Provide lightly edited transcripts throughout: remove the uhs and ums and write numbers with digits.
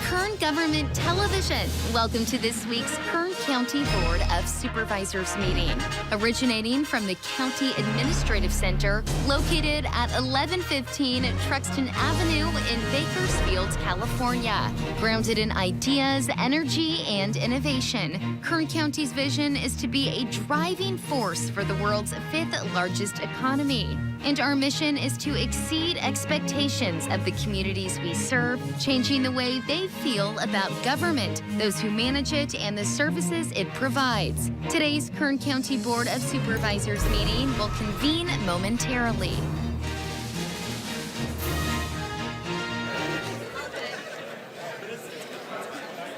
Kern Government Television. Welcome to this week's Kern County Board of Supervisors meeting. Originating from the County Administrative Center, located at 1115 Truxton Avenue in Bakersfield, California. Grounded in ideas, energy, and innovation, Kern County's vision is to be a driving force for the world's fifth largest economy. And our mission is to exceed expectations of the communities we serve, changing the way they feel about government, those who manage it, and the services it provides. Today's Kern County Board of Supervisors meeting will convene momentarily.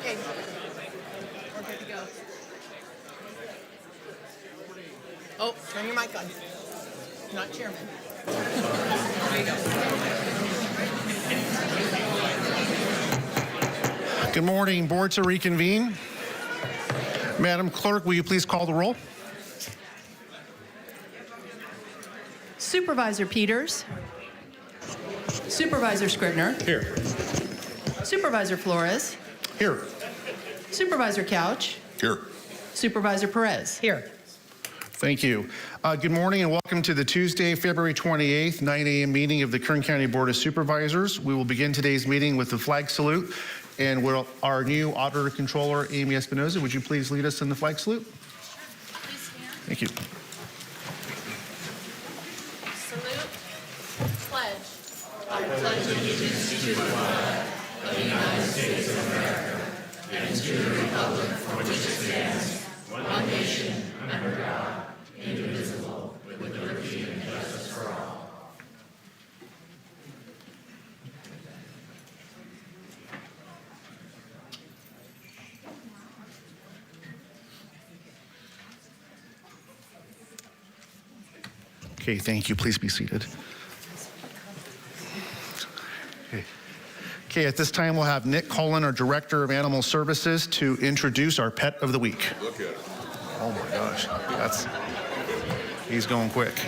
Okay, we're good to go. Oh, turn your mic on. You're not chairman. There you go. Good morning. Board to reconvene. Madam Clerk, will you please call the roll? Supervisor Peters. Supervisor Scribner. Here. Supervisor Flores. Here. Supervisor Couch. Here. Supervisor Perez. Here. Thank you. Good morning and welcome to the Tuesday, February 28th, 9 a.m. meeting of the Kern County Board of Supervisors. We will begin today's meeting with the flag salute. And will our new Auditor Controller, Amy Espinoza, would you please lead us in the flag salute? Thank you. Salute. Pledge. I pledge allegiance to the flag of the United States of America and to the republic for which it stands, one nation, under God, indivisible, with liberty and justice for all. Okay, thank you. Please be seated. Okay, at this time we'll have Nick Cullen, our Director of Animal Services, to introduce our Pet of the Week. Look at it. Oh my gosh, he's going quick.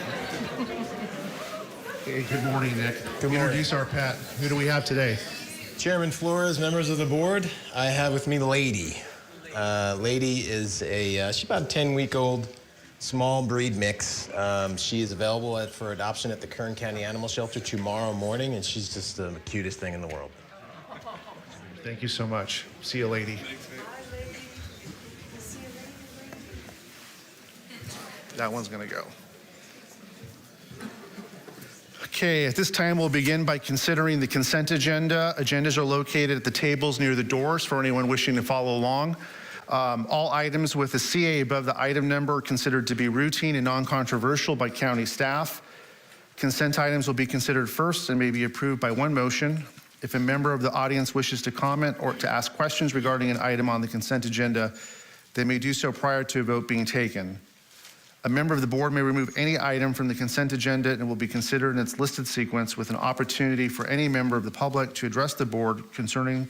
Hey, good morning, Nick. Good morning. Introduce our pet. Who do we have today? Chairman Flores, members of the board, I have with me Lady. Lady is she's about a 10-week-old small breed mix. She is available for adoption at the Kern County Animal Shelter tomorrow morning, and she's just the cutest thing in the world. Thank you so much. See you, Lady. That one's gonna go. Okay, at this time we'll begin by considering the consent agenda. Agendas are located at the tables near the doors for anyone wishing to follow along. All items with a CA above the item number are considered to be routine and non-controversial by county staff. Consent items will be considered first and may be approved by one motion. If a member of the audience wishes to comment or to ask questions regarding an item on the consent agenda, they may do so prior to a vote being taken. A member of the board may remove any item from the consent agenda and it will be considered in its listed sequence with an opportunity for any member of the public to address the board concerning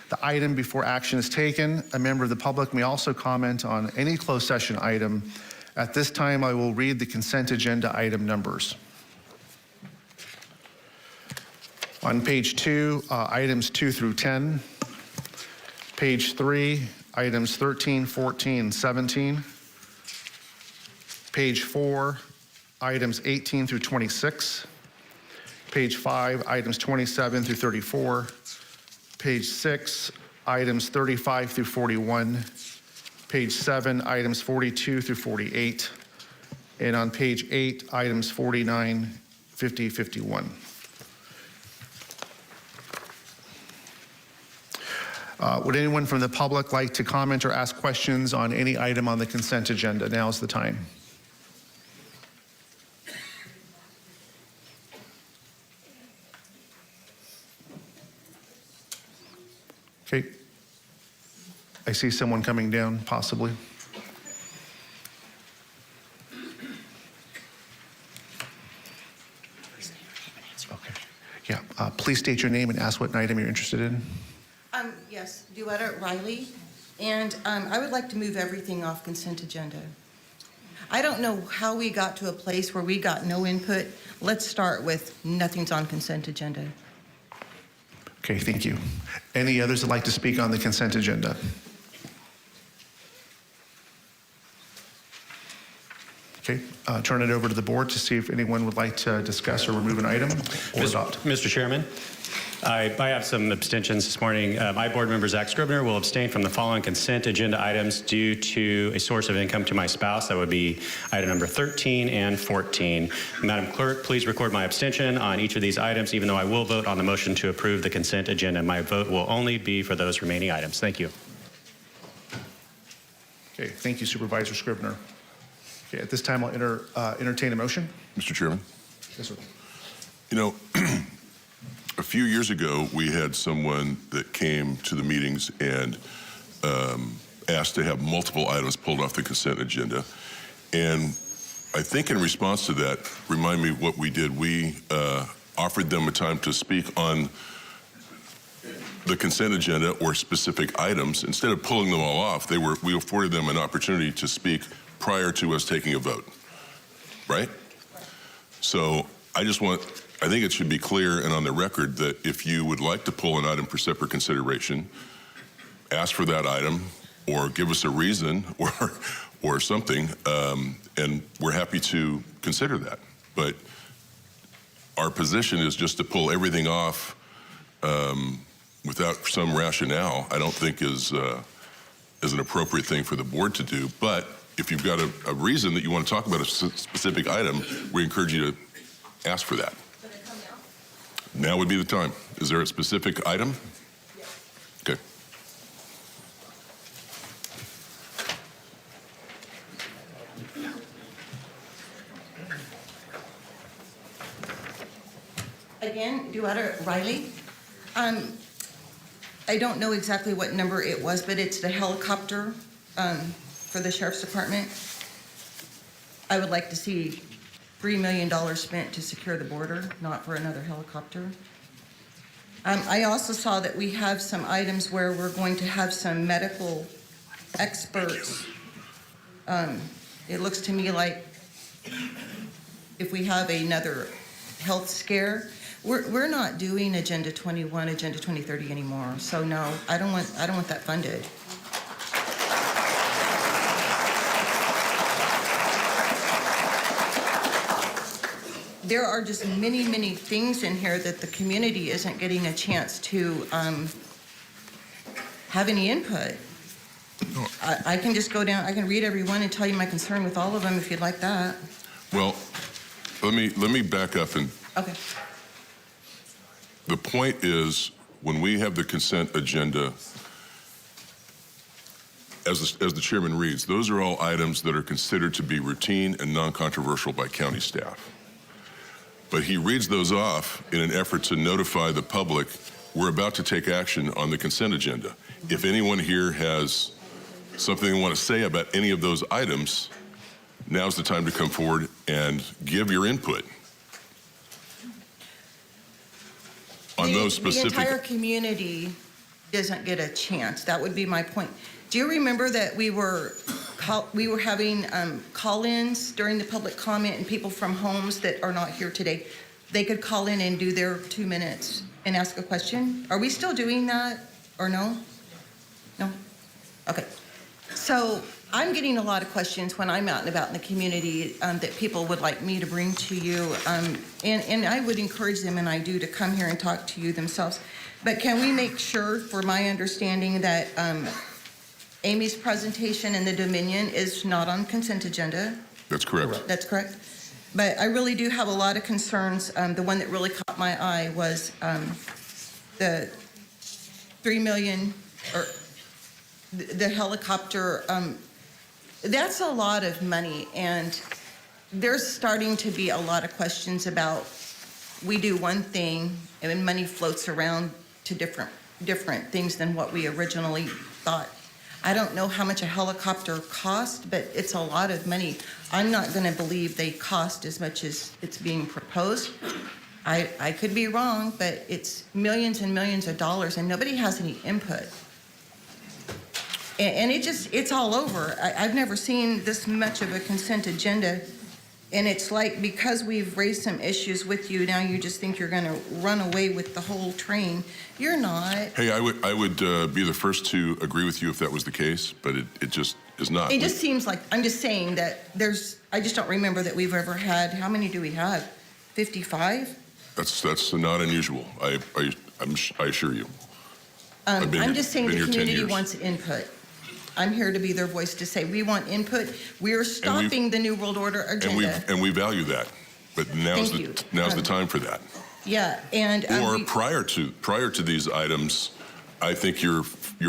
the item before action is taken. A member of the public may also comment on any closed session item. At this time, I will read the consent agenda item numbers. On page 2, items 2 through 10. Page 3, items 13, 14, and 17. Page 4, items 18 through 26. Page 5, items 27 through 34. Page 6, items 35 through 41. Page 7, items 42 through 48. And on page 8, items 49, 50, 51. Would anyone from the public like to comment or ask questions on any item on the consent agenda? Now's the time. Okay. I see someone coming down, possibly. Okay. Yeah, please state your name and ask what item you're interested in. Yes, Duetta Riley, and I would like to move everything off consent agenda. I don't know how we got to a place where we got no input. Let's start with nothing's on consent agenda. Okay, thank you. Any others that'd like to speak on the consent agenda? Okay, turn it over to the board to see if anyone would like to discuss or remove an item or adopt. Mr. Chairman, I have some abstentions this morning. My board member, Zach Scribner, will abstain from the following consent agenda items due to a source of income to my spouse. That would be item number 13 and 14. Madam Clerk, please record my abstention on each of these items, even though I will vote on the motion to approve the consent agenda. My vote will only be for those remaining items. Thank you. Okay, thank you, Supervisor Scribner. Okay, at this time, I'll entertain a motion. Mr. Chairman, Yes, sir. you know, a few years ago, we had someone that came to the meetings and asked to have multiple items pulled off the consent agenda. And I think in response to that, remind me what we did. We offered them a time to speak on the consent agenda or specific items. Instead of pulling them all off, we afforded them an opportunity to speak prior to us taking a vote, right? So I think it should be clear and on the record that if you would like to pull an item for separate consideration, ask for that item or give us a reason or something, and we're happy to consider that. But our position is just to pull everything off without some rationale, I don't think is an appropriate thing for the board to do. But if you've got a reason that you want to talk about a specific item, we encourage you to ask for that. Now would be the time. Is there a specific item? Yes. Okay. Again, Duetta Riley. I don't know exactly what number it was, but it's the helicopter for the Sheriff's Department. I would like to see $3 million spent to secure the border, not for another helicopter. I also saw that we have some items where we're going to have some medical experts. It looks to me like if we have another health scare, we're not doing Agenda 21, Agenda 2030 anymore. So no, I don't want that funded. There are just many, many things in here that the community isn't getting a chance to have any input. I can just go down, I can read every one and tell you my concern with all of them if you'd like that. Well, let me back up and. Okay. The point is, when we have the consent agenda, as the chairman reads, those are all items that are considered to be routine and non-controversial by county staff. But he reads those off in an effort to notify the public we're about to take action on the consent agenda. If anyone here has something they want to say about any of those items, now's the time to come forward and give your input on those specific. The entire community doesn't get a chance. That would be my point. Do you remember that we were having call-ins during the public comment, and people from homes that are not here today, they could call in and do their 2 minutes and ask a question? Are we still doing that or no? No? Okay. So I'm getting a lot of questions when I'm out and about in the community that people would like me to bring to you. And I would encourage them, and I do, to come here and talk to you themselves. But can we make sure, for my understanding, that Amy's presentation in the Dominion is not on consent agenda? That's correct. That's correct. But I really do have a lot of concerns. The one that really caught my eye was the $3 million, or the helicopter. That's a lot of money, and there's starting to be a lot of questions about, we do one thing and then money floats around to different things than what we originally thought. I don't know how much a helicopter cost, but it's a lot of money. I'm not going to believe they cost as much as it's being proposed. I could be wrong, but it's millions and millions of dollars, and nobody has any input. And it's all over. I've never seen this much of a consent agenda And it's like, because we've raised some issues with you, now you just think you're going to run away with the whole train. You're not. Hey, I would be the first to agree with you if that was the case, but it just is not. It just seems like, I'm just saying that I just don't remember that we've ever had, how many do we have? 55? That's not unusual. I assure you. I've been I'm here- just saying been the here 10 community years. wants input. I'm here to be their voice to say, we want input. We're stopping the New World Order agenda. And we value that, but now's Thank you. the time for that. Yeah, and. Or prior to these items, I think you're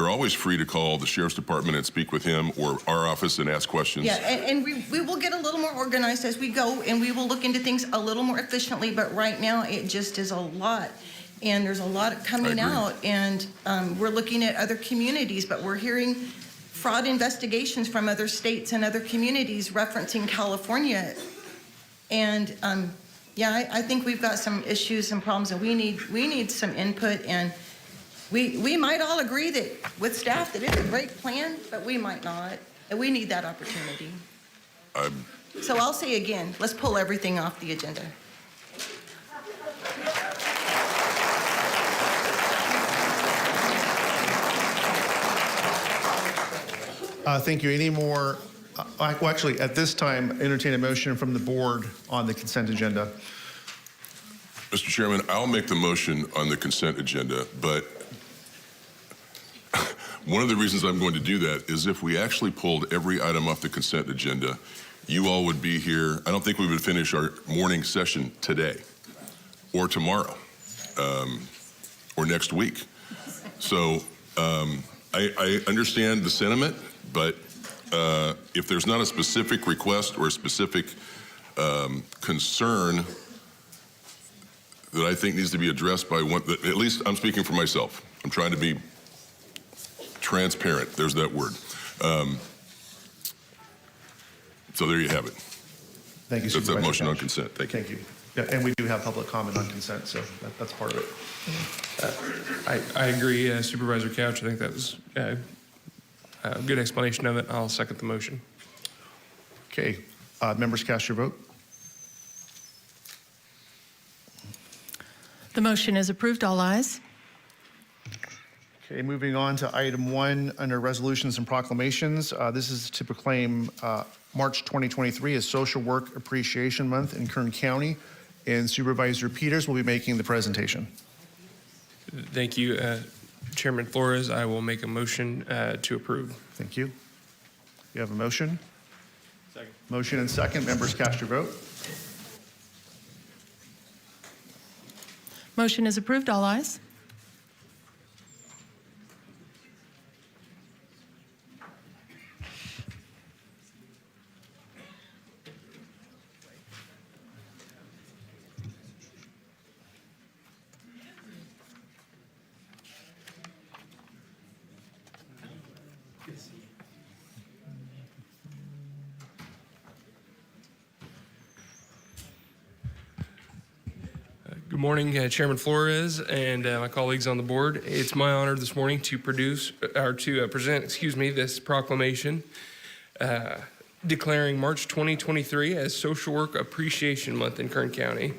always free to call the sheriff's department and speak with him or our office and ask questions. Yeah, and we will get a little more organized as we go, and we will look into things a little more efficiently, but right now, it just is a lot. And there's a lot coming out, and we're looking at other communities, but we're hearing fraud investigations from other states and other communities referencing California. And yeah, I think we've got some issues and problems, and we need some input. And we might all agree that with staff that it's a great plan, but we might not, and we need that opportunity. So I'll say again, let's pull everything off the agenda. Thank you. Any more? Well, actually, at this time, entertain a motion from the board on the consent agenda. Mr. Chairman, I'll make the motion on the consent agenda, but one of the reasons I'm going to do that is if we actually pulled every item off the consent agenda, you all would be here. I don't think we would finish our morning session today or tomorrow or next week. So I understand the sentiment, but if there's not a specific request or a specific concern that I think needs to be addressed by one, at least I'm speaking for myself. I'm trying to be transparent. There's that word. So there you have it. Thank you, That's Supervisor that motion on Couch. consent. Thank you. Thank you. Yeah, and we do have public comment on consent, so that's part of it. I agree, Supervisor Couch. I think that was a good explanation of it. I'll second the motion. Okay, members cast your vote. The motion is approved. All ayes. Okay, moving on to item 1 under resolutions and proclamations. This is to proclaim March 2023 as Social Work Appreciation Month in Kern County, and Supervisor Peters will be making the presentation. Thank you, Chairman Flores. I will make a motion to approve. Thank you. You have a motion? Second. Motion and second. Members cast your vote. Motion is approved. All ayes. Good morning, Chairman Flores and my colleagues on the board. It's my honor this morning to present, this proclamation declaring March 2023 as Social Work Appreciation Month in Kern County.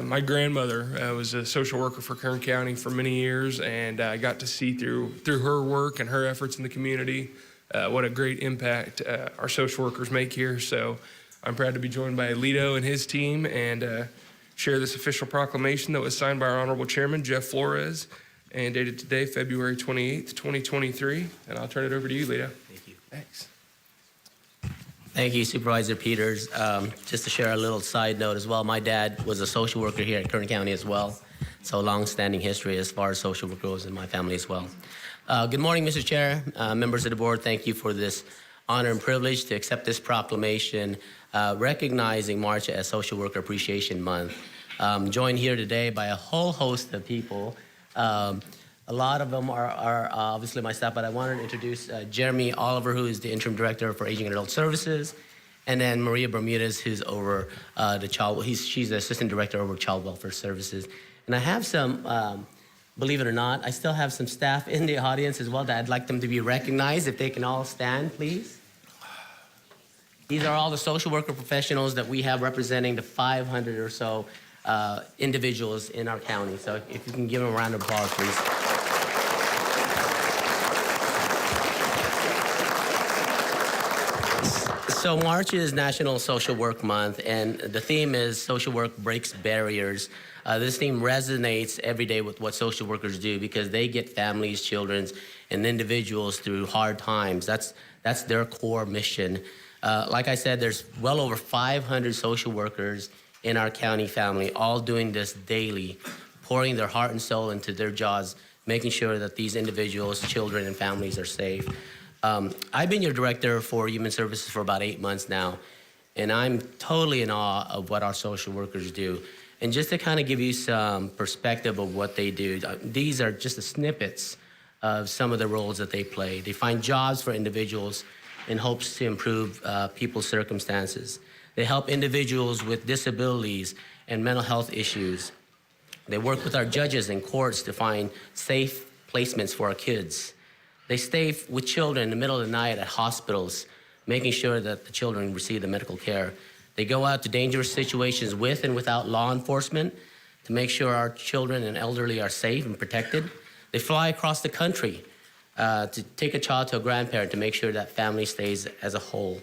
My grandmother was a social worker for Kern County for many years, and I got to see through her work and her efforts in the community what a great impact our social workers make here. So I'm proud to be joined by Alito and his team and share this official proclamation that was signed by our Honorable Chairman, Jeff Flores, and dated today, February 28th, 2023. And I'll turn it over to you, Lito. Thank you. Thanks. Thank you, Supervisor Peters. Just to share a little side note as well, my dad was a social worker here at Kern County as well, so long-standing history as far as social work goes in my family as well. Good morning, Mr. Chair, members of the board. Thank you for this honor and privilege to accept this proclamation recognizing March as Social Worker Appreciation Month. Joined here today by a whole host of people. A lot of them are obviously my staff, but I wanted to introduce Jeremy Oliver, who is the Interim Director for Aging and Adult Services, and then Maria Bermudez, who's over she's the Assistant Director over Child Welfare Services. And I have some, believe it or not, I still have some staff in the audience as well that I'd like them to be recognized. If they can all stand, please. These are all the social worker professionals that we have representing the 500 or so individuals in our county. So if you can give them a round of applause, please. So March is National Social Work Month, and the theme is Social Work Breaks Barriers. This theme resonates every day with what social workers do because they get families, children, and individuals through hard times. That's their core mission. Like I said, there's well over 500 social workers in our county family, all doing this daily, pouring their heart and soul into their jobs, making sure that these individuals, children, and families are safe. I've been your director for Human Services for about 8 months now, and I'm totally in awe of what our social workers do. And just to kind of give you some perspective of what they do, these are just the snippets of some of the roles that they play. They find jobs for individuals in hopes to improve people's circumstances. They help individuals with disabilities and mental health issues. They work with our judges and courts to find safe placements for our kids. They stay with children in the middle of the night at hospitals, making sure that the children receive the medical care. They go out to dangerous situations with and without law enforcement to make sure our children and elderly are safe and protected. They fly across the country to take a child to a grandparent to make sure that family stays as a whole.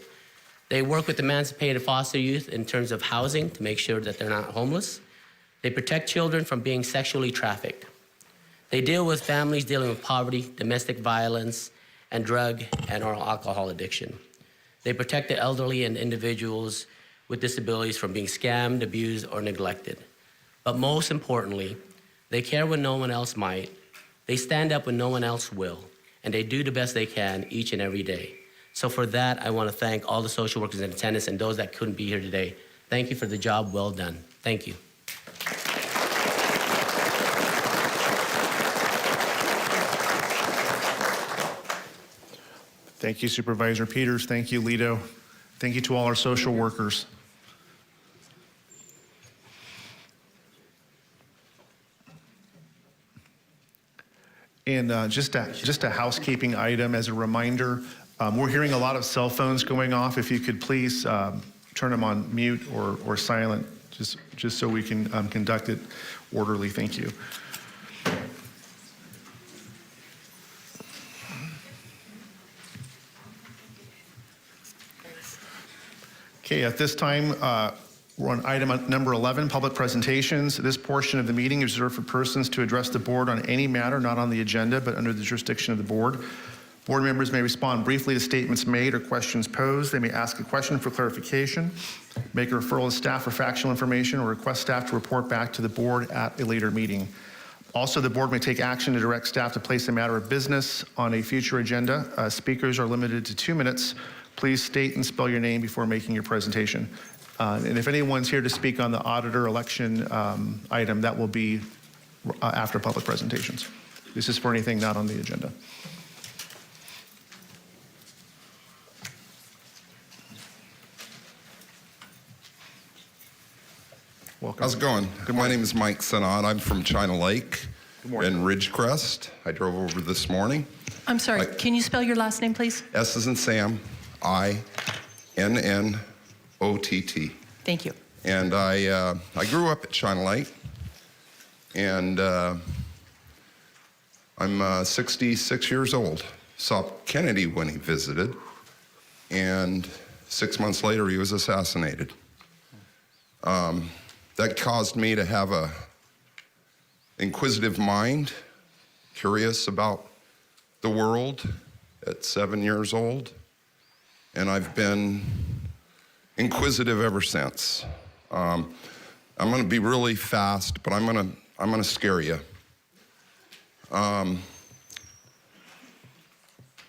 They work with emancipated foster youth in terms of housing to make sure that they're not homeless. They protect children from being sexually trafficked. They deal with families dealing with poverty, domestic violence, and drug and or alcohol addiction. They protect the elderly and individuals with disabilities from being scammed, abused, or neglected. But most importantly, they care when no one else might. They stand up when no one else will, and they do the best they can each and every day. So for that, I want to thank all the social workers in attendance and those that couldn't be here today. Thank you for the job well done. Thank you. Thank you, Supervisor Peters. Thank you, Lito. Thank you to all our social workers. And just a housekeeping item as a reminder, we're hearing a lot of cell phones going off. If you could please turn them on mute or silent, just so we can conduct it orderly. Thank you. Okay, at this time, we're on item number 11, public presentations. This portion of the meeting is reserved for persons to address the board on any matter not on the agenda, but under the jurisdiction of the board. Board members may respond briefly to statements made or questions posed. They may ask a question for clarification, make a referral to staff for factual information, or request staff to report back to the board at a later meeting. Also, the board may take action to direct staff to place a matter of business on a future agenda. Speakers are limited to 2 minutes. Please state and spell your name before making your presentation. And if anyone's here to speak on the auditor election item, that will be after public presentations. This is for anything not on the agenda. Welcome. How's it going? Good morning. My name is Mike Sanad. I'm from China Lake Good morning. in Ridgecrest. I drove over this morning. I'm sorry, can you spell your last name, please? S as in Sam, I-N-N-O-T-T. Thank you. And I grew up at China Lake, and I'm 66 years old. Saw Kennedy when he visited, and 6 months later he was assassinated. That caused me to have a inquisitive mind, curious about the world at 7 years old, and I've been inquisitive ever since. I'm going to be really fast, but I'm going to scare you.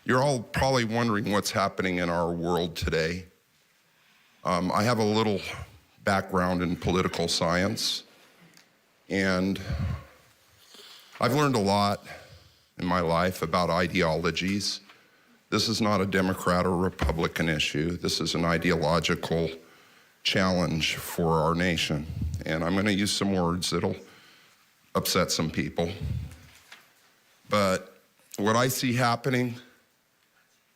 You're all probably wondering what's happening in our world today. I have a little background in political science, and I've learned a lot in my life about ideologies. This is not a Democrat or Republican issue. This is an ideological challenge for our nation. And I'm going to use some words that'll upset some people. But what I see happening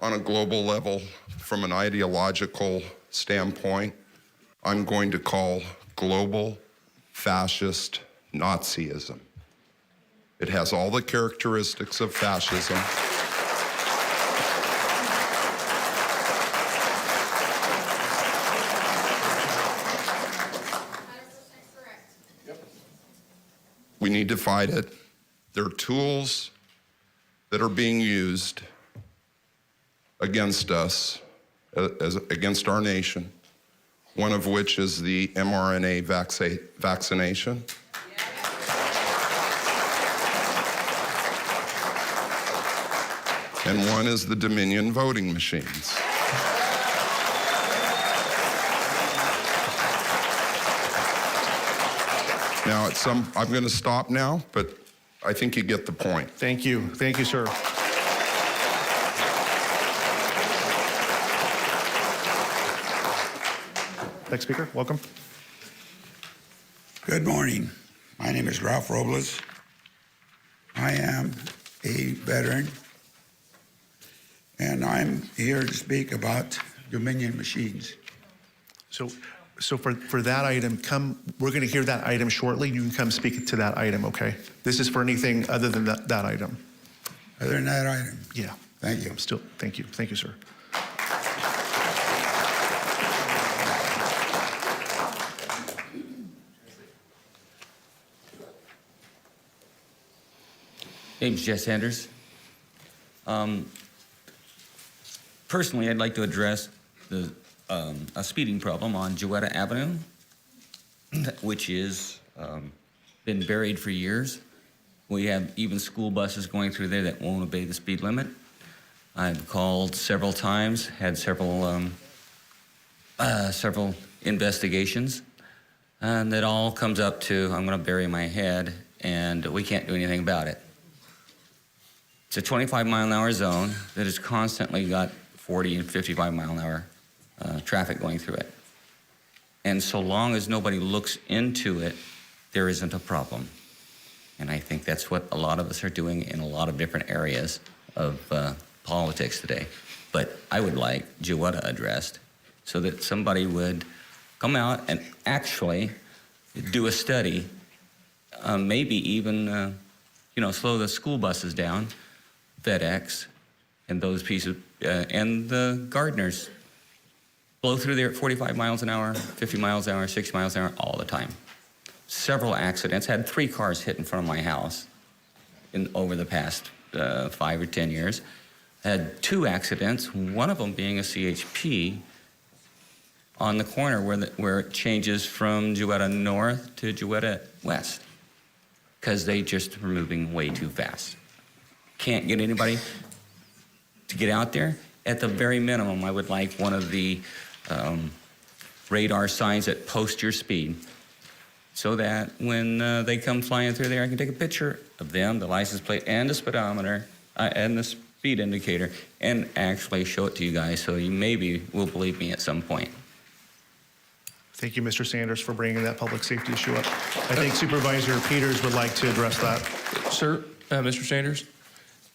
on a global level from an ideological standpoint, I'm going to call global fascist Nazism. It has all the characteristics of fascism. We need to fight it. There are tools that are being used against us, against our nation, one of which is the mRNA vaccination. And one is the Dominion voting machines. Now, I'm going to stop now, but I think you get the point. Thank you. Thank you, sir. Next speaker, welcome. Good morning. My name is Ralph Robles. I am a veteran, and I'm here to speak about Dominion machines. So for that item, we're going to hear that item shortly. You can come speak to that item, okay? This is for anything other than that item. Other than that item? Yeah. Thank you. Thank you. Thank you, sir. Name's Jess Sanders. Personally, I'd like to address a speeding problem on Jewetta Avenue, which is been buried for years. We have even school buses going through there that won't obey the speed limit. I've called several times, had several investigations, and it all comes up to I'm going to bury my head, and we can't do anything about it. It's a 25-mile-an-hour zone that has constantly got 40 and 55-mile-an-hour traffic going through it. And so long as nobody looks into it, there isn't a problem. And I think that's what a lot of us are doing in a lot of different areas of politics today. But I would like Jewetta addressed so that somebody would come out and actually do a study, maybe even slow the school buses down, FedEx, and those pieces, and the gardeners blow through there at 45 miles an hour, 50 miles an hour, 60 miles an hour all the time. Several accidents. Had 3 cars hit in front of my house over the past 5 or 10 years. Had 2 accidents, one of them being a CHP on the corner where it changes from Jewetta North to Jewetta West, because they just were moving way too fast. Can't get anybody to get out there. At the very minimum, I would like one of the radar signs that post your speed, so that when they come flying through there, I can take a picture of them, the license plate, and the speedometer, and the speed indicator, and actually show it to you guys, so you maybe will believe me at some point. Thank you, Mr. Sanders, for bringing that public safety issue up. I think Supervisor Peters would like to address that. Sir, Mr. Sanders,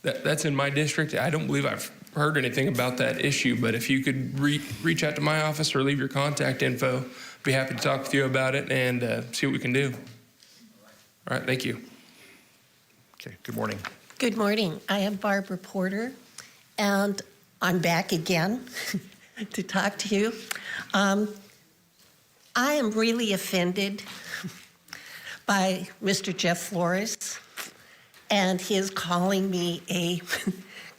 that's in my district. I don't believe I've heard anything about that issue, but if you could reach out to my office or leave your contact info, I'd be happy to talk with you about it and see what we can do. All right, thank you. Okay, good morning. Good morning. I am Barbara Porter, and I'm back again to talk to you. I am really offended by Mr. Jeff Flores and his calling me a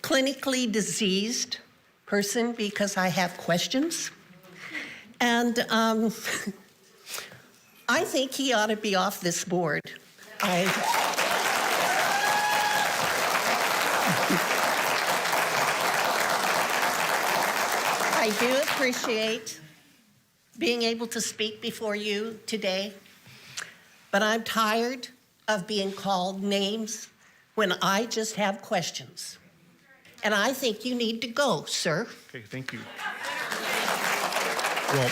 clinically diseased person because I have questions. And I think he ought to be off this board. I do appreciate being able to speak before you today, but I'm tired of being called names when I just have questions. And I think you need to go, sir. Okay, thank you. Well,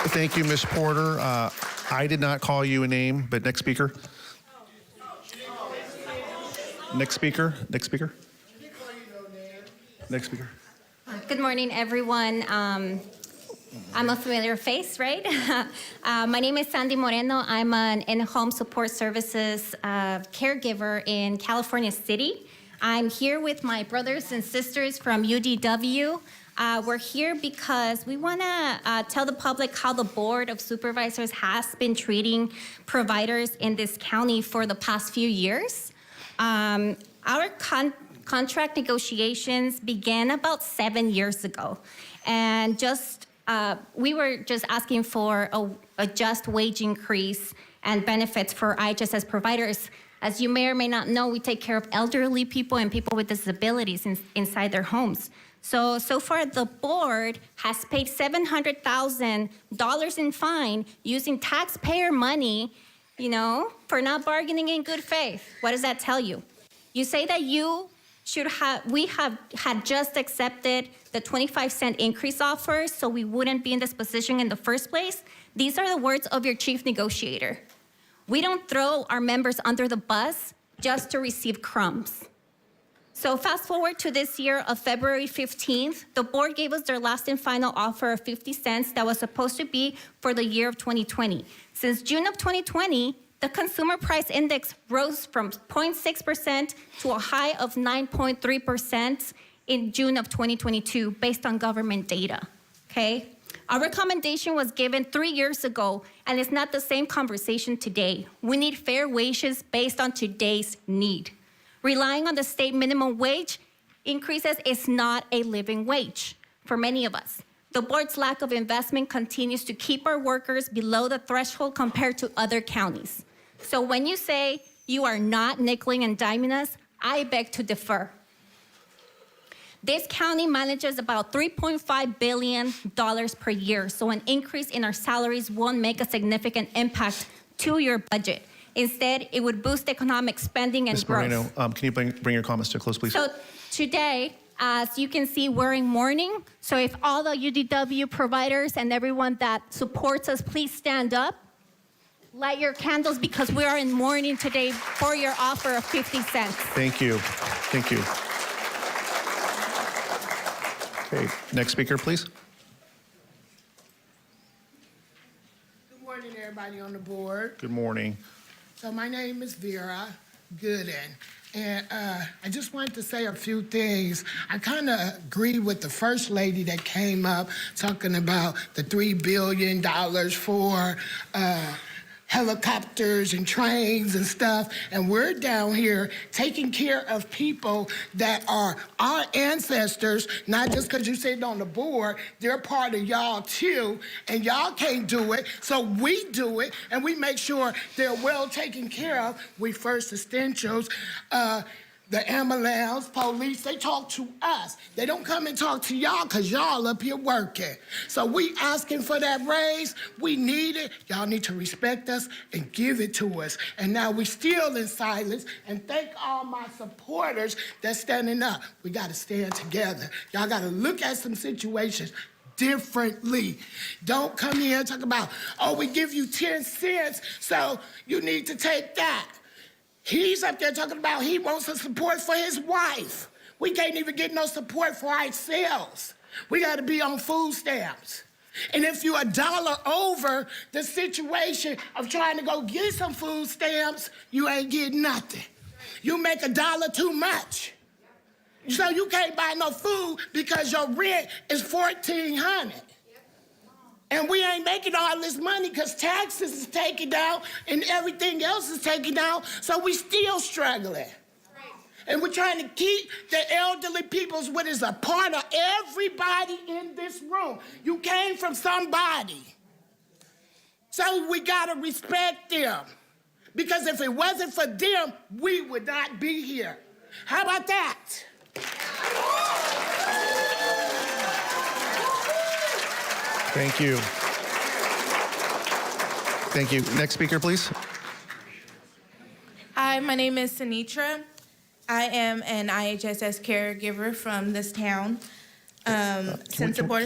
thank you, Ms. Porter. I did not call you a name, but next speaker. Next speaker. Next speaker. Next speaker. Good morning, everyone. I'm a familiar face, right? My name is Sandy Moreno. I'm an in-home support services caregiver in California City. I'm here with my brothers and sisters from UDW. We're here because we want to tell the public how the Board of Supervisors has been treating providers in this county for the past few years. Our contract negotiations began about 7 years ago, and we were just asking for a just wage increase and benefits for IHSS providers. As you may or may not know, we take care of elderly people and people with disabilities inside their homes. So far, the board has paid $700,000 in fine using taxpayer money, for not bargaining in good faith. What does that tell you? You say that we have had just accepted the 25-cent increase offer, so we wouldn't be in this position in the first place. These are the words of your chief negotiator. We don't throw our members under the bus just to receive crumbs. So fast forward to this year of February 15th, the board gave us their last and final offer of 50 cents that was supposed to be for the year of 2020. Since June of 2020, the consumer price index rose from 0.6% to a high of 9.3% in June of 2022 based on government data, okay? Our recommendation was given 3 years ago, and it's not the same conversation today. We need fair wages based on today's need. Relying on the state minimum wage increases is not a living wage for many of us. The board's lack of investment continues to keep our workers below the threshold compared to other counties. So when you say you are not nickeling and diming us, I beg to differ. This county manages about $3.5 billion per year, so an increase in our salaries won't make a significant impact to your budget. Instead, it would boost economic spending and Ms. growth. Moreno, can you bring your comments to a close, please? So today, as you can see, we're in mourning. So if all the UDW providers and everyone that supports us, please stand up. Light your candles because we are in mourning today for your offer of 50 cents. Thank you. Thank you. Okay, next speaker, please. Good morning, everybody on the board. Good morning. So my name is Vera Gooden, and I just wanted to say a few things. I kind of agree with the first lady that came up talking about the $3 billion for helicopters and trains and stuff, and we're down here taking care of people that are our ancestors, not just because you sit on the board, they're part of y'all too, and y'all can't do it, so we do it, and we make sure they're well taken care of. We first essentials, the ambulance, police, they talk to us. They don't come and talk to y'all because y'all up here working. So we asking for that raise. We need it. Y'all need to respect us and give it to us. And now we still in silence. And thank all my supporters that's standing up. We got to stand together. Y'all got to look at some situations differently. Don't come here and talk about, oh, we give you 10 cents, so you need to take that. He's up there talking about he wants some support for his wife. We can't even get no support for ourselves. We got to be on food stamps. And if you're $1 over the situation of trying to go get some food stamps, you ain't getting nothing. You make $1 too much. So you can't buy no food because your rent is $1,400. And we ain't making all this money because taxes is taken down and everything else is taken down, so we still struggling. And we're trying to keep the elderly peoples, what is a part of everybody in this room. You came from somebody. So we gotta respect them. Because if it wasn't for them, we would not be here. How about that? Thank you. Thank you. Next speaker, please. Hi, my name is Sinitra. I am an IHSS caregiver from this town. Can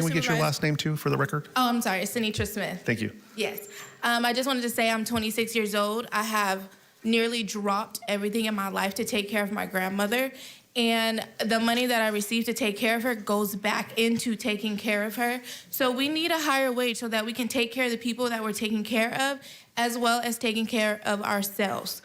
we get your last name too, for the record? Oh, I'm sorry, Sinitra Smith. Thank you. Yes. I just wanted to say I'm 26 years old. I have nearly dropped everything in my life to take care of my grandmother. and the money that I receive to take care of her goes back into taking care of her. So we need a higher wage so that we can take care of the people that we're taking care of, as well as taking care of ourselves.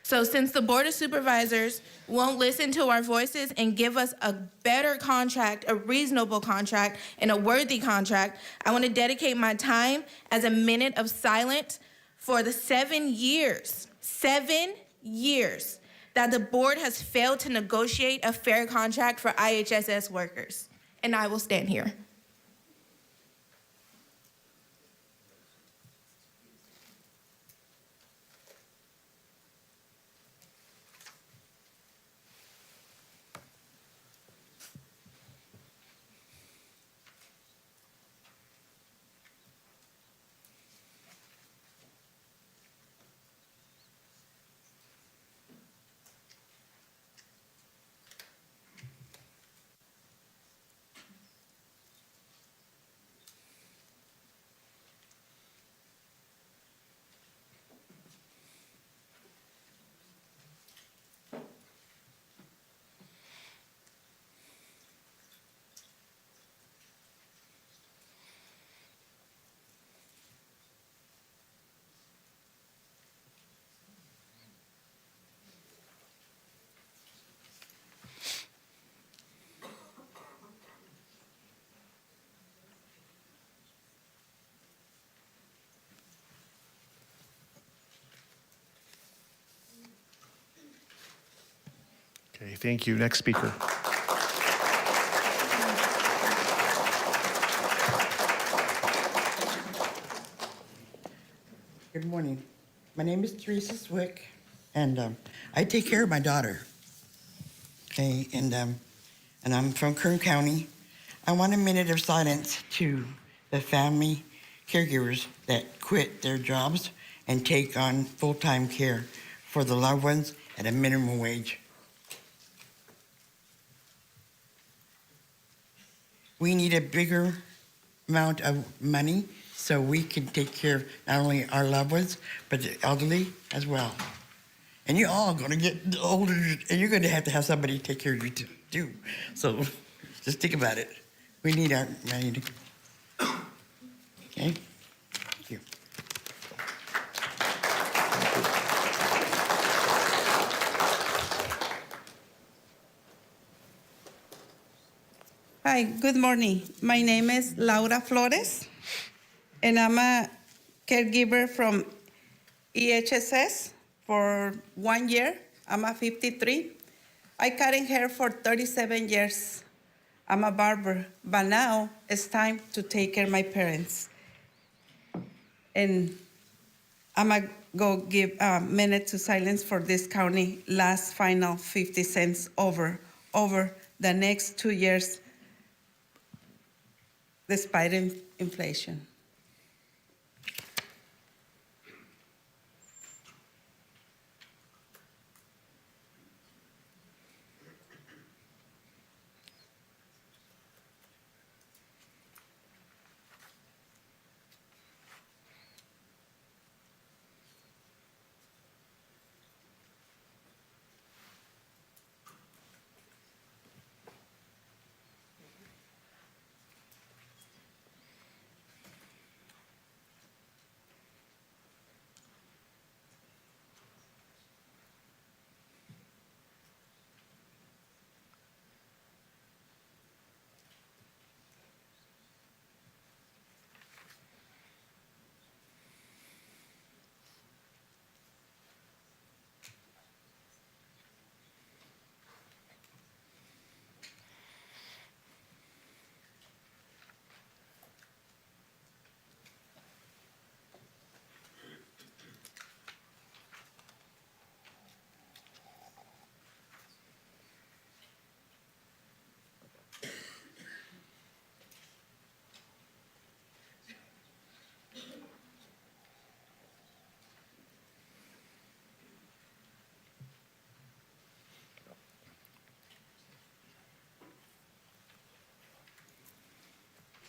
So since the Board of Supervisors won't listen to our voices and give us a better contract, a reasonable contract, and a worthy contract, I want to dedicate my time as a minute of silence for the 7 years that the board has failed to negotiate a fair contract for IHSS workers. And I will stand here. Okay, thank you. Next speaker. Good morning. My name is Teresa Swick, and I take care of my daughter. Okay, and I'm from Kern County. I want a minute of silence to the family caregivers that quit their jobs and take on full-time care for the loved ones at a minimum wage. We need a bigger amount of money so we can take care of not only our loved ones, but the elderly as well. And you're all gonna get older, and you're gonna have to have somebody take care of you too. So just think about it. We need our money. Okay? Thank you. Hi, good morning. My name is Laura Flores, and I'm a caregiver from EHSS for 1 year. I'm a 53. I cutting hair for 37 years. I'm a barber, but now it's time to take care of my parents. And I'm gonna go give a minute to silence for this county last final 50 cents over the next 2 years, despite inflation.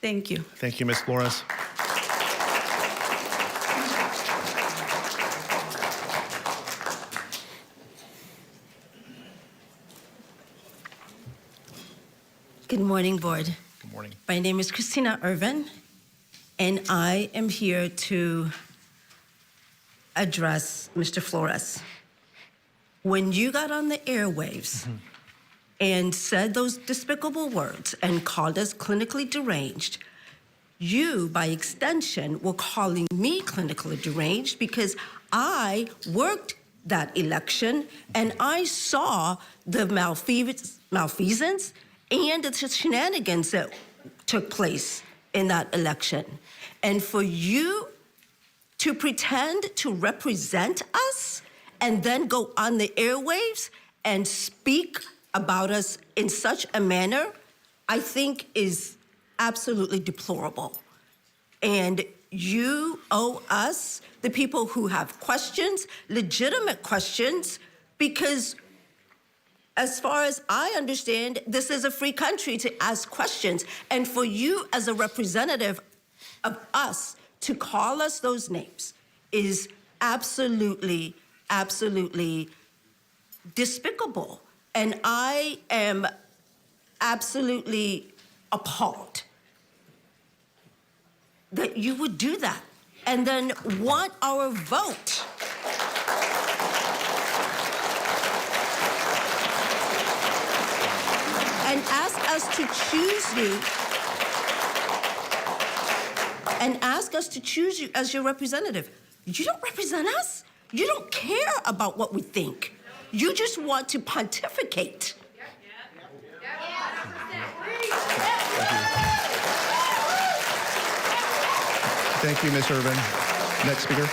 Thank you. Thank you, Ms. Flores. Good morning, Board. Good morning. My name is Christina Irvin, and I am here to address Mr. Flores. When you got on the airwaves and said those despicable words and called us clinically deranged, you, by extension, were calling me clinically deranged because I worked that election and I saw the malfeasance and the shenanigans that took place in that election. And for you to pretend to represent us and then go on the airwaves and speak about us in such a manner, I think is absolutely deplorable. And you owe us, the people who have questions, legitimate questions, because as far as I understand, this is a free country to ask questions. And for you as a representative of us to call us those names is absolutely, absolutely despicable. And I am absolutely appalled that you would do that and then want our vote. And ask us to choose you, and ask us to choose you as your representative. You don't represent us. You don't care about what we think. You just want to pontificate. Thank you, Ms. Irvin. Next speaker.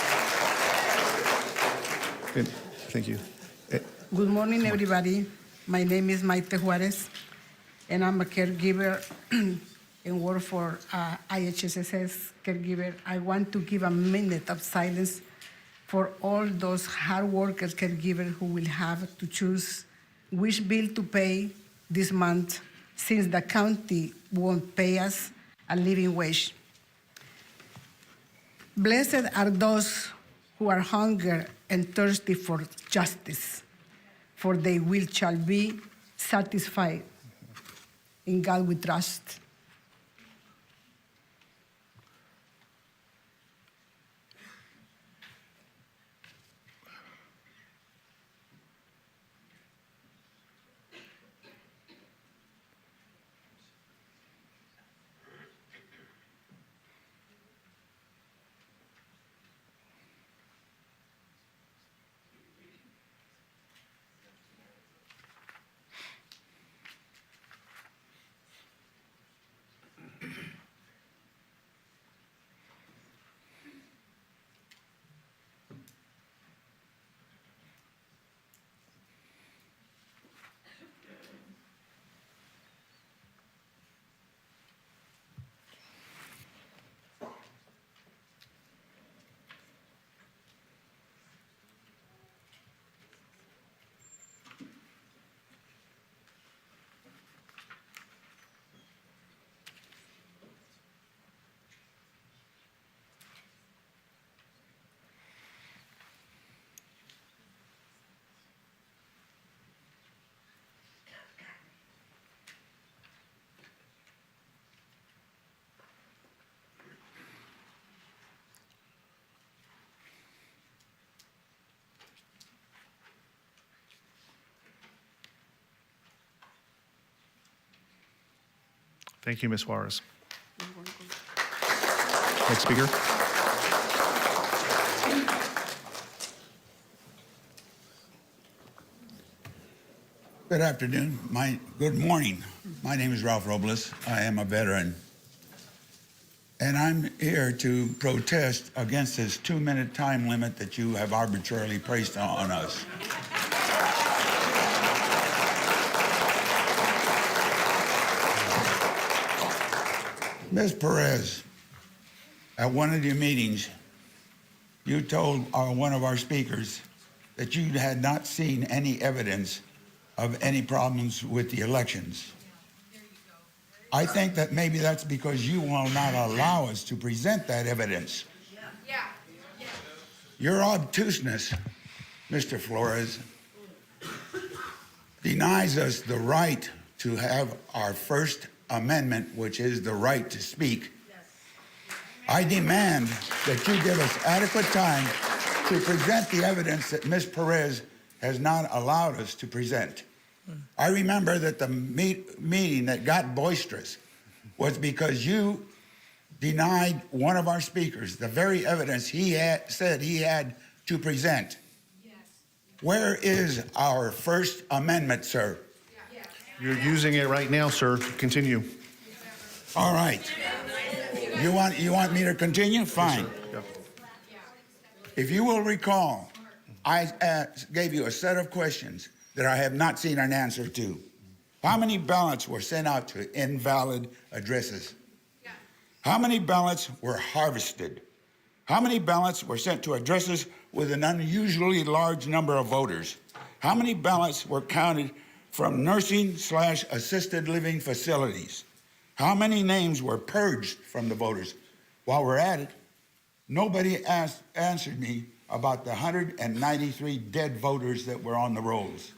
Good. Thank you. Good morning, everybody. My name is Maite Juarez, and I'm a caregiver and work for IHSS caregiver. I want to give a minute of silence for all those hard workers, caregivers who will have to choose which bill to pay this month since the county won't pay us a living wage. Blessed are those who are hungry and thirsty for justice, for they will shall be satisfied. In God we trust. Thank you, Ms. Juarez. Next speaker. Good afternoon. Good morning. My name is Ralph Robles. I am a veteran. And I'm here to protest against this 2-minute time limit that you have arbitrarily placed on us. Ms. Perez, at one of your meetings, you told one of our speakers that you had not seen any evidence of any problems with the elections. I think that maybe that's because you will not allow us to present that evidence. Your obtuseness, Mr. Flores, denies us the right to have our First Amendment, which is the right to speak, I demand that you give us adequate time to present the evidence that Ms. Perez has not allowed us to present. I remember that the meeting that got boisterous was because you denied one of our speakers the very evidence he said he had to present. Yes. Where is our First Amendment, sir? You're using it right now, sir. Continue. All right. You want me to continue? Fine. Yes, If you will recall, I gave you a set of questions that I have not seen an answer to. How many ballots were sent out to invalid addresses? How many ballots were harvested? How many ballots were sent to addresses with an unusually large number of voters? How many ballots were counted from nursing/assisted living facilities? How many names were purged from the voters? While we're at it, nobody answered me about the 193 dead voters that were on the rolls.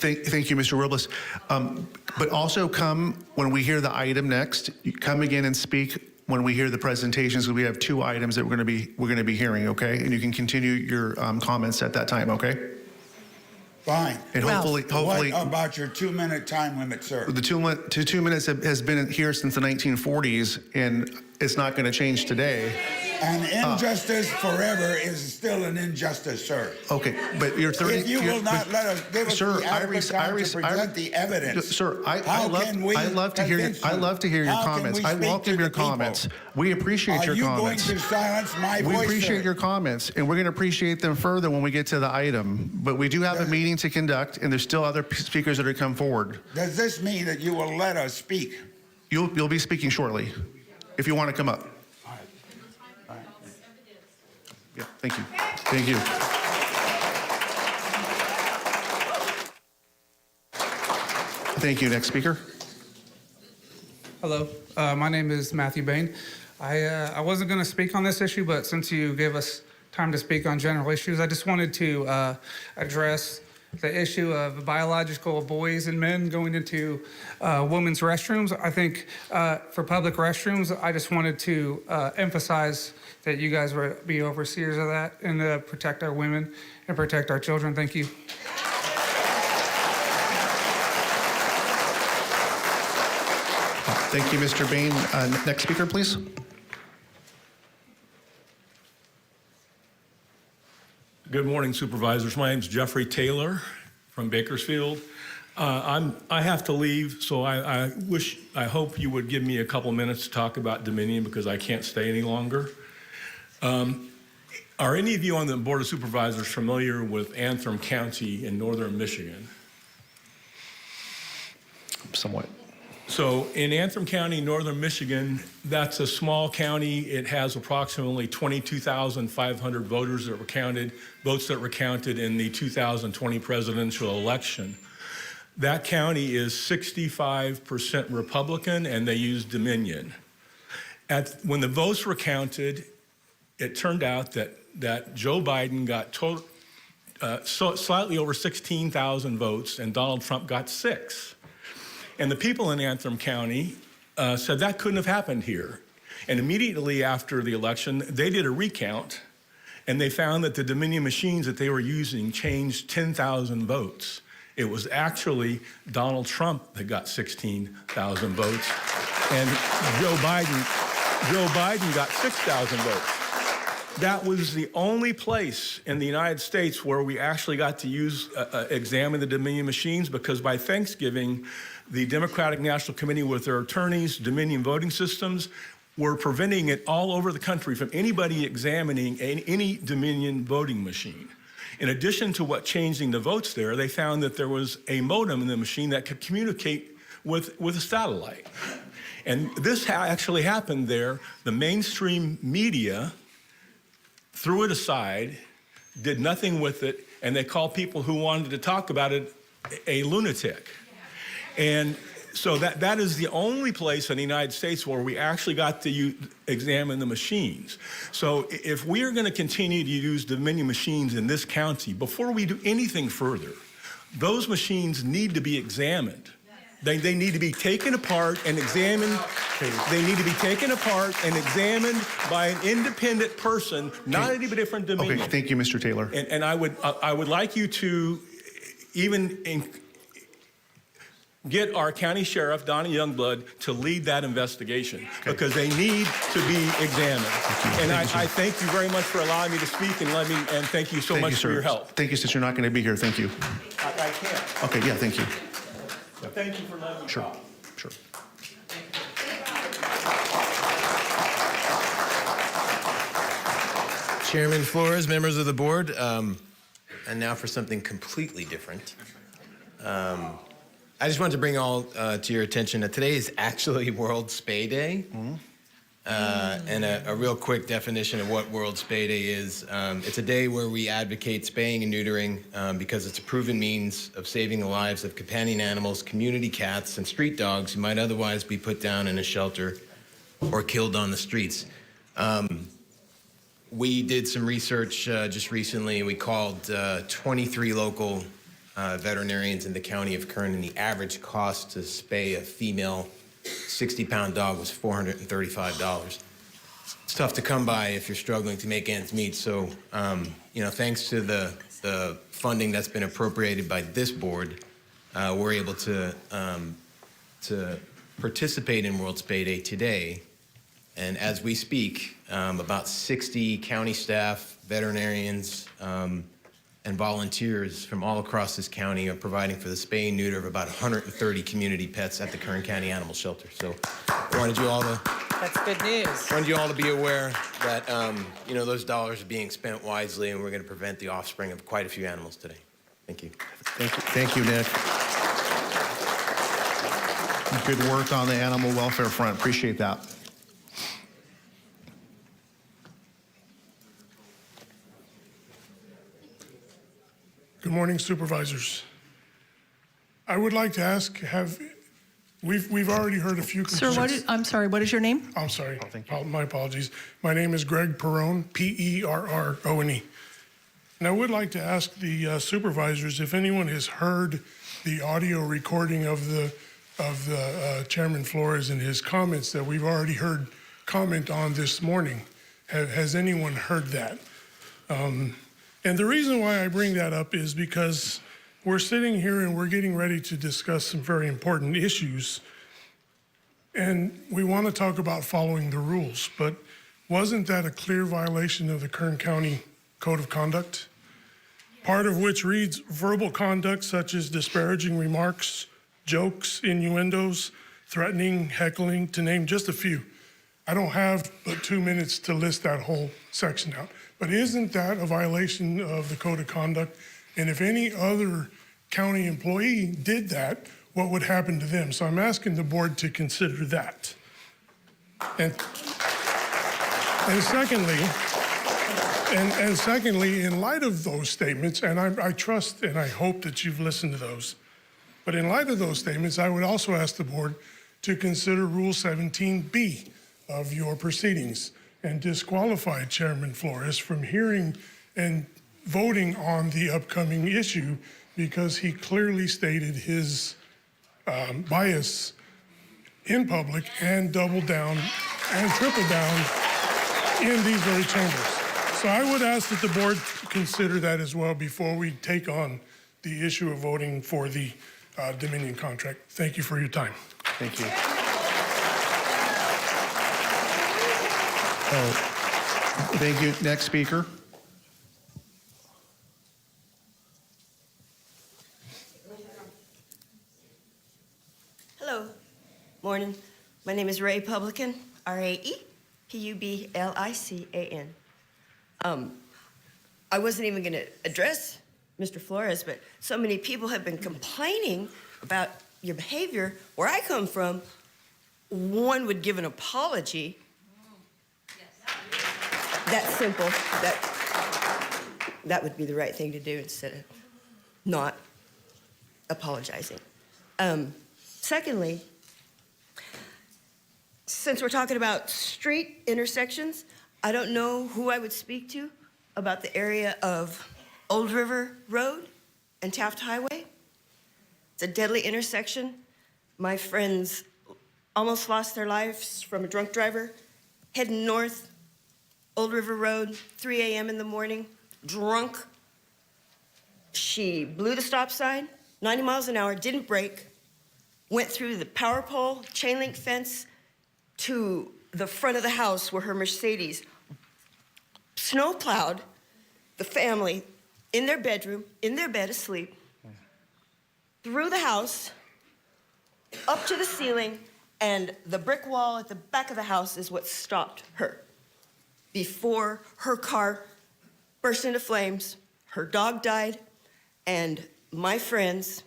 Thank you, Mr. Robles. But also come when we hear the item next. You come again and speak when we hear the presentations. We have 2 items that we're going to be hearing. Okay, and you can continue your comments at that time. Okay. Fine. And hopefully, what about your 2-minute time limit, sir? the 2 minutes has been here since the 1940s, and it's not going to change today. An injustice forever is still an injustice, sir. Okay, but you're 30. If you will not let us give us Sir, the adequate time to present the evidence, Sir, I love to hear your comments. I welcome your comments. We appreciate your comments. Are you going to silence my voice, We appreciate sir? your comments, and we're going to appreciate them further when we get to the item. But we do have a meeting to conduct, and there's still other speakers that are come forward. Does this mean that you will let us speak? You'll be speaking shortly, if you want to come up. Yeah, thank you. Thank you. Thank you. Next speaker. Hello, my name is Matthew Bain. I wasn't going to speak on this issue, but since you gave us time to speak on general issues, I just wanted to address the issue of biological boys and men going into women's restrooms. I think for public restrooms, I just wanted to emphasize that you guys would be overseers of that and protect our women and protect our children. Thank you. Thank you, Mr. Bain. Next speaker, please. Good morning, Supervisors. My name's Jeffrey Taylor from Bakersfield. I have to leave, so I hope you would give me a couple minutes to talk about Dominion because I can't stay any longer. Are any of you on the Board of Supervisors familiar with Antrim County in northern Michigan? Somewhat. So in Antrim County, northern Michigan, that's a small county. It has approximately 22,500 votes that were counted in the 2020 presidential election. That county is 65% Republican, and they use Dominion. When the votes were counted, it turned out that Joe Biden got slightly over 16,000 votes, and Donald Trump got 6. And the people in Antrim County said that couldn't have happened here. And immediately after the election, they did a recount, and they found that the Dominion machines that they were using changed 10,000 votes. It was actually Donald Trump that got 16,000 votes, and Joe Biden got 6,000 votes. That was the only place in the United States where we actually got to examine the Dominion machines, because by Thanksgiving, the Democratic National Committee with their attorneys, Dominion voting systems, were preventing it all over the country from anybody examining any Dominion voting machine. In addition to changing the votes there, they found that there was a modem in the machine that could communicate with a satellite. And this actually happened there. The mainstream media threw it aside, did nothing with it, and they called people who wanted to talk about it a lunatic. And So that is the only place in the United States where we actually got to examine the machines. So if we are going to continue to use Dominion machines in this county, before we do anything further, those machines need to be examined. They need to be taken apart and examined. They need to be taken apart and examined by an independent person, not any different Dominion. Okay, thank you, Mr. Taylor. And I would like you to get our county sheriff, Donnie Youngblood, to lead that investigation because they need to be examined. And I thank you very much for allowing me to speak and thank you so much for your help. Thank you, since you're not going to be here. Thank you. I can't. Okay, yeah, thank you. Thank you for letting me talk. Sure. Chairman Flores, members of the board, and now for something completely different. I just wanted to bring all to your attention that today is actually World Spay Day. And a real quick definition of what World Spay Day is. It's a day where we advocate spaying and neutering because it's a proven means of saving the lives of companion animals, community cats, and street dogs who might otherwise be put down in a shelter or killed on the streets. We did some research just recently. We called 23 local veterinarians in the county of Kern, and the average cost to spay a female 60-pound dog was $435. It's tough to come by if you're struggling to make ends meet. So, thanks to the funding that's been appropriated by this board, we're able to participate in World Spay Day today. And as we speak, about 60 county staff, veterinarians, and volunteers from all across this county are providing for the spay and neuter of about 130 community pets at the Kern County Animal Shelter. So I wanted you all to... That's good news. Wanted you all to be aware that, those dollars are being spent wisely, and we're going to prevent the offspring of quite a few animals today. Thank you. Thank you, Nick. Good work on the animal welfare front. Appreciate that. Good morning, supervisors. I would like to ask, we've already heard a few Sir, complaints. I'm sorry, what is your name? I'm sorry, my apologies. My name is Greg Perrone, P-E-R-R-O-N-E. And I would like to ask the supervisors if anyone has heard the audio recording of the Chairman Flores and his comments that we've already heard comment on this morning. Has anyone heard that? And the reason why I bring that up is because we're sitting here and we're getting ready to discuss some very important issues. And we want to talk about following the rules, but wasn't that a clear violation of the Kern County Code of Conduct? Part of which reads verbal conduct such as disparaging remarks, jokes, innuendos, threatening, heckling, to name just a few. I don't have but 2 minutes to list that whole section out. But isn't that a violation of the Code of Conduct? And if any other county employee did that, what would happen to them? So I'm asking the board to consider that. And secondly, in light of those statements, and I trust and I hope that you've listened to those, but in light of those statements, I would also ask the board to consider Rule 17B of your proceedings and disqualify Chairman Flores from hearing and voting on the upcoming issue because he clearly stated his bias in public and doubled down and tripled down in these very chambers. So I would ask that the board consider that as well before we take on the issue of voting for the Dominion contract. Thank you for your time. Thank you. Thank you. Next speaker. Hello. Morning. My name is Ray Publican, R-A-E-P-U-B-L-I-C-A-N. I wasn't even going to address Mr. Flores, but so many people have been complaining about your behavior. Where I come from, one would give an apology. That's simple. That would be the right thing to do instead of not apologizing. Secondly, since we're talking about street intersections, I don't know who I would speak to about the area of Old River Road and Taft Highway. It's a deadly intersection. My friends almost lost their lives from a drunk driver heading north, Old River Road, 3 a.m. in the morning, drunk. She blew the stop sign, 90 miles an hour, didn't brake, went through the power pole, chain link fence, to the front of the house where her Mercedes snowplowed the family in their bedroom, in their bed asleep, through the house, up to the ceiling, and the brick wall at the back of the house is what stopped her. Before her car burst into flames, her dog died, and my friend's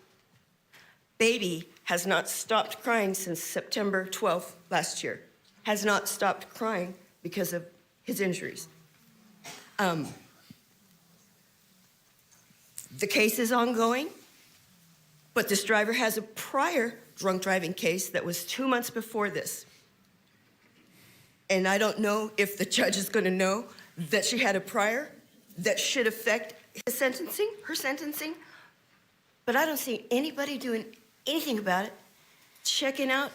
baby has not stopped crying since September 12th last year. Has not stopped crying because of his injuries. The case is ongoing, but this driver has a prior drunk driving case that was 2 months before this. And I don't know if the judge is going to know that she had a prior that should affect his sentencing, her sentencing, but I don't see anybody doing anything about it, checking out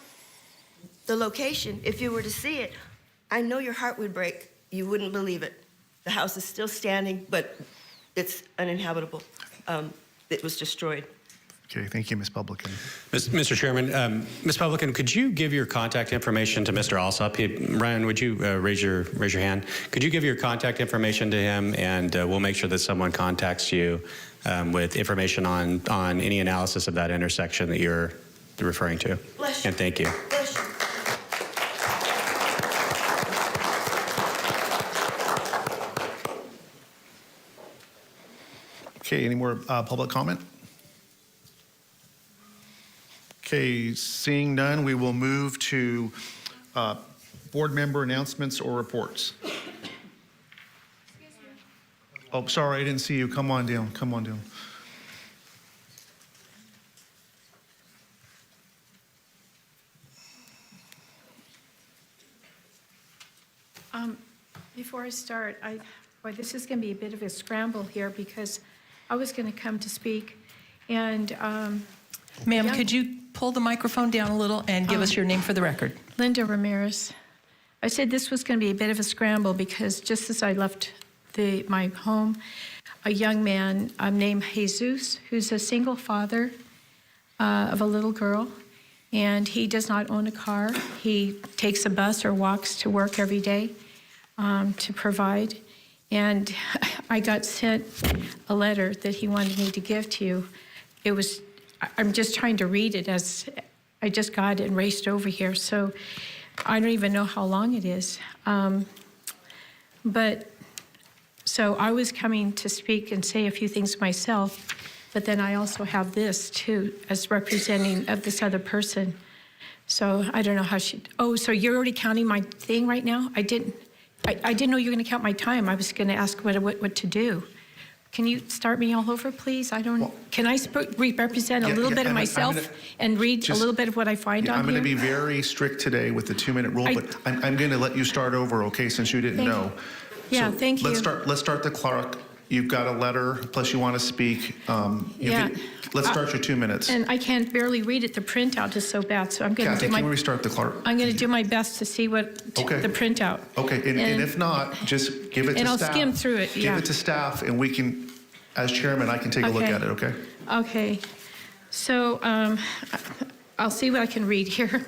the location. If you were to see it, I know your heart would break. You wouldn't believe it. The house is still standing, but it's uninhabitable. It was destroyed. Okay, thank you, Ms. Publican. Mr. Chairman, Ms. Publican, could you give your contact information to Mr. Alsop? Ryan, would you raise your hand? Could you give your contact information to him, and we'll make sure that someone contacts you with information on any analysis of that intersection that you're referring to. Bless you. And thank you. Bless you. Okay, any more public comment? Okay, seeing none, we will move to board member announcements or reports. Oh, sorry, I didn't see you. Come on down, come on down. Before I start, boy, this is going to be a bit of a scramble here because I was going to come to speak, and Ma'am, could you pull the microphone down a little and give us your name for the record? Linda Ramirez. I said this was going to be a bit of a scramble because just as I left my home, a young man named Jesus, who's a single father of a little girl, and he does not own a car. He takes a bus or walks to work every day to provide. And I got sent a letter that he wanted me to give to you. I'm just trying to read it as I just got it and raced over here. So I don't even know how long it is. So I was coming to speak and say a few things myself, but then I also have this too as representing of this other person. So I don't know how so you're already counting my thing right now? I didn't know you were going to count my time. I was going to ask what to do. Can you start me all over, please? Can I represent a little bit of myself and read a little bit of what I find on here? I'm going to be very strict today with the 2-minute rule, but I'm going to let you start over, okay, since you didn't know. Yeah, So thank you. Let's start the clock. You've got a letter, plus you want to speak. Let's start your 2 minutes. And I can't barely read it. The printout is so bad, so I'm going to Kathy, do can we restart the clock? I'm going to do my best to see what the printout. Okay, and if not, just give it to staff. And I'll skim through it, Give it to staff, and we can, as chairman, I can take a look at it, okay? Okay. So I'll see what I can read here.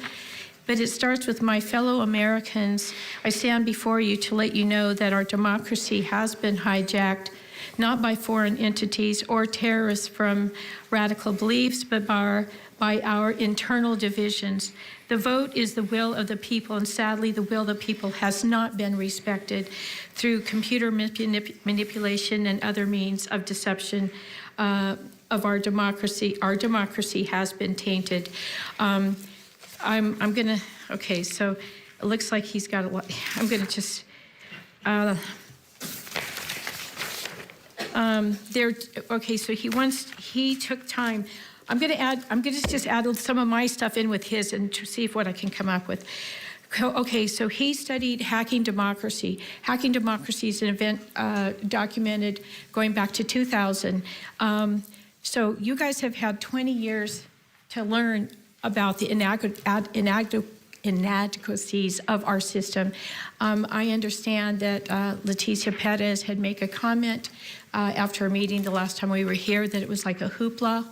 But it starts with, my fellow Americans, I stand before you to let you know that our democracy has been hijacked, not by foreign entities or terrorists from radical beliefs, but by our internal divisions. The vote is the will of the people, and sadly, the will of the people has not been respected through computer manipulation and other means of deception of our democracy. Our democracy has been tainted. I'm gonna, okay, so it looks like he's got a lot. I'm gonna just, okay, so he took time. I'm going to just add some of my stuff in with his and to see what I can come up with. Okay, so he studied hacking democracy. Hacking democracy is an event documented going back to 2000. So you guys have had 20 years to learn about the inadequacies of our system. I understand that Leticia Perez had made a comment after a meeting the last time we were here that it was like a hoopla,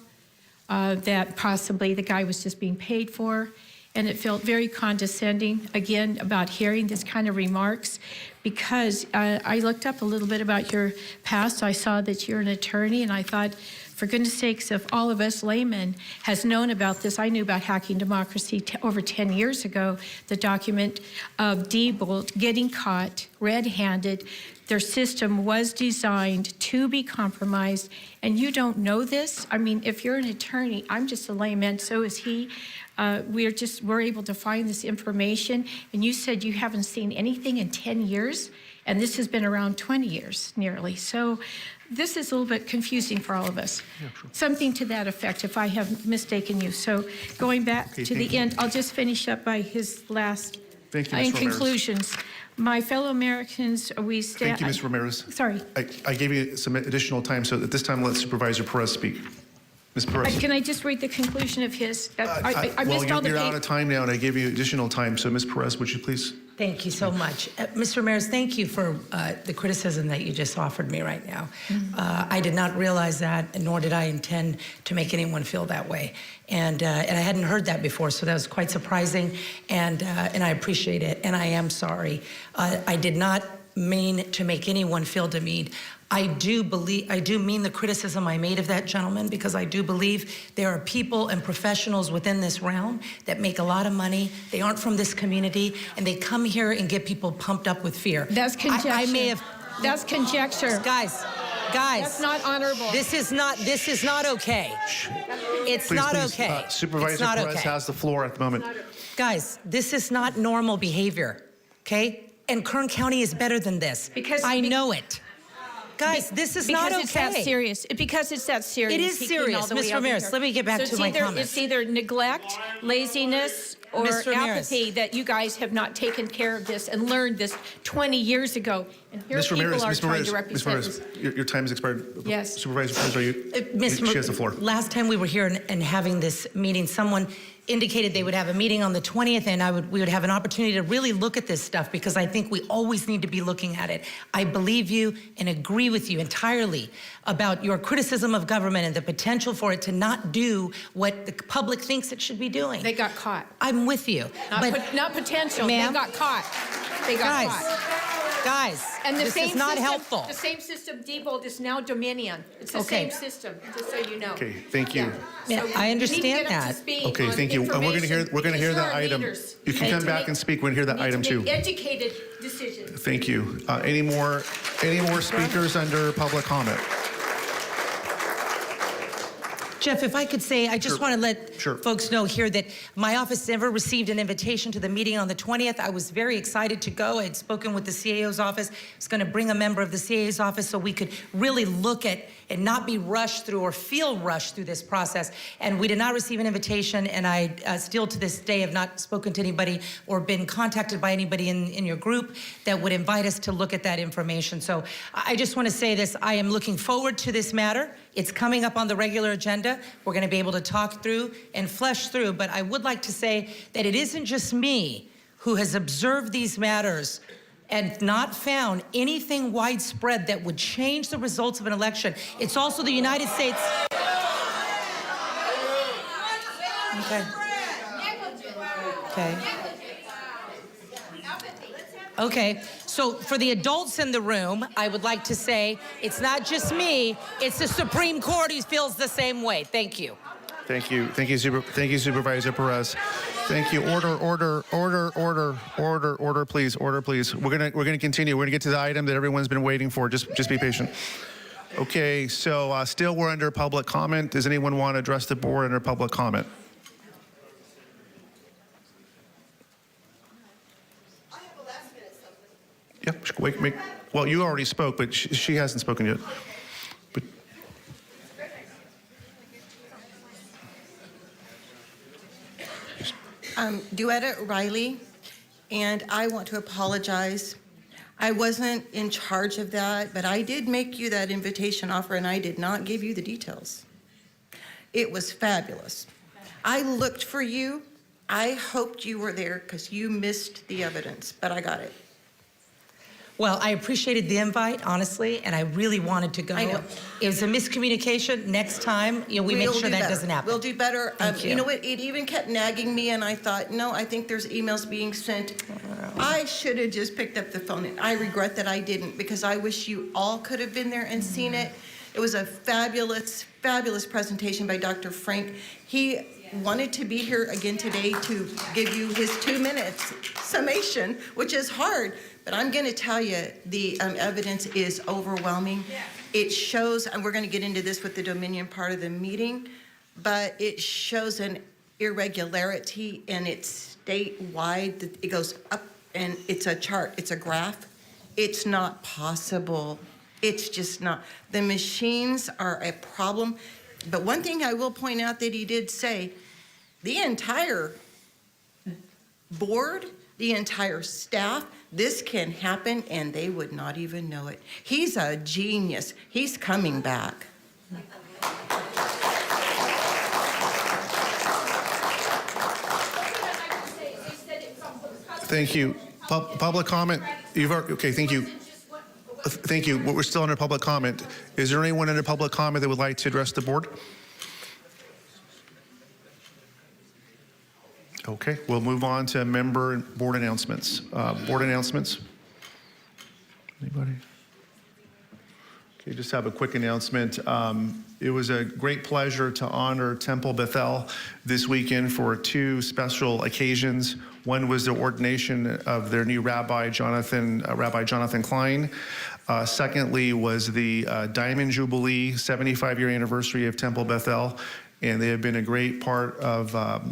that possibly the guy was just being paid for. And it felt very condescending, again, about hearing this kind of remarks, because I looked up a little bit about your past. I saw that you're an attorney, and I thought, for goodness sakes, if all of us laymen has known about this, I knew about hacking democracy over 10 years ago, the document of Diebold getting caught red-handed. Their system was designed to be compromised, and you don't know this? I mean, if you're an attorney, I'm just a layman, so is he. We're able to find this information, and you said you haven't seen anything in 10 years, and this has been around 20 years nearly. So this is a little bit confusing for all of us. Yeah, sure. Something to that effect, if I have mistaken you. So going back to the end, I'll just finish up by his last Thank you, Ms. Ramirez. conclusions. My fellow Americans, we stand. Thank you, Ms. Ramirez. Sorry. I gave you some additional time, so at this time, let Supervisor Perez speak. Ms. Perez. Can I just read the conclusion of his? I Well, missed all the you're out of time now, and I gave you additional time. So, Ms. Perez, would you please? Thank you so much. Ms. Ramirez, thank you for the criticism that you just offered me right now. I did not realize that, nor did I intend to make anyone feel that way. And I hadn't heard that before, so that was quite surprising, and I appreciate it, and I am sorry. I did not mean to make anyone feel demeaned. I do mean the criticism I made of that gentleman, because I do believe there are people and professionals within this realm that make a lot of money. They aren't from this community, and they come here and get people pumped up with fear. That's conjecture. I may have. That's conjecture. Guys. That's not honorable. This is not okay. It's Please, not please, okay. Supervisor It's not Perez okay. has the floor at the moment. Guys, this is not normal behavior, okay? And Kern County is better than this. I know it. Guys, this is not okay. Because it's that serious. Because it's that serious. It is He came all serious. the way Ms. over Ramirez, here. let me get back to my comments. It's either neglect, laziness, or Ms. Ramirez. apathy that you guys have not taken care of this and learned this 20 years ago. And here Ms. people Ramirez, are Ms. trying Ramirez, to Ms. represent Ramirez, your time has expired. Yes. Supervisor Perez, are you? She has the floor. Last time we were here and having this meeting, someone indicated they would have a meeting on the 20th, and we would have an opportunity to really look at this stuff, because I think we always need to be looking at it. I believe you and agree with you entirely about your criticism of government and the potential for it to not do what the public thinks it should be doing. They got caught. I'm with you. Not potential. They got caught. They got caught. Guys, And this is not system, helpful. The same system, Diebold, is now Dominion. It's the Okay. same system, just so you know. Okay, thank you. Yeah, So I you understand need to get up to that. speed Okay, on thank you. And we're going to hear information, that because item. you're leaders. You can come back and speak. We're going to hear that item too. Make educated decisions. Thank you. Any more speakers under public comment? Jeff, if I could say, I just Sure. want to let Sure. folks know here that my office never received an invitation to the meeting on the 20th. I was very excited to go. I had spoken with the CAO's office. I was going to bring a member of the CAO's office so we could really look at and not be rushed through or feel rushed through this process. And we did not receive an invitation, and I still to this day have not spoken to anybody or been contacted by anybody in your group that would invite us to look at that information. So I just want to say this. I am looking forward to this matter. It's coming up on the regular agenda. We're going to be able to talk through and flesh through, but I would like to say that it isn't just me who has observed these matters and not found anything widespread that would change the results of an election. It's also the United States. Okay. Okay. Okay, so for the adults in the room, I would like to say it's not just me, it's the Supreme Court who feels the same way. Thank you. Thank you. Thank you, Supervisor Perez. Thank you. Order, please. Order, please. We're gonna continue. We're gonna get to the item that everyone's been waiting for. Just be patient. Okay, so still we're under public comment. Does anyone want to address the board under public comment? Yeah, wait. Well, you already spoke, but she hasn't spoken yet. But Duetta Riley, and I want to apologize. I wasn't in charge of that, but I did make you that invitation offer, and I did not give you the details. It was fabulous. I looked for you. I hoped you were there because you missed the evidence, but I got it. Well, I appreciated the invite, honestly, and I really wanted to go. I know. It was a miscommunication. Next time, we make We'll sure do that better. doesn't happen. We'll do better. Thank You know what? It even kept nagging me, and I thought, no, I think there's emails being sent. I should have just picked up the phone, and I regret that I didn't, because I wish you all could have been there and seen it. It was a fabulous, fabulous presentation by Dr. Frank. He wanted to be here again today to give you his 2 minutes summation, which is hard. But I'm going to tell you, the evidence is overwhelming. It shows, and we're going to get into this with the Dominion part of the meeting, but it shows an irregularity, and it's statewide. It goes up, and it's a chart. It's a graph. It's not possible. It's just not. The machines are a problem. But one thing I will point out that he did say, the entire board, the entire staff, this can happen and they would not even know it. He's a genius. He's coming back. Thank you. Public comment? Okay, thank you. Thank you. We're still under public comment. Is there anyone under public comment that would like to address the board? Okay, we'll move on to member and board announcements. Board announcements? Anybody? Okay, just have a quick announcement. It was a great pleasure to honor Temple Bethel this weekend for 2 special occasions. One was the ordination of their new Rabbi Jonathan Klein. Secondly was the Diamond Jubilee 75-year anniversary of Temple Bethel. And they have been a great part of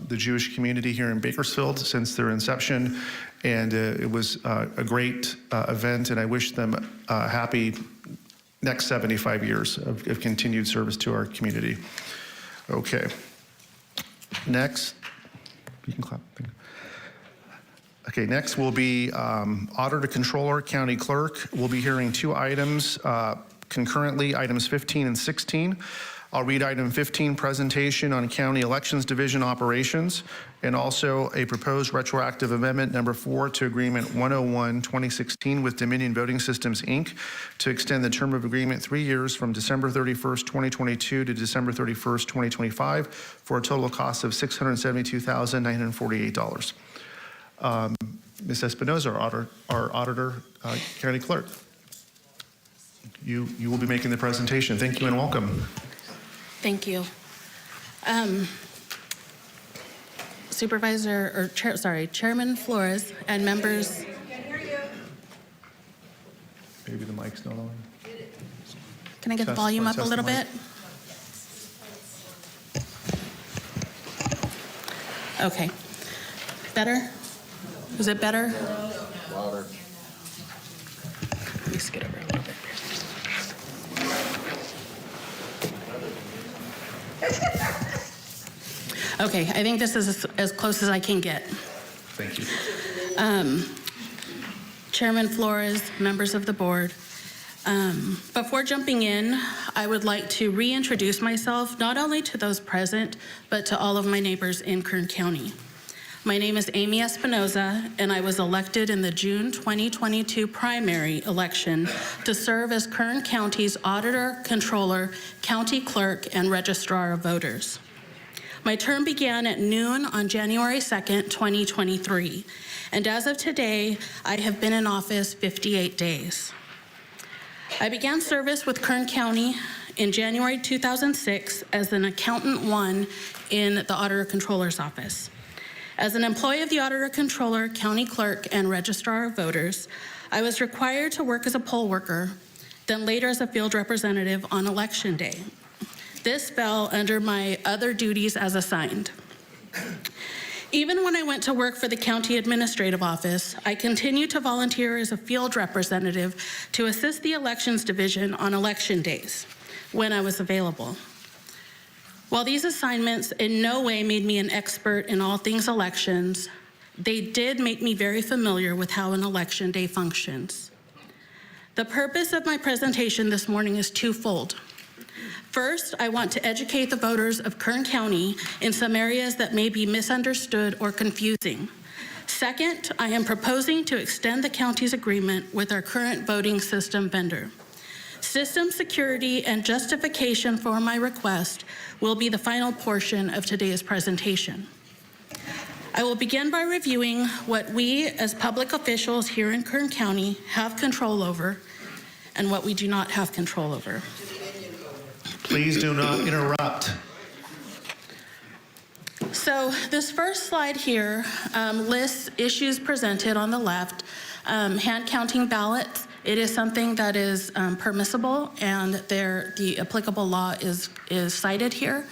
the Jewish community here in Bakersfield since their inception. And it was a great event, and I wish them happy next 75 years of continued service to our community. Okay. Next, you can clap. Okay, next will be Auditor Controller, County Clerk. We'll be hearing 2 items concurrently, items 15 and 16. I'll read item 15, presentation on County Elections Division operations, and also a proposed retroactive amendment number 4 to Agreement 101-2016 with Dominion Voting Systems, Inc. to extend the term of agreement 3 years from December 31st, 2022 to December 31st, 2025 for a total cost of $672,948. Ms. Espinoza, our auditor, county clerk. You will be making the presentation. Thank you and welcome. Thank you. Chairman Flores and members. Maybe the mic's not on. Can I get the volume up a little bit? Okay. Better? Is it better? Louder. Let me skid over a little bit. Okay, I think this is as close as I can get. Thank you. Chairman Flores, members of the board, before jumping in, I would like to reintroduce myself not only to those present, but to all of my neighbors in Kern County. My name is Amy Espinoza, and I was elected in the June 2022 primary election to serve as Kern County's Auditor, Controller, County Clerk, and Registrar of Voters. My term began at noon on January 2nd, 2023, and as of today, I have been in office 58 days. I began service with Kern County in January 2006 as an Accountant 1 in the Auditor Controller's office. As an employee of the Auditor Controller, County Clerk, and Registrar of Voters, I was required to work as a poll worker, then later as a field representative on Election Day. This fell under my other duties as assigned. Even when I went to work for the County Administrative Office, I continued to volunteer as a field representative to assist the Elections Division on election days when I was available. While these assignments in no way made me an expert in all things elections, they did make me very familiar with how an election day functions. The purpose of my presentation this morning is twofold. First, I want to educate the voters of Kern County in some areas that may be misunderstood or confusing. Second, I am proposing to extend the county's agreement with our current voting system vendor. System security and justification for my request will be the final portion of today's presentation. I will begin by reviewing what we as public officials here in Kern County have control over and what we do not have control over. Please do not interrupt. So this first slide here lists issues presented on the left. Hand counting ballots. It is something that is permissible, and the applicable law is cited here.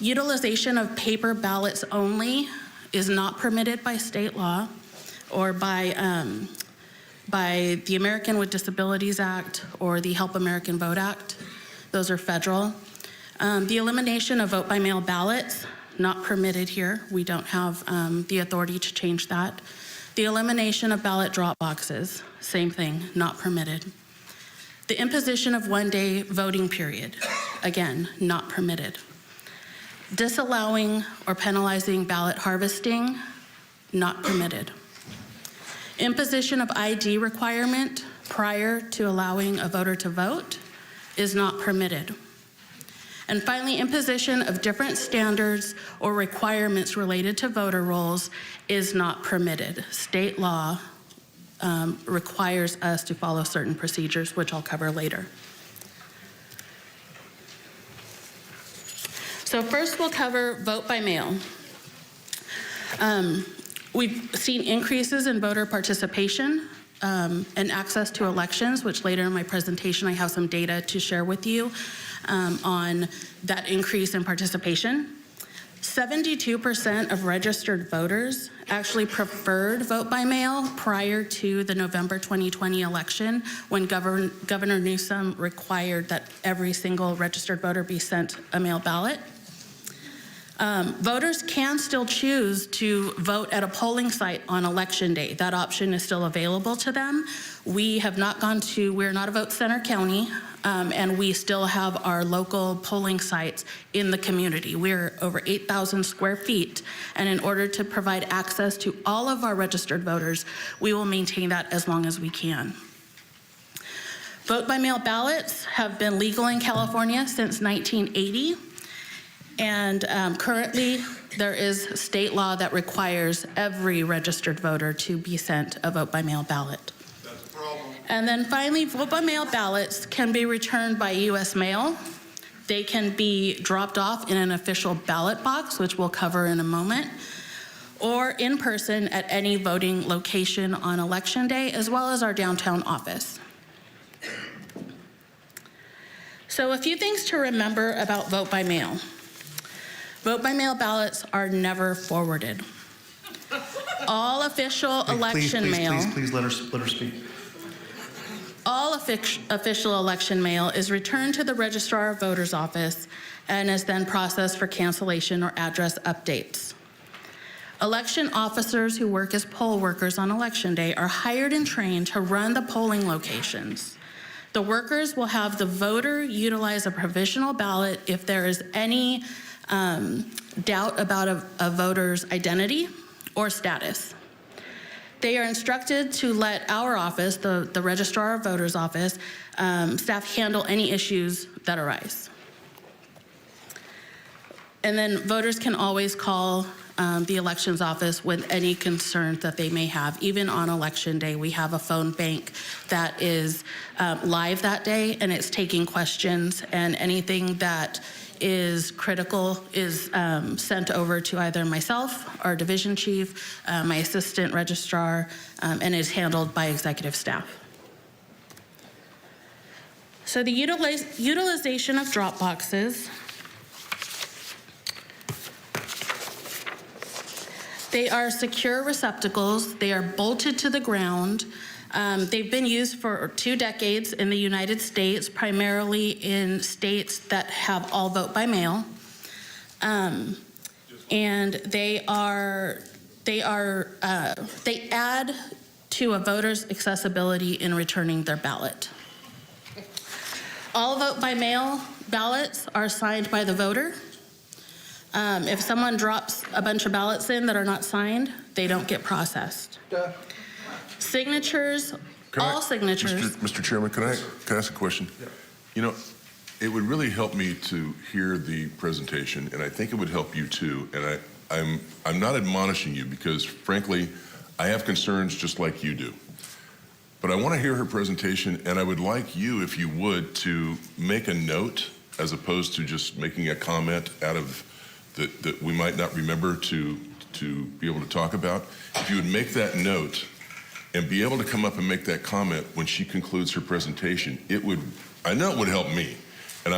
Utilization of paper ballots only is not permitted by state law or by the American with Disabilities Act or the Help American Vote Act. Those are federal. The elimination of vote by mail ballots, not permitted here. We don't have the authority to change that. The elimination of ballot drop boxes, same thing, not permitted. The imposition of one-day voting period, again, not permitted. Disallowing or penalizing ballot harvesting, not permitted. Imposition of ID requirement prior to allowing a voter to vote is not permitted. And finally, imposition of different standards or requirements related to voter rolls is not permitted. State law requires us to follow certain procedures, which I'll cover later. So first we'll cover vote by mail. We've seen increases in voter participation and access to elections, which later in my presentation I have some data to share with you on that increase in participation. 72% of registered voters actually preferred vote by mail prior to the November 2020 election, when Governor Newsom required that every single registered voter be sent a mail ballot. Voters can still choose to vote at a polling site on election day. That option is still available to them. We're not a vote center county, and we still have our local polling sites in the community. We're over 8,000 square feet, and in order to provide access to all of our registered voters, we will maintain that as long as we can. Vote by mail ballots have been legal in California since 1980. And currently, there is state law that requires every registered voter to be sent a vote by mail ballot. That's a problem. And then finally, vote by mail ballots can be returned by U.S. mail. They can be dropped off in an official ballot box, which we'll cover in a moment, or in person at any voting location on election day, as well as our downtown office. So a few things to remember about vote by mail. Vote by mail ballots are never forwarded. All official election mail. Please let her speak. All official election mail is returned to the registrar of voters' office and is then processed for cancellation or address updates. Election officers who work as poll workers on election day are hired and trained to run the polling locations. The workers will have the voter utilize a provisional ballot if there is any doubt about a voter's identity or status. They are instructed to let our office, the registrar of voters' office, staff handle any issues that arise. And then voters can always call the elections office with any concerns that they may have. Even on election day, we have a phone bank that is live that day, and it's taking questions, and anything that is critical is sent over to either myself, our division chief, my assistant registrar, and is handled by executive staff. So the utilization of drop boxes. They are secure receptacles. They are bolted to the ground. They've been used for 2 decades in the United States, primarily in states that have all vote by mail. And they add to a voter's accessibility in returning their ballot. All vote by mail ballots are signed by the voter. If someone drops a bunch of ballots in that are not signed, they don't get processed. Signatures, all signatures. Mr. Chairman, can I ask a question? Yeah. You know, it would really help me to hear the presentation, and I think it would help you too. And I'm not admonishing you because, frankly, I have concerns just like you do. But I want to hear her presentation, and I would like you, if you would, to make a note as opposed to just making a comment out of that we might not remember to be able to talk about. If you would make that note and be able to come up and make that comment when she concludes her presentation, I know it would help me. And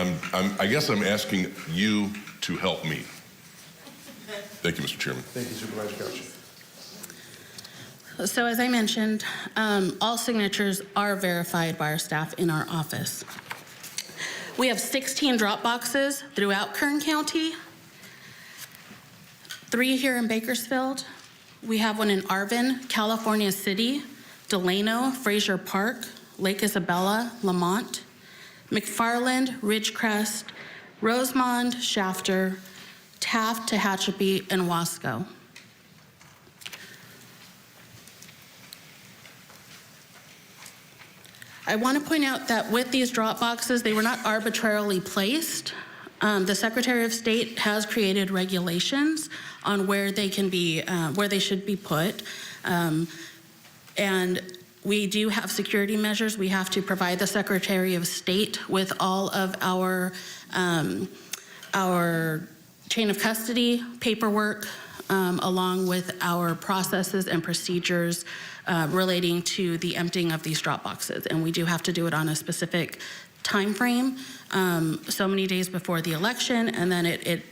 I guess I'm asking you to help me. Thank you, Mr. Chairman. Thank you, Supervisor Couch. So as I mentioned, all signatures are verified by our staff in our office. We have 16 drop boxes throughout Kern County, 3 here in Bakersfield. We have one in Arvin, California City, Delano, Fraser Park, Lake Isabella, Lamont, McFarland, Ridgecrest, Rosemond, Shafter, Taft, Tehachapi, and Wasco. I want to point out that with these drop boxes, they were not arbitrarily placed. The Secretary of State has created regulations on where they can be, where they should be put. And we do have security measures. We have to provide the Secretary of State with all of our chain of custody paperwork, along with our processes and procedures relating to the emptying of these drop boxes. And we do have to do it on a specific time frame, so many days before the election, and then it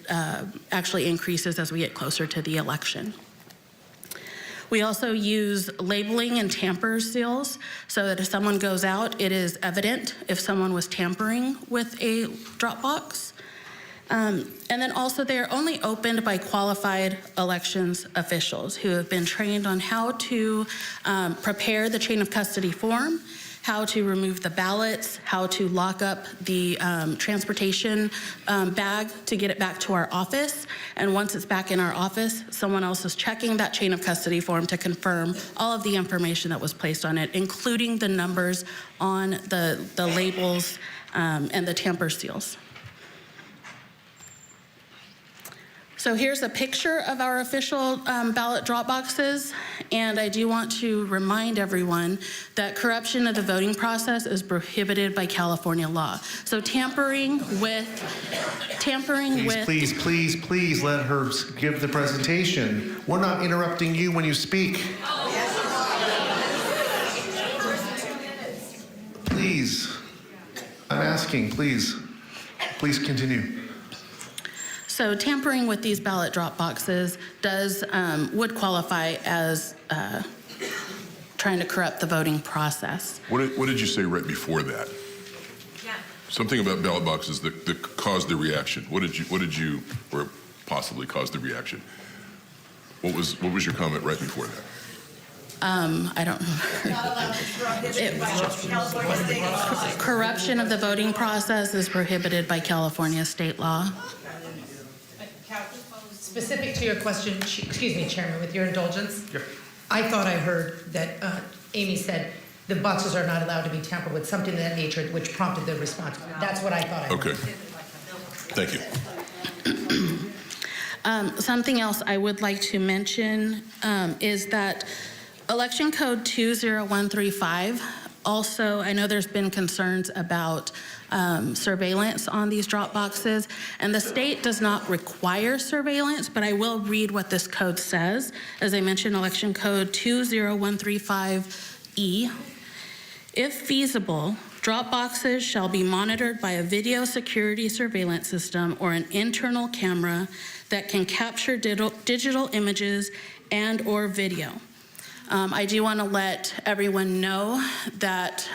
actually increases as we get closer to the election. We also use labeling and tamper seals so that if someone goes out, it is evident if someone was tampering with a drop box. And then also they are only opened by qualified elections officials who have been trained on how to prepare the chain of custody form, how to remove the ballots, how to lock up the transportation bag to get it back to our office. And once it's back in our office, someone else is checking that chain of custody form to confirm all of the information that was placed on it, including the numbers on the labels and the tamper seals. So here's a picture of our official ballot drop boxes, and I do want to remind everyone that corruption of the voting process is prohibited by California law. So tampering with. Please let her give the presentation. We're not interrupting you when you speak. Please, I'm asking, please continue. So tampering with these ballot drop boxes would qualify as trying to corrupt the voting process. What did you say right before that? Yeah. Something about ballot boxes that caused the reaction. What did you, or possibly caused the reaction? What was your comment right before that? I don't remember. Corruption of the voting process is prohibited by California state law. Specific to your question, excuse me, Chairman, with your indulgence, I thought I heard that Amy said the boxes are not allowed to be tampered with, something of that nature, which prompted the response. That's what I thought I heard. Okay. Thank you. Something else I would like to mention is that Election Code 20135, also, I know there's been concerns about surveillance on these drop boxes, and the state does not require surveillance, but I will read what this code says. As I mentioned, Election Code 20135E. If feasible, drop boxes shall be monitored by a video security surveillance system or an internal camera that can capture digital images and/or video. I do want to let everyone know that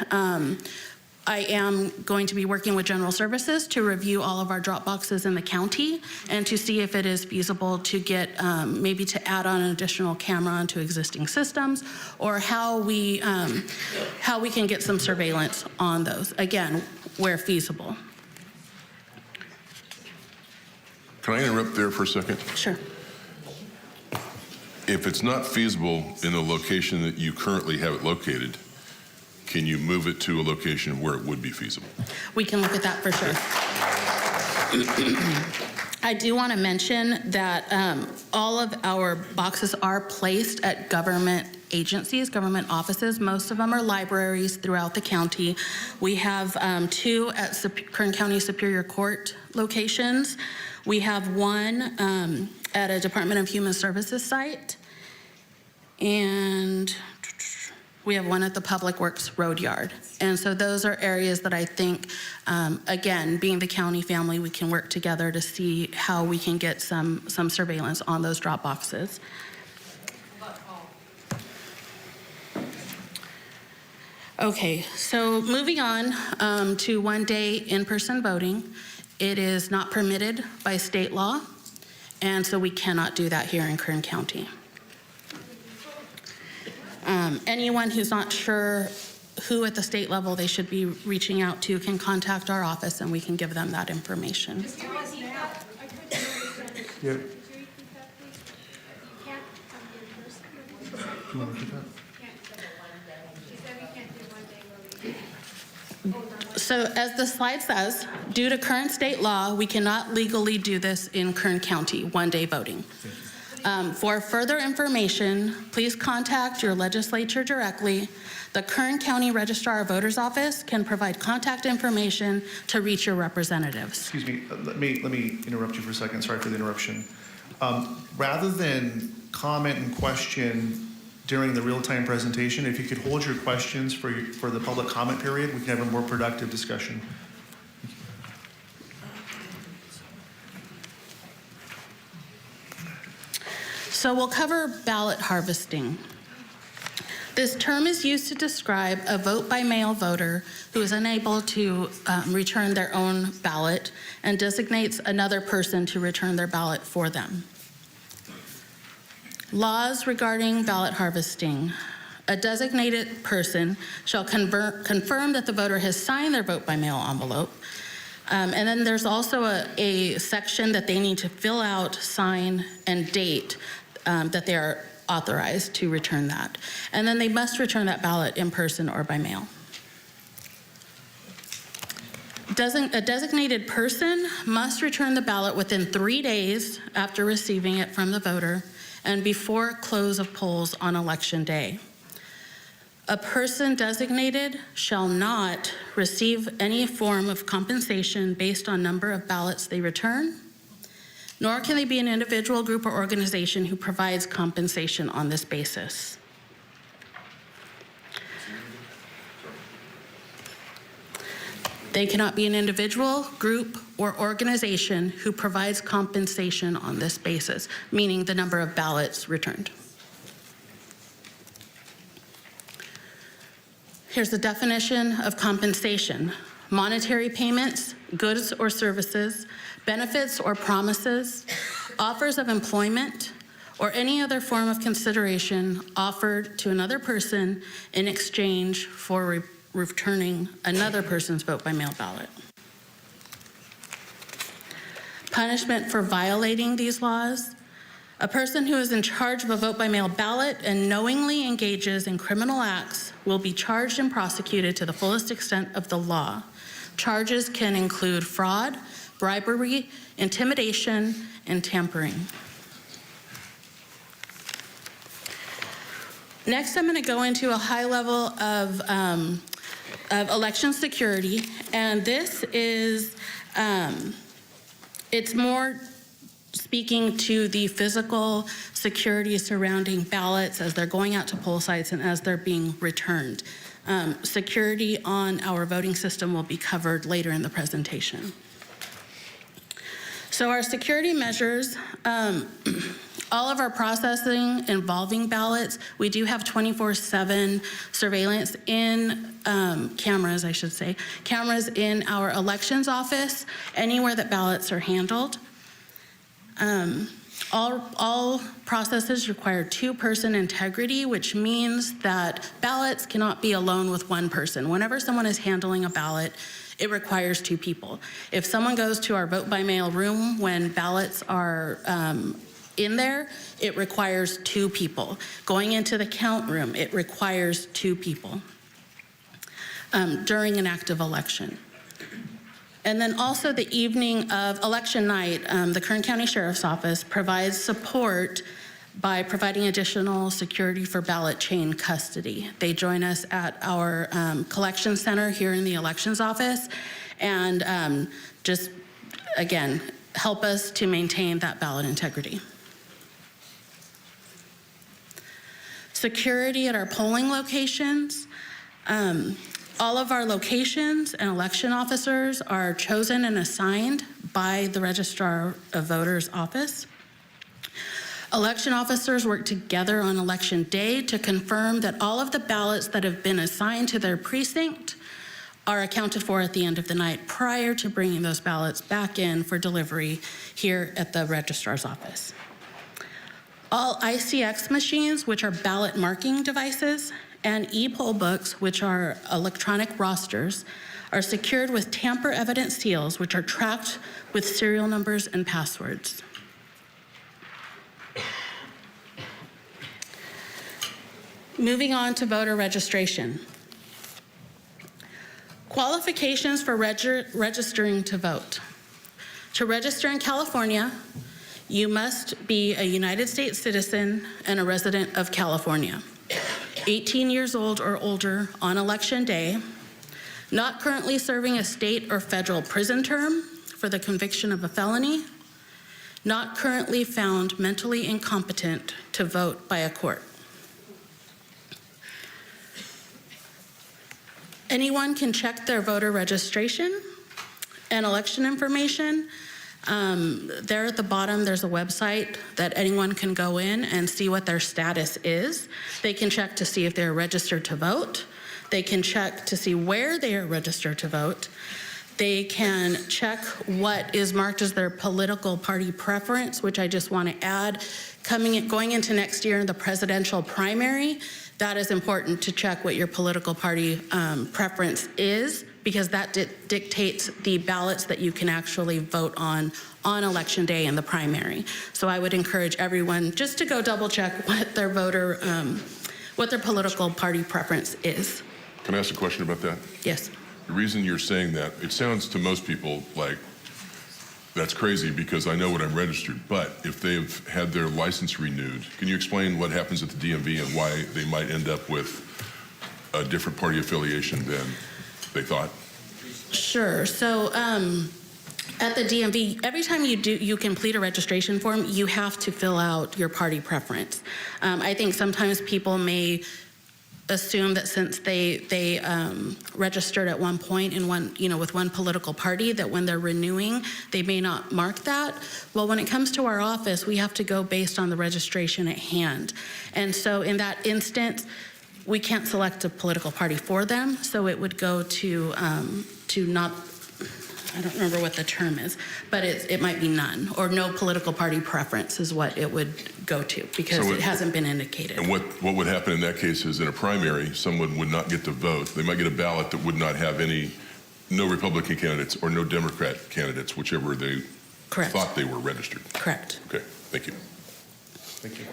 I am going to be working with General Services to review all of our drop boxes in the county and to see if it is feasible to get, maybe to add on an additional camera onto existing systems, or how we can get some surveillance on those, again, where feasible. Can I interrupt there for a second? Sure. If it's not feasible in the location that you currently have it located, can you move it to a location where it would be feasible? We can look at that for sure. I do want to mention that all of our boxes are placed at government agencies, government offices. Most of them are libraries throughout the county. We have 2 at Kern County Superior Court locations. We have 1 at a Department of Human Services site, and we have 1 at the Public Works Road Yard. And so those are areas that I think, again, being the county family, we can work together to see how we can get some surveillance on those drop boxes. Okay, so moving on to one-day in-person voting. It is not permitted by state law, and so we cannot do that here in Kern County. Anyone who's not sure who at the state level they should be reaching out to can contact our office and we can give them that information. Yeah. So as the slide says, due to current state law, we cannot legally do this in Kern County, one-day voting. For further information, please contact your legislature directly. The Kern County Registrar of Voters Office can provide contact information to reach your representatives. Excuse me, let me interrupt you for a second. Sorry for the interruption. Rather than comment and question during the real-time presentation, if you could hold your questions for the public comment period, we can have a more productive discussion. So we'll cover ballot harvesting. This term is used to describe a vote-by-mail voter who is unable to return their own ballot and designates another person to return their ballot for them. Laws regarding ballot harvesting. A designated person shall confirm that the voter has signed their vote-by-mail envelope. And then there's also a section that they need to fill out, sign, and date that they are authorized to return that. And then they must return that ballot in person or by mail. A designated person must return the ballot within 3 days after receiving it from the voter and before close of polls on election day. A person designated shall not receive any form of compensation based on number of ballots they return, nor can they be an individual, group, or organization who provides compensation on this basis. They cannot be an individual, group, or organization who provides compensation on this basis, meaning the number of ballots returned. Here's the definition of compensation: monetary payments, goods or services, benefits or promises, offers of employment, or any other form of consideration offered to another person in exchange for returning another person's vote-by-mail ballot. Punishment for violating these laws: a person who is in charge of a vote-by-mail ballot and knowingly engages in criminal acts will be charged and prosecuted to the fullest extent of the law. Charges can include fraud, bribery, intimidation, and tampering. Next, I'm going to go into a high level of election security, and this is, it's more speaking to the physical security surrounding ballots as they're going out to poll sites and as they're being returned. Security on our voting system will be covered later in the presentation. So our security measures All of our processing involving ballots, we do have 24/7 surveillance in cameras, I should say, cameras in our elections office, anywhere that ballots are handled. All processes require two-person integrity, which means that ballots cannot be alone with one person. Whenever someone is handling a ballot, it requires two people. If someone goes to our vote-by-mail room when ballots are in there, it requires two people. Going into the count room, it requires two people during an active election. And then also the evening of election night, the Kern County Sheriff's Office provides support by providing additional security for ballot chain custody. They join us at our collection center here in the elections office and just, again, help us to maintain that ballot integrity. Security at our polling locations. All of our locations and election officers are chosen and assigned by the Registrar of Voters office. Election officers work together on election day to confirm that all of the ballots that have been assigned to their precinct are accounted for at the end of the night prior to bringing those ballots back in for delivery here at the Registrar's office. All ICX machines, which are ballot marking devices, and e-poll books, which are electronic rosters, are secured with tamper-evident seals, which are tracked with serial numbers and passwords. Moving on to voter registration. Qualifications for registering to vote. To register in California, you must be a United States citizen and a resident of California, 18 years old or older on election day, not currently serving a state or federal prison term for the conviction of a felony, not currently found mentally incompetent to vote by a court. Anyone can check their voter registration and election information. There at the bottom, there's a website that anyone can go in and see what their status is. They can check to see if they're registered to vote. They can check to see where they are registered to vote. They can check what is marked as their political party preference, which I just want to add. Going into next year in the presidential primary, that is important to check what your political party preference is, because that dictates the ballots that you can actually vote on election day in the primary. So I would encourage everyone just to go double check what their what their political party preference is. Can I ask a question about that? Yes. The reason you're saying that, it sounds to most people like that's crazy because I know what I'm registered, but if they've had their license renewed, can you explain what happens at the DMV and why they might end up with a different party affiliation than they thought? Sure. So at the DMV, every time you complete a registration form, you have to fill out your party preference. I think sometimes people may assume that since they registered at one point in with one political party, that when they're renewing, they may not mark that. Well, when it comes to our office, we have to go based on the registration at hand. And so in that instance, we can't select a political party for them, so it would go to not, I don't remember what the term is, but it might be none, or no political party preference is what it would go to, because it hasn't been indicated. And what would happen in that case is in a primary, someone would not get to vote. They might get a ballot that would not have no Republican candidates or no Democrat candidates, whichever they thought they were registered. Correct. Okay, thank you. Thank you.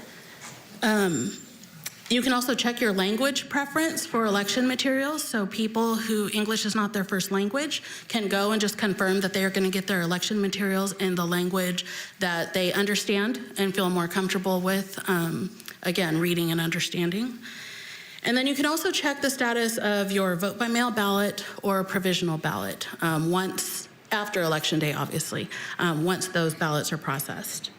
You can also check your language preference for election materials. So people who English is not their first language can go and just confirm that they are going to get their election materials in the language that they understand and feel more comfortable with, again, reading and understanding. And then you can also check the status of your vote-by-mail ballot or provisional ballot once after Election Day, obviously, once those ballots are processed.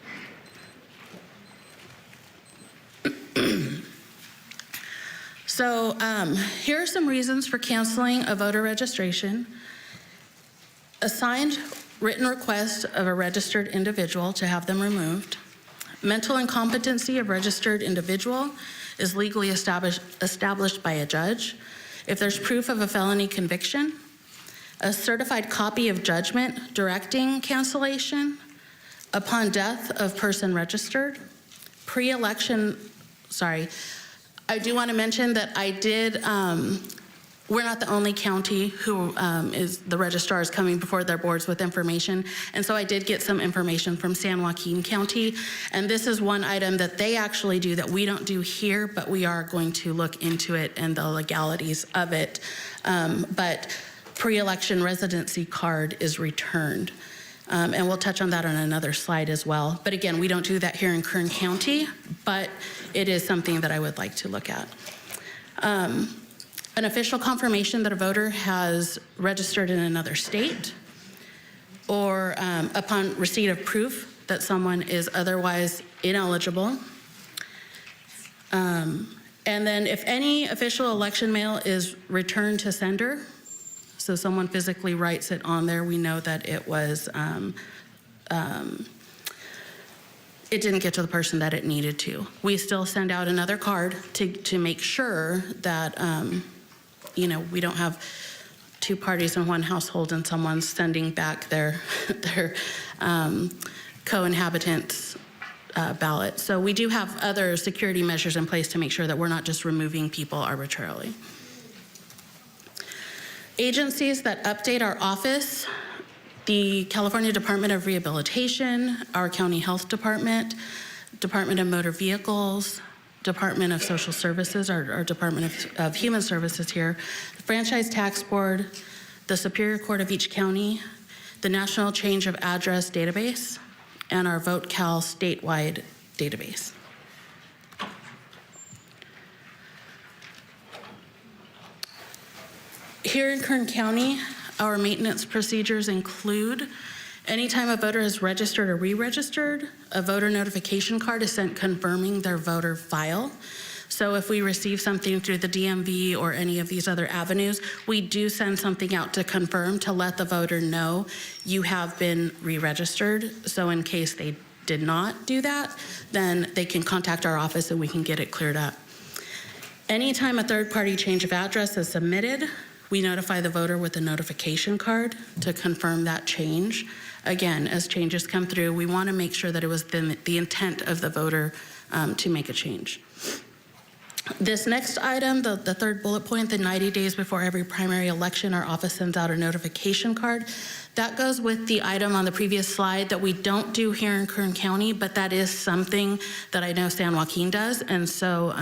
So here are some reasons for canceling a voter registration. A signed written request of a registered individual to have them removed. Mental incompetency of registered individual is legally established by a judge. If there's proof of a felony conviction, a certified copy of judgment directing cancellation upon death of person registered, pre-election, I do want to mention that I did, we're not the only county who is the registrar is coming before their boards with information. And so I did get some information from San Joaquin County. And this is one item that they actually do that we don't do here, but we are going to look into it and the legalities of it. But pre-election residency card is returned. And we'll touch on that on another slide as well. But again, we don't do that here in Kern County, but it is something that I would like to look at. An official confirmation that a voter has registered in another state, or upon receipt of proof that someone is otherwise ineligible. And then if any official election mail is returned to sender, so someone physically writes it on there, we know that it was, it didn't get to the person that it needed to. We still send out another card to make sure that, we don't have two parties in one household and someone's sending back their co-inhabitants' ballot. So we do have other security measures in place to make sure that we're not just removing people arbitrarily. Agencies that update our office: the California Department of Rehabilitation, our County Health Department, Department of Motor Vehicles, Department of Social Services, our Department of Human Services here, the Franchise Tax Board, the Superior Court of each county, the National Change of Address Database, and our VoteCal statewide database. Here in Kern County, our maintenance procedures include: anytime a voter is registered or re-registered, a voter notification card is sent confirming their voter file. So if we receive something through the DMV or any of these other avenues, we do send something out to confirm, to let the voter know you have been re-registered. So in case they did not do that, then they can contact our office and we can get it cleared up. Anytime a third-party change of address is submitted, we notify the voter with a notification card to confirm that change. Again, as changes come through, we want to make sure that it was the intent of the voter to make a change. This next item, the third bullet point, the 90 days before every primary election, our office sends out a notification card. That goes with the item on the previous slide that we don't do here in Kern County, but that is something that I know San Joaquin does. And so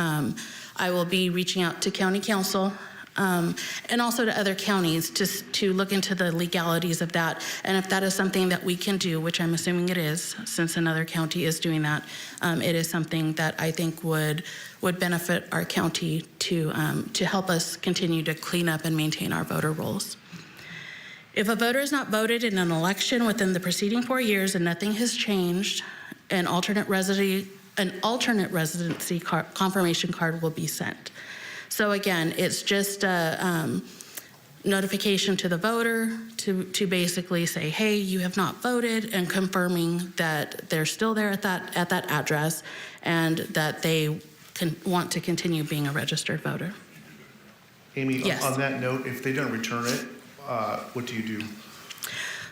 I will be reaching out to county council and also to other counties to look into the legalities of that. And if that is something that we can do, which I'm assuming it is, since another county is doing that, it is something that I think would benefit our county to help us continue to clean up and maintain our voter rolls. If a voter is not voted in an election within the preceding 4 years and nothing has changed, an alternate residency confirmation card will be sent. So again, it's just a notification to the voter to basically say, hey, you have not voted, and confirming that they're still there at that address and that they want to continue being a registered voter. Amy, yes. On that note, if they don't return it, what do you do?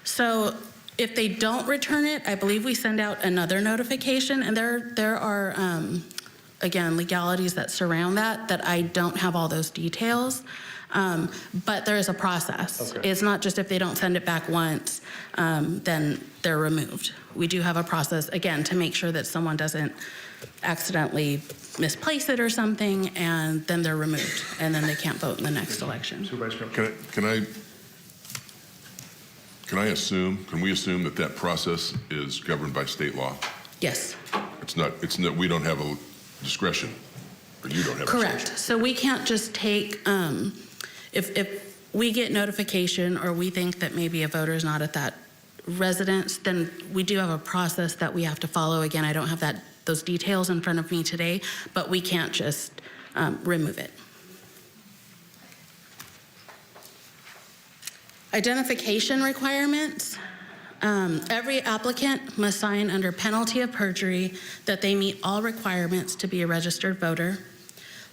So if they don't return it, I believe we send out another notification, and there are again, legalities that surround that I don't have all those details, but there is a process. Okay. It's not just if they don't send it back once, then they're removed. We do have a process, again, to make sure that someone doesn't accidentally misplace it or something, and then they're removed, and then they can't vote in the next election. Can we assume that process is governed by state law? Yes. It's not, we don't have a discretion, or you don't have correct. discretion. So we can't just take, if we get notification or we think that maybe a voter is not at that residence, then we do have a process that we have to follow. Again, I don't have those details in front of me today, but we can't just remove it. Identification requirements. Every applicant must sign under penalty of perjury that they meet all requirements to be a registered voter.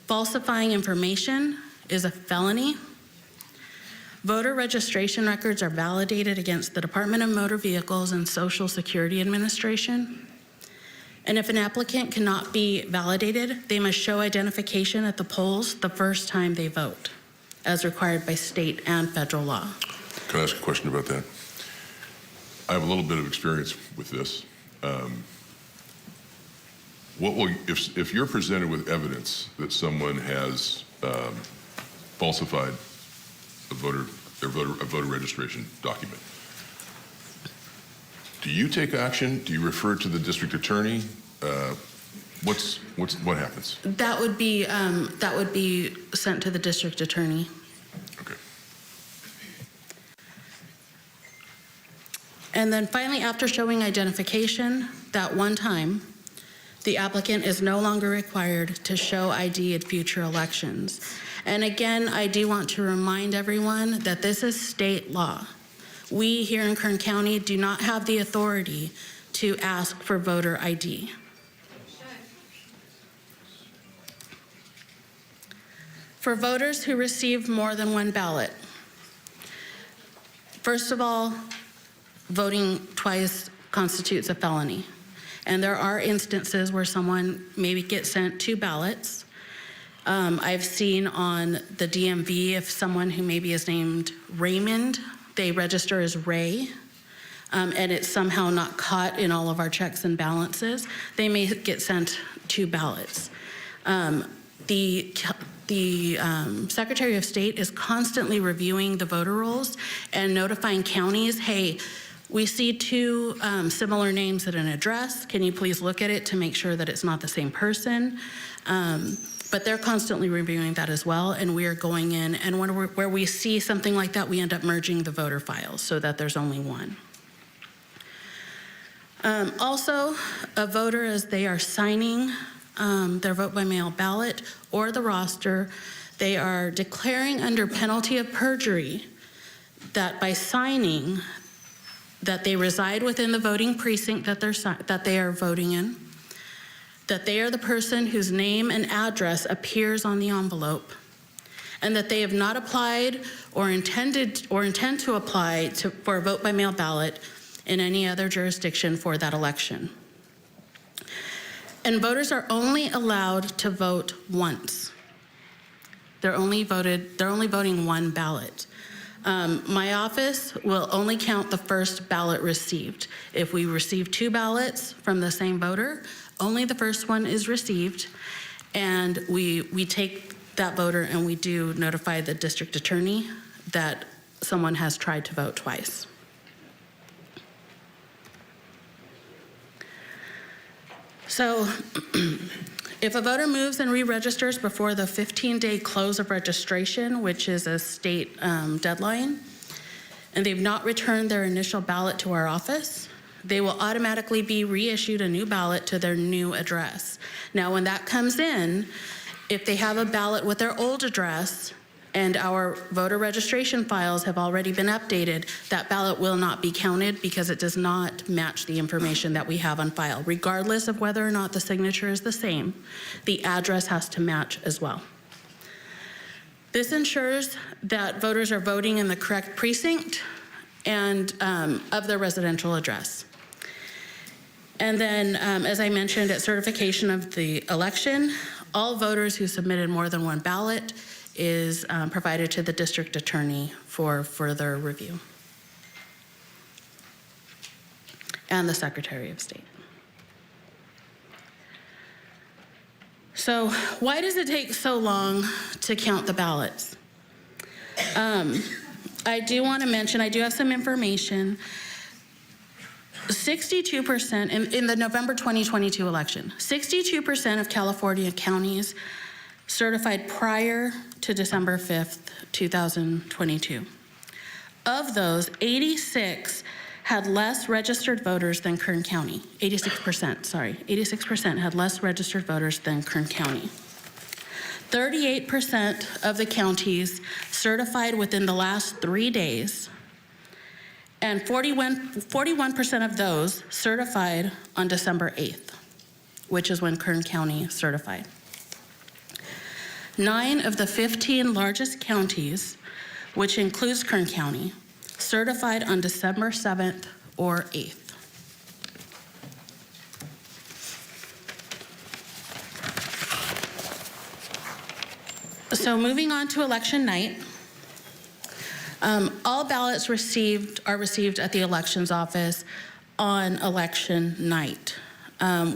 Falsifying information is a felony. Voter registration records are validated against the Department of Motor Vehicles and Social Security Administration. And if an applicant cannot be validated, they must show identification at the polls the first time they vote, as required by state and federal law. Can I ask a question about that? I have a little bit of experience with this. If you're presented with evidence that someone has falsified a voter registration document, do you take action? Do you refer it to the district attorney? What happens? That would be sent to the district attorney. Okay. And then finally, after showing identification that one time, the applicant is no longer required to show ID at future elections. And again, I do want to remind everyone that this is state law. We here in Kern County do not have the authority to ask for voter ID. For voters who receive more than one ballot, first of all, voting twice constitutes a felony. And there are instances where someone maybe gets sent 2 ballots. I've seen on the DMV, if someone who maybe is named Raymond, they register as Ray, and it's somehow not caught in all of our checks and balances, they may get sent 2 ballots. The Secretary of State is constantly reviewing the voter rolls and notifying counties, hey, we see 2 similar names at an address. Can you please look at it to make sure that it's not the same person? But they're constantly reviewing that as well, and we are going in, and where we see something like that, we end up merging the voter files so that there's only one. Also, a voter, as they are signing their vote by mail ballot or the roster, they are declaring under penalty of perjury that by signing that they reside within the voting precinct that they are voting in, that they are the person whose name and address appears on the envelope, and that they have not applied or intend to apply for a vote by mail ballot in any other jurisdiction for that election. And voters are only allowed to vote once. They're only voting 1 ballot. My office will only count the first ballot received. If we receive 2 ballots from the same voter, only the first one is received, and we take that voter and we do notify the district attorney that someone has tried to vote twice. So if a voter moves and re-registers before the 15-day close of registration, which is a state deadline, and they've not returned their initial ballot to our office, they will automatically be reissued a new ballot to their new address. Now, when that comes in, if they have a ballot with their old address and our voter registration files have already been updated, that ballot will not be counted because it does not match the information that we have on file. Regardless of whether or not the signature is the same, the address has to match as well. This ensures that voters are voting in the correct precinct and of their residential address. And then, as I mentioned, at certification of the election, all voters who submitted more than 1 ballot is provided to the district attorney for further review, and the Secretary of State. So why does it take so long to count the ballots? I do want to mention, I do have some information. 62% in the November 2022 election, 62% of California counties certified prior to December 5th, 2022. Of those, 86 had less registered voters than Kern County. 86% had less registered voters than Kern County. 38% of the counties certified within the last 3 days, and 41% of those certified on December 8th, which is when Kern County certified. 9 of the 15 largest counties, which includes Kern County, certified on December 7th or 8th. So moving on to election night, all ballots are received at the elections office on election night.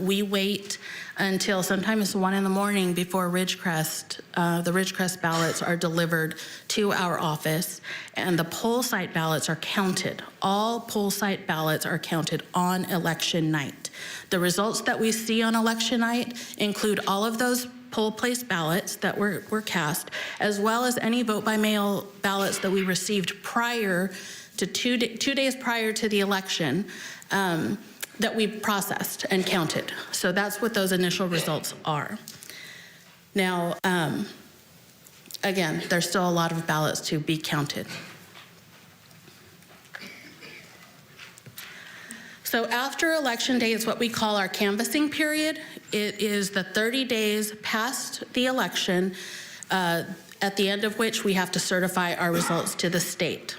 We wait until sometimes 1 in the morning before Ridgecrest, the Ridgecrest ballots are delivered to our office, and the poll site ballots are counted. All poll site ballots are counted on election night. The results that we see on election night include all of those poll place ballots that were cast, as well as any vote by mail ballots that we received prior to 2 days prior to the election that we processed and counted. So that's what those initial results are. Now, again, there's still a lot of ballots to be counted. So after Election Day is what we call our canvassing period. It is the 30 days past the election, at the end of which we have to certify our results to the state.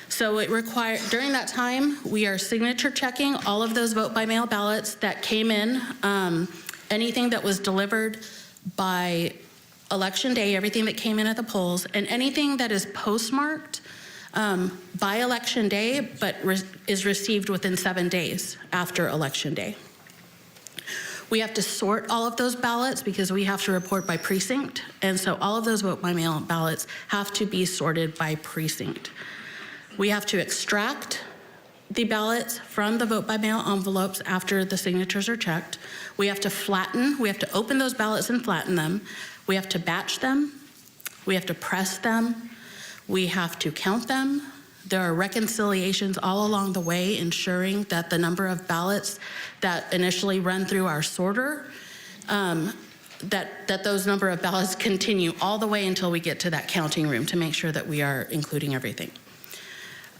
So during that time, we are signature checking all of those vote by mail ballots that came in, anything that was delivered by Election Day, everything that came in at the polls, and anything that is postmarked by Election Day, but is received within 7 days after Election Day. We have to sort all of those ballots because we have to report by precinct, and so all of those vote by mail ballots have to be sorted by precinct. We have to extract the ballots from the vote by mail envelopes after the signatures are checked. We have to open those ballots and flatten them. We have to batch them. We have to press them. We have to count them. There are reconciliations all along the way, ensuring that the number of ballots that initially run through our sorter, that those number of ballots continue all the way until we get to that counting room to make sure that we are including everything.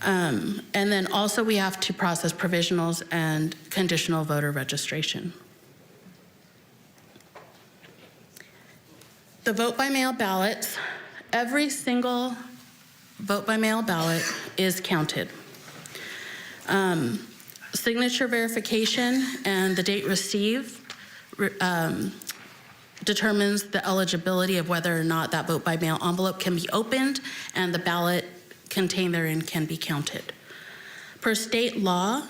And then also we have to process provisionals and conditional voter registration. The vote by mail ballots, every single vote by mail ballot is counted. Signature verification and the date received determines the eligibility of whether or not that vote by mail envelope can be opened and the ballot contained therein can be counted. Per state law,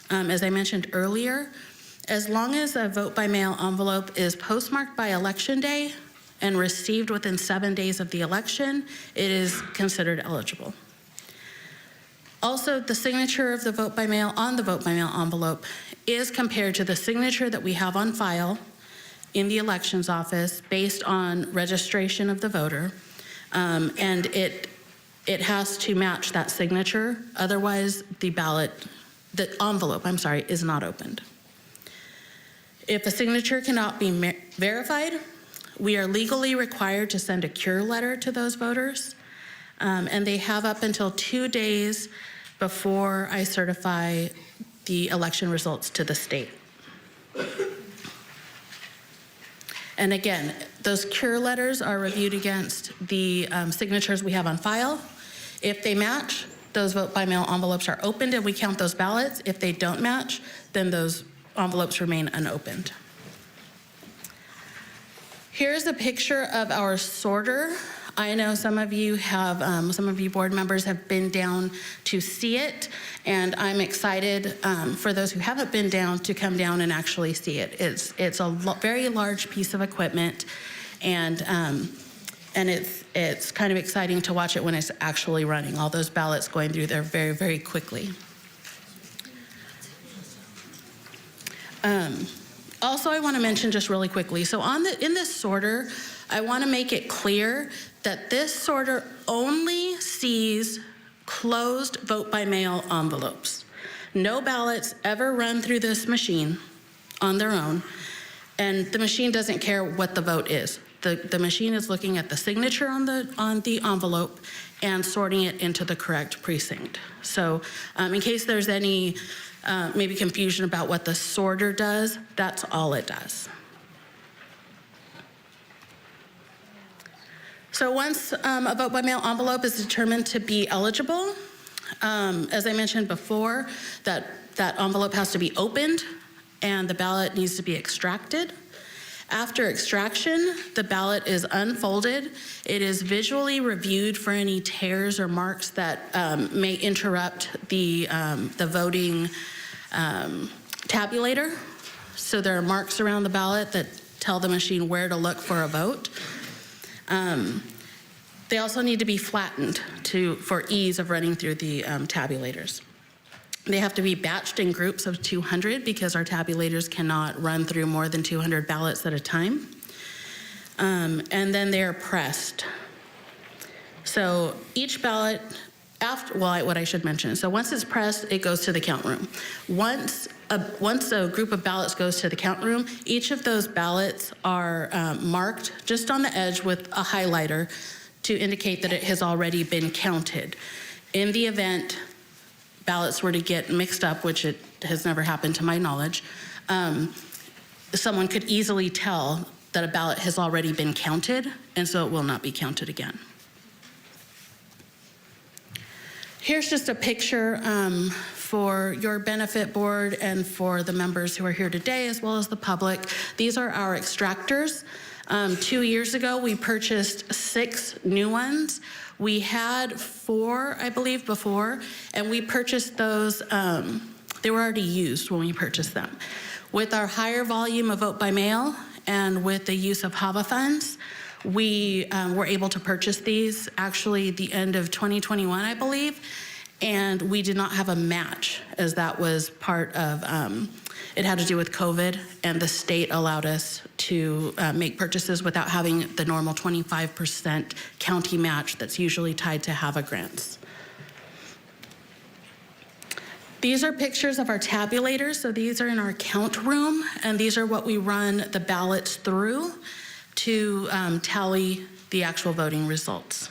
as I mentioned earlier, as long as a vote by mail envelope is postmarked by Election Day and received within 7 days of the election, it is considered eligible. Also, the signature of the vote by mail on the vote by mail envelope is compared to the signature that we have on file in the elections office based on registration of the voter, and it has to match that signature. Otherwise, the envelope, is not opened. If a signature cannot be verified, we are legally required to send a cure letter to those voters, and they have up until 2 days before I certify the election results to the state. And again, those cure letters are reviewed against the signatures we have on file. If they match, those vote by mail envelopes are opened and we count those ballots. If they don't match, then those envelopes remain unopened. Here's a picture of our sorter. I know some of you board members have been down to see it, and I'm excited for those who haven't been down to come down and actually see it. It's a very large piece of equipment, and it's kind of exciting to watch it when it's actually running. All those ballots going through there very, very quickly. Also, I want to mention just really quickly, so in this sorter, I want to make it clear that this sorter only sees closed vote by mail envelopes. No ballots ever run through this machine on their own, and the machine doesn't care what the vote is. the machine is looking at the signature on the envelope and sorting it into the correct precinct. So in case there's any maybe confusion about what the sorter does, that's all it does. So once a vote by mail envelope is determined to be eligible, as I mentioned before, that envelope has to be opened and the ballot needs to be extracted. After extraction, the ballot is unfolded. It is visually reviewed for any tears or marks that may interrupt the voting tabulator. So there are marks around the ballot that tell the machine where to look for a vote. They also need to be flattened for ease of running through the tabulators. They have to be batched in groups of 200 because our tabulators cannot run through more than 200 ballots at a time. And then they are pressed. So each ballot, what I should mention, so once it's pressed, it goes to the count room. Once a group of ballots goes to the count room, each of those ballots are marked just on the edge with a highlighter to indicate that it has already been counted. In the event ballots were to get mixed up, which it has never happened to my knowledge, someone could easily tell that a ballot has already been counted, and so it will not be counted again. Here's just a picture for your benefit board and for the members who are here today, as well as the public. These are our extractors. 2 years ago, we purchased 6 new ones. We had 4, I believe, before, and we purchased those, they were already used when we purchased them. With our higher volume of vote by mail and with the use of HAVA funds, we were able to purchase these actually the end of 2021, I believe, and we did not have a match, as that was part of, it had to do with COVID, and the state allowed us to make purchases without having the normal 25% county match that's usually tied to HAVA grants. These are pictures of our tabulators. So these are in our count room, and these are what we run the ballots through to tally the actual voting results.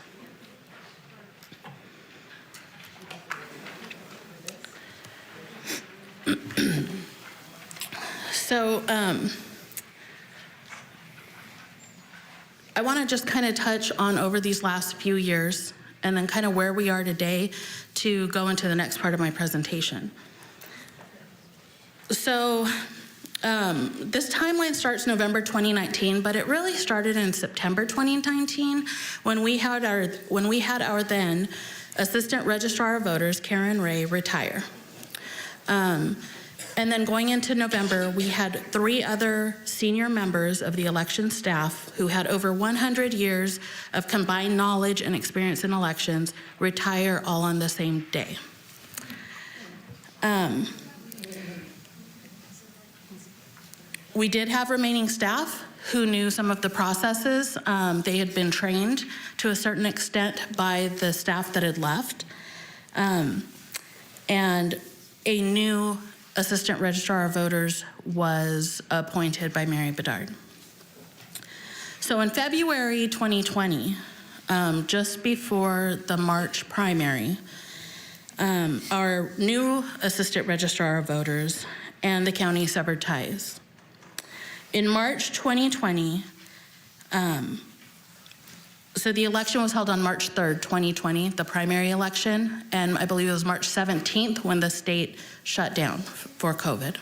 So I want to just kind of touch on over these last few years and then kind of where we are today to go into the next part of my presentation. So this timeline starts November 2019, but it really started in September 2019 when we had our then Assistant Registrar of Voters, Kern Ray, retire. And then going into November, we had 3 other senior members of the election staff who had over 100 years of combined knowledge and experience in elections retire all on the same day. We did have remaining staff who knew some of the processes. They had been trained to a certain extent by the staff that had left. And a new Assistant Registrar of Voters was appointed by Mary Bedard. So in February 2020, just before the March primary, our new Assistant Registrar of Voters and the county severed ties. In March 2020, so the election was held on March 3rd, 2020, the primary election, and I believe it was March 17th when the state shut down for COVID.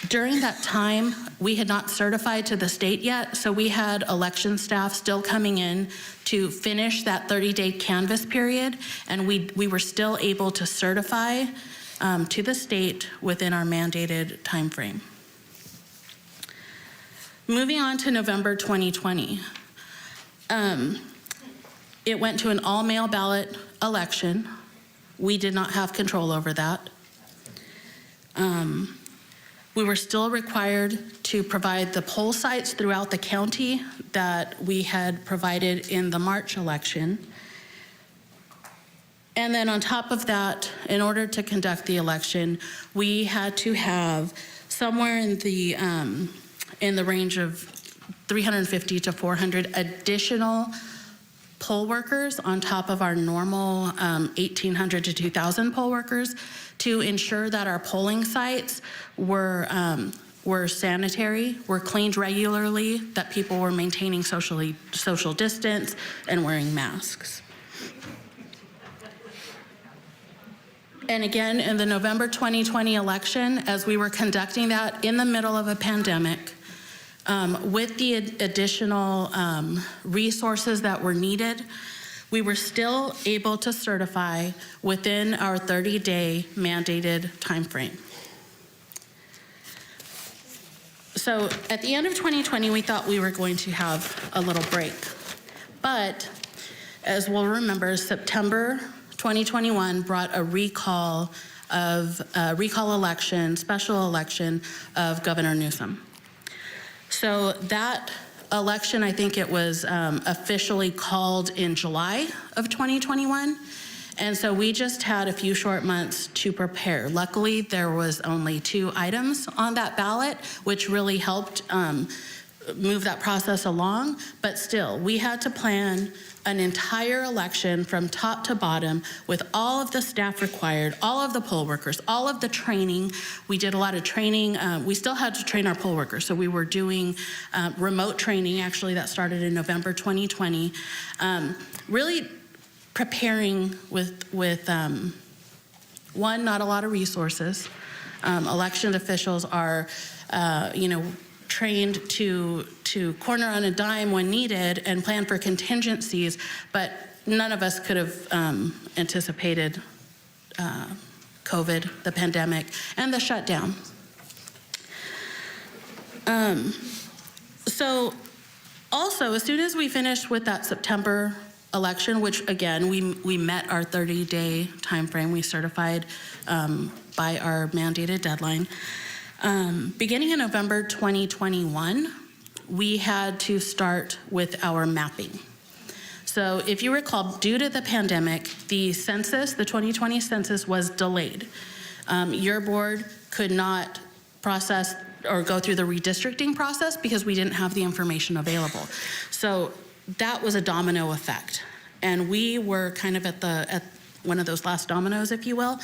During that time, we had not certified to the state yet, so we had election staff still coming in to finish that 30-day canvass period, and we were still able to certify to the state within our mandated time frame. Moving on to November 2020, it went to an all-mail ballot election. We did not have control over that. We were still required to provide the poll sites throughout the county that we had provided in the March election. And then on top of that, in order to conduct the election, we had to have somewhere in the in the range of 350 to 400 additional poll workers on top of our normal 1,800 to 2,000 poll workers to ensure that our polling sites were sanitary, were cleaned regularly, that people were maintaining social distance and wearing masks. And again, in the November 2020 election, as we were conducting that in the middle of a pandemic, with the additional resources that were needed, we were still able to certify within our 30-day mandated timeframe. So at the end of 2020, we thought we were going to have a little break. But as we'll remember, September 2021 brought a recall election, special election of Governor Newsom. So that election, I think it was officially called in July of 2021. And so we just had a few short months to prepare. Luckily, there was only 2 items on that ballot, which really helped move that process along. But still, we had to plan an entire election from top to bottom with all of the staff required, all of the poll workers, all of the training. We did a lot of training. We still had to train our poll workers. So we were doing remote training, actually, that started in November 2020. Really preparing with one, not a lot of resources. Election officials are, trained to corner on a dime when needed and plan for contingencies, but none of us could have anticipated COVID, the pandemic, and the shutdown. So also, as soon as we finished with that September election, which again, we met our 30-day time frame, we certified by our mandated deadline. Beginning in November 2021, we had to start with our mapping. So if you recall, due to the pandemic, the census, the 2020 census was delayed. Your board could not process or go through the redistricting process because we didn't have the information available. So that was a domino effect. And we were kind of at one of those last dominoes, if you will,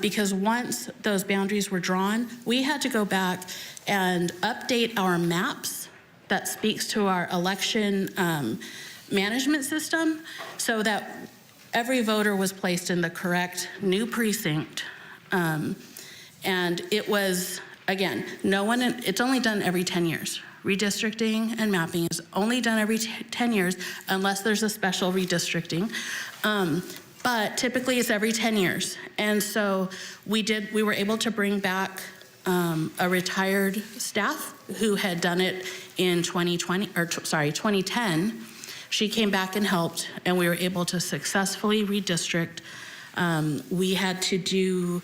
because once those boundaries were drawn, we had to go back and update our maps that speaks to our election management system so that every voter was placed in the correct new precinct. And it was, again, it's only done every 10 years. Redistricting and mapping is only done every 10 years unless there's a special redistricting. But typically it's every 10 years. And so we were able to bring back a retired staff who had done it in 2010. She came back and helped, and we were able to successfully redistrict. We had to do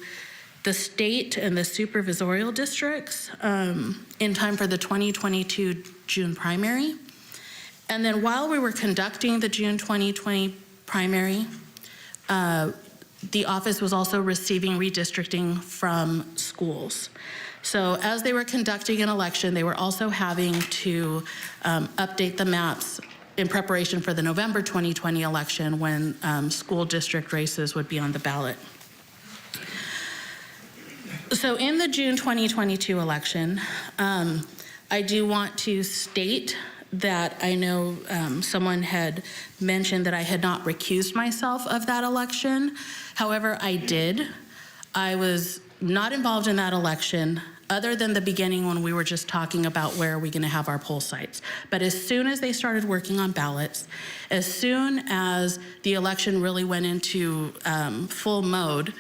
the state and the supervisorial districts in time for the 2022 June primary. And then while we were conducting the June 2020 primary, the office was also receiving redistricting from schools. So as they were conducting an election, they were also having to update the maps in preparation for the November 2020 election when school district races would be on the ballot. So in the June 2022 election, I do want to state that I know someone had mentioned that I had not recused myself of that election. However, I did. I was not involved in that election other than the beginning when we were just talking about where are we going to have our poll sites. But as soon as they started working on ballots, as soon as the election really went into full mode,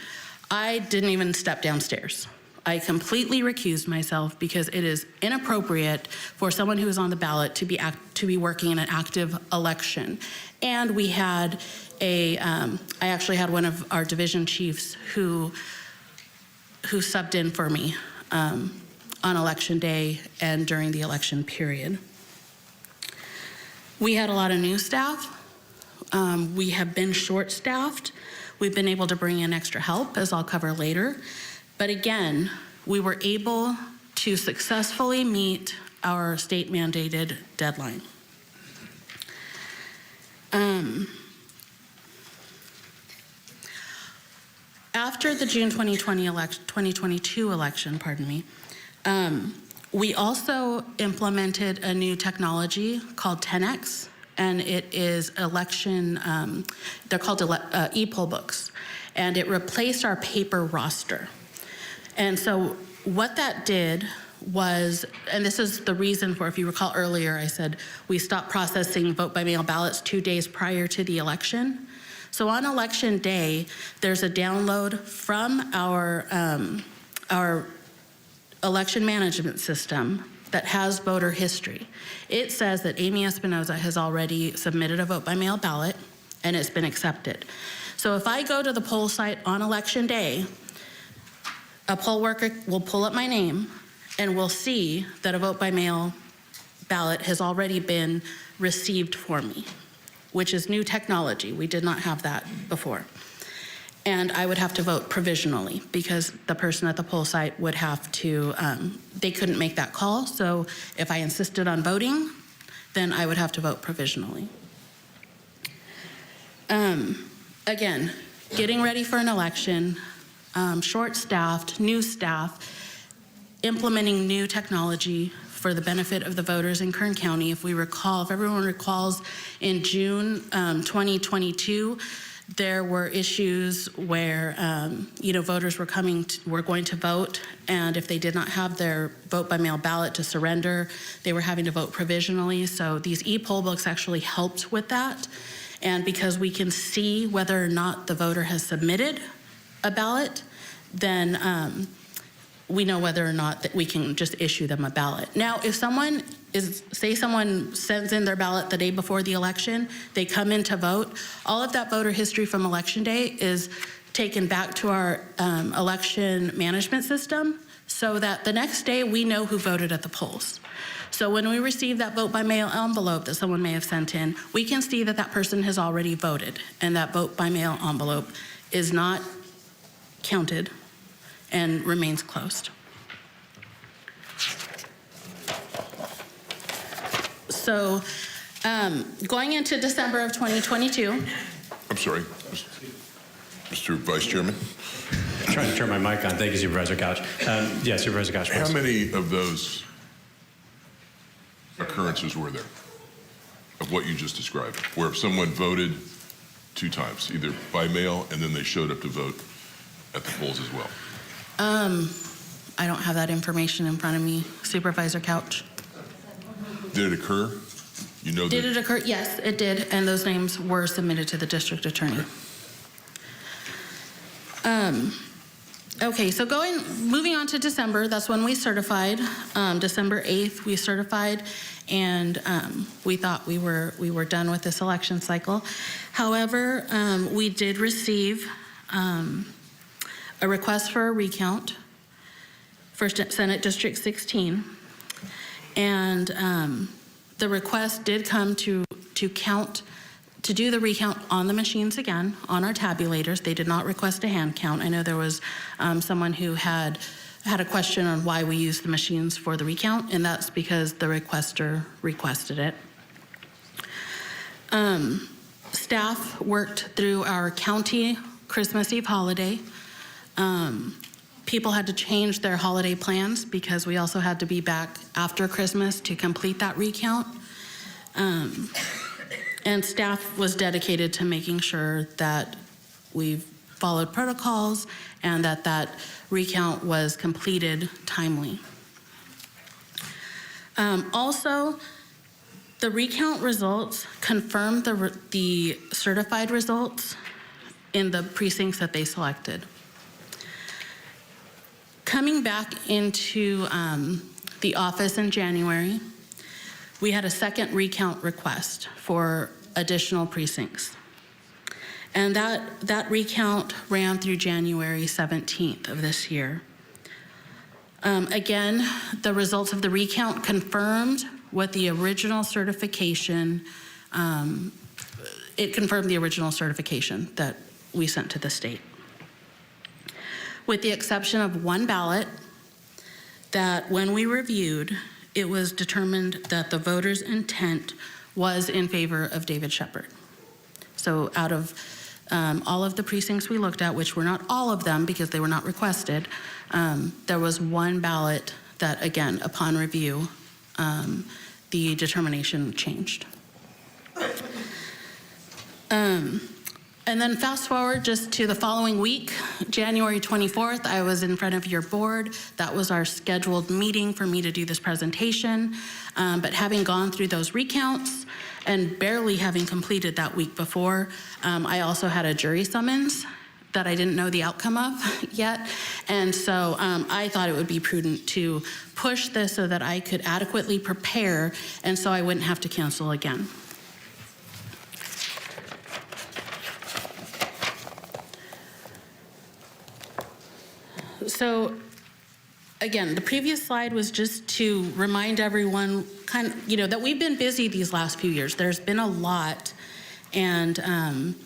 I didn't even step downstairs. I completely recused myself because it is inappropriate for someone who is on the ballot to be working in an active election. And we had I actually had one of our division chiefs who subbed in for me on election day and during the election period. We had a lot of new staff. We have been short-staffed. We've been able to bring in extra help, as I'll cover later. But again, we were able to successfully meet our state mandated deadline. After the June 2022 election, we also implemented a new technology called 10X, and it is election, they're called e-poll books, and it replaced our paper roster. And so what that did was, and this is the reason for, if you recall earlier, I said we stopped processing vote-by-mail ballots 2 days prior to the election. So on election day, there's a download from our election management system that has voter history. It says that Amy Espinoza has already submitted a vote-by-mail ballot, and it's been accepted. So if I go to the poll site on election day, a poll worker will pull up my name and will see that a vote-by-mail ballot has already been received for me, which is new technology. We did not have that before. And I would have to vote provisionally because the person at the poll site would have to, they couldn't make that call. So if I insisted on voting, then I would have to vote provisionally. Again, getting ready for an election, short-staffed, new staff, implementing new technology for the benefit of the voters in Kern County. If we recall, if everyone recalls, in June 2022, there were issues where voters were going to vote, and if they did not have their vote-by-mail ballot to surrender, they were having to vote provisionally. So these e-poll books actually helped with that. And because we can see whether or not the voter has submitted a ballot, then we know whether or not that we can just issue them a ballot. Now, if someone say someone sends in their ballot the day before the election, they come in to vote, all of that voter history from election day is taken back to our election management system so that the next day we know who voted at the polls. So when we receive that vote by mail envelope that someone may have sent in, we can see that that person has already voted, and that vote by mail envelope is not counted and remains closed. So going into December of 2022. I'm sorry, Mr. Vice Chairman. I'm trying to turn my mic on. Thank you, Supervisor Couch. Yeah, Supervisor Couch. How many of those occurrences were there of what you just described, where someone voted 2 times, either by mail and then they showed up to vote at the polls as well? I don't have that information in front of me, Supervisor Couch. Did it occur? You know, Did it occur? Yes, it did, and those names were submitted to the district attorney. Okay, so moving on to December, that's when we certified. December 8th, we certified, and we thought we were done with this election cycle. However, we did receive a request for a recount for Senate District 16, and the request did come to do the recount on the machines again, on our tabulators. They did not request a hand count. I know there was someone who had a question on why we use the machines for the recount, and that's because the requester requested it. Staff worked through our county Christmas Eve holiday. People had to change their holiday plans because we also had to be back after Christmas to complete that recount. And staff was dedicated to making sure that we followed protocols and that recount was completed timely. Also, the recount results confirmed the certified results in the precincts that they selected. Coming back into the office in January, we had a second recount request for additional precincts. And that recount ran through January 17th of this year. Again, the results of the recount confirmed what the original certification, it confirmed the original certification that we sent to the state. With the exception of one ballot that when we reviewed, it was determined that the voters' intent was in favor of David Shepard. So out of all of the precincts we looked at, which were not all of them because they were not requested, there was one ballot that, again, upon review, the determination changed. And then fast forward just to the following week, January 24th, I was in front of your board. That was our scheduled meeting for me to do this presentation. But having gone through those recounts and barely having completed that week before, I also had a jury summons that I didn't know the outcome of yet. And so I thought it would be prudent to push this so that I could adequately prepare and so I wouldn't have to cancel again. So again, the previous slide was just to remind everyone that we've been busy these last few years. There's been a lot, and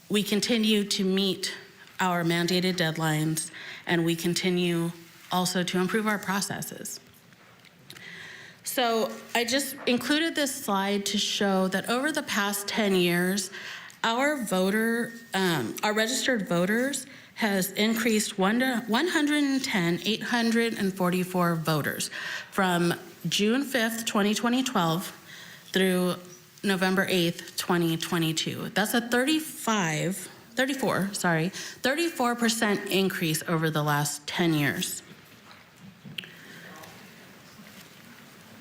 we continue to meet our mandated deadlines, and we continue also to improve our processes. So I just included this slide to show that over the past 10 years, our registered voters has increased 110,844 voters from June 5th, 2012 through November 8th, 2022. That's a 34% increase over the last 10 years.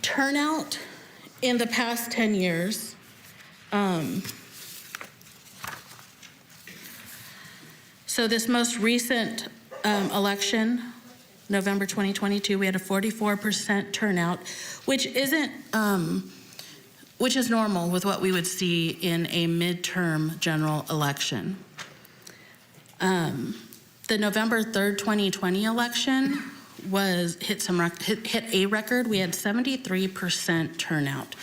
Turnout in the past 10 years, so this most recent election, November 2022, we had a 44% turnout, which is normal with what we would see in a midterm general election. The November 3rd, 2020 election hit a record. We had 73% turnout,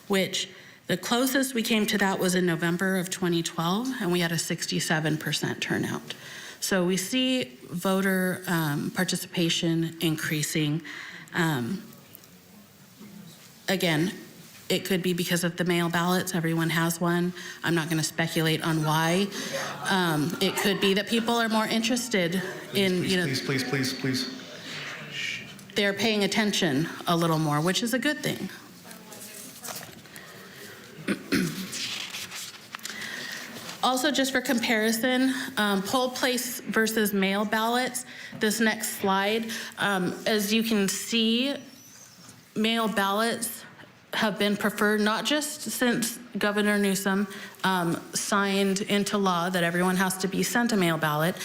which the closest we came to that was in November of 2012, and we had a 67% turnout. So we see voter participation increasing. Again, it could be because of the mail ballots. Everyone has one. I'm not going to speculate on why. It could be that people are more interested in, Please. they're paying attention a little more, which is a good thing. Also, just for comparison, poll place versus mail ballots, this next slide, as you can see, mail ballots have been preferred not just since Governor Newsom signed into law that everyone has to be sent a mail ballot,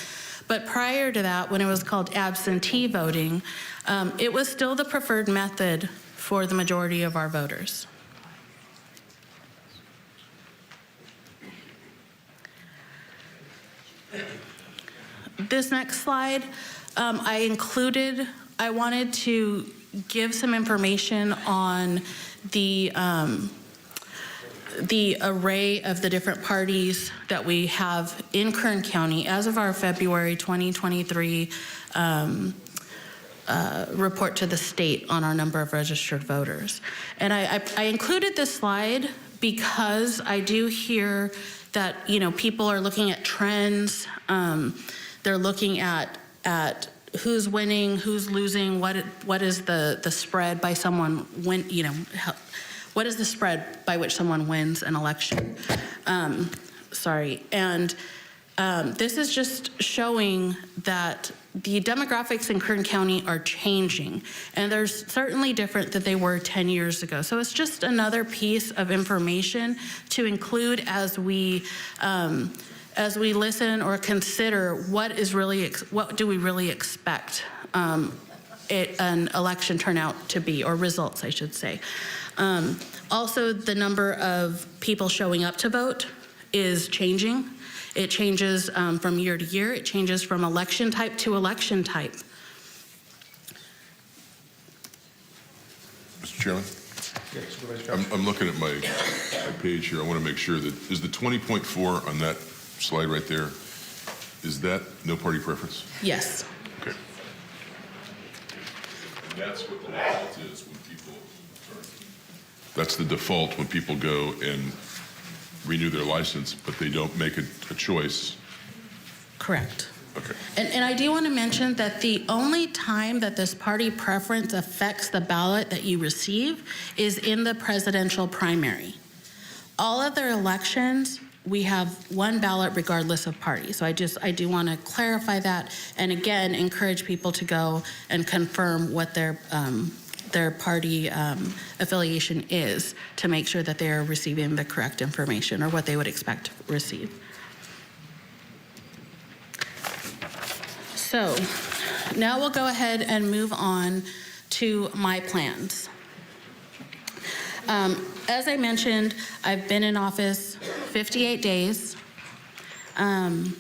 but prior to that, when it was called absentee voting, it was still the preferred method for the majority of our voters. This next slide, I wanted to give some information on the array of the different parties that we have in Kern County as of our February 2023 report to the state on our number of registered voters. And I included this slide because I do hear that people are looking at trends. They're looking at who's winning, who's losing, what is the spread by someone what is the spread by which someone wins an election? And this is just showing that the demographics in Kern County are changing, and they're certainly different than they were 10 years ago. So it's just another piece of information to include as we listen or consider what do we really expect an election turnout to be, or results, I should say. Also, the number of people showing up to vote is changing. It changes from year to year. It changes from election type to election type. Mr. Chairman? I'm looking at my page here. I want to make sure that, is the 20.4 on that slide right there, is that no party preference? Yes. Okay. that's what the default is when people, that's the default when people go and renew their license, but they don't make a choice. Correct. Okay. And I do want to mention that the only time that this party preference affects the ballot that you receive is in the presidential primary. All other elections, we have one ballot regardless of party. So I do want to clarify that, and again, encourage people to go and confirm what their party affiliation is to make sure that they are receiving the correct information or what they would expect to receive. So now we'll go ahead and move on to my plans. As I mentioned, I've been in office 58 days, and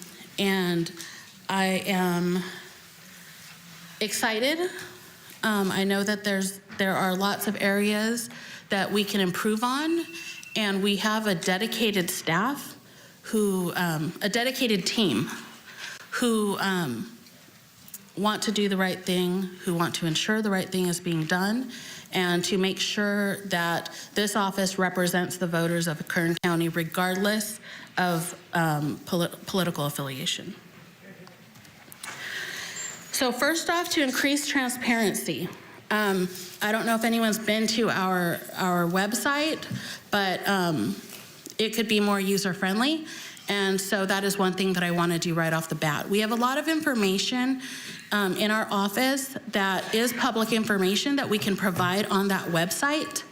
I am excited. I know that there are lots of areas that we can improve on, and we have a dedicated staff who, a dedicated team who want to do the right thing, who want to ensure the right thing is being done, and to make sure that this office represents the voters of Kern County regardless of political affiliation. So first off, to increase transparency. I don't know if anyone's been to our website, but it could be more user-friendly. And so that is one thing that I want to do right off the bat. We have a lot of information in our office that is public information that we can provide on that website,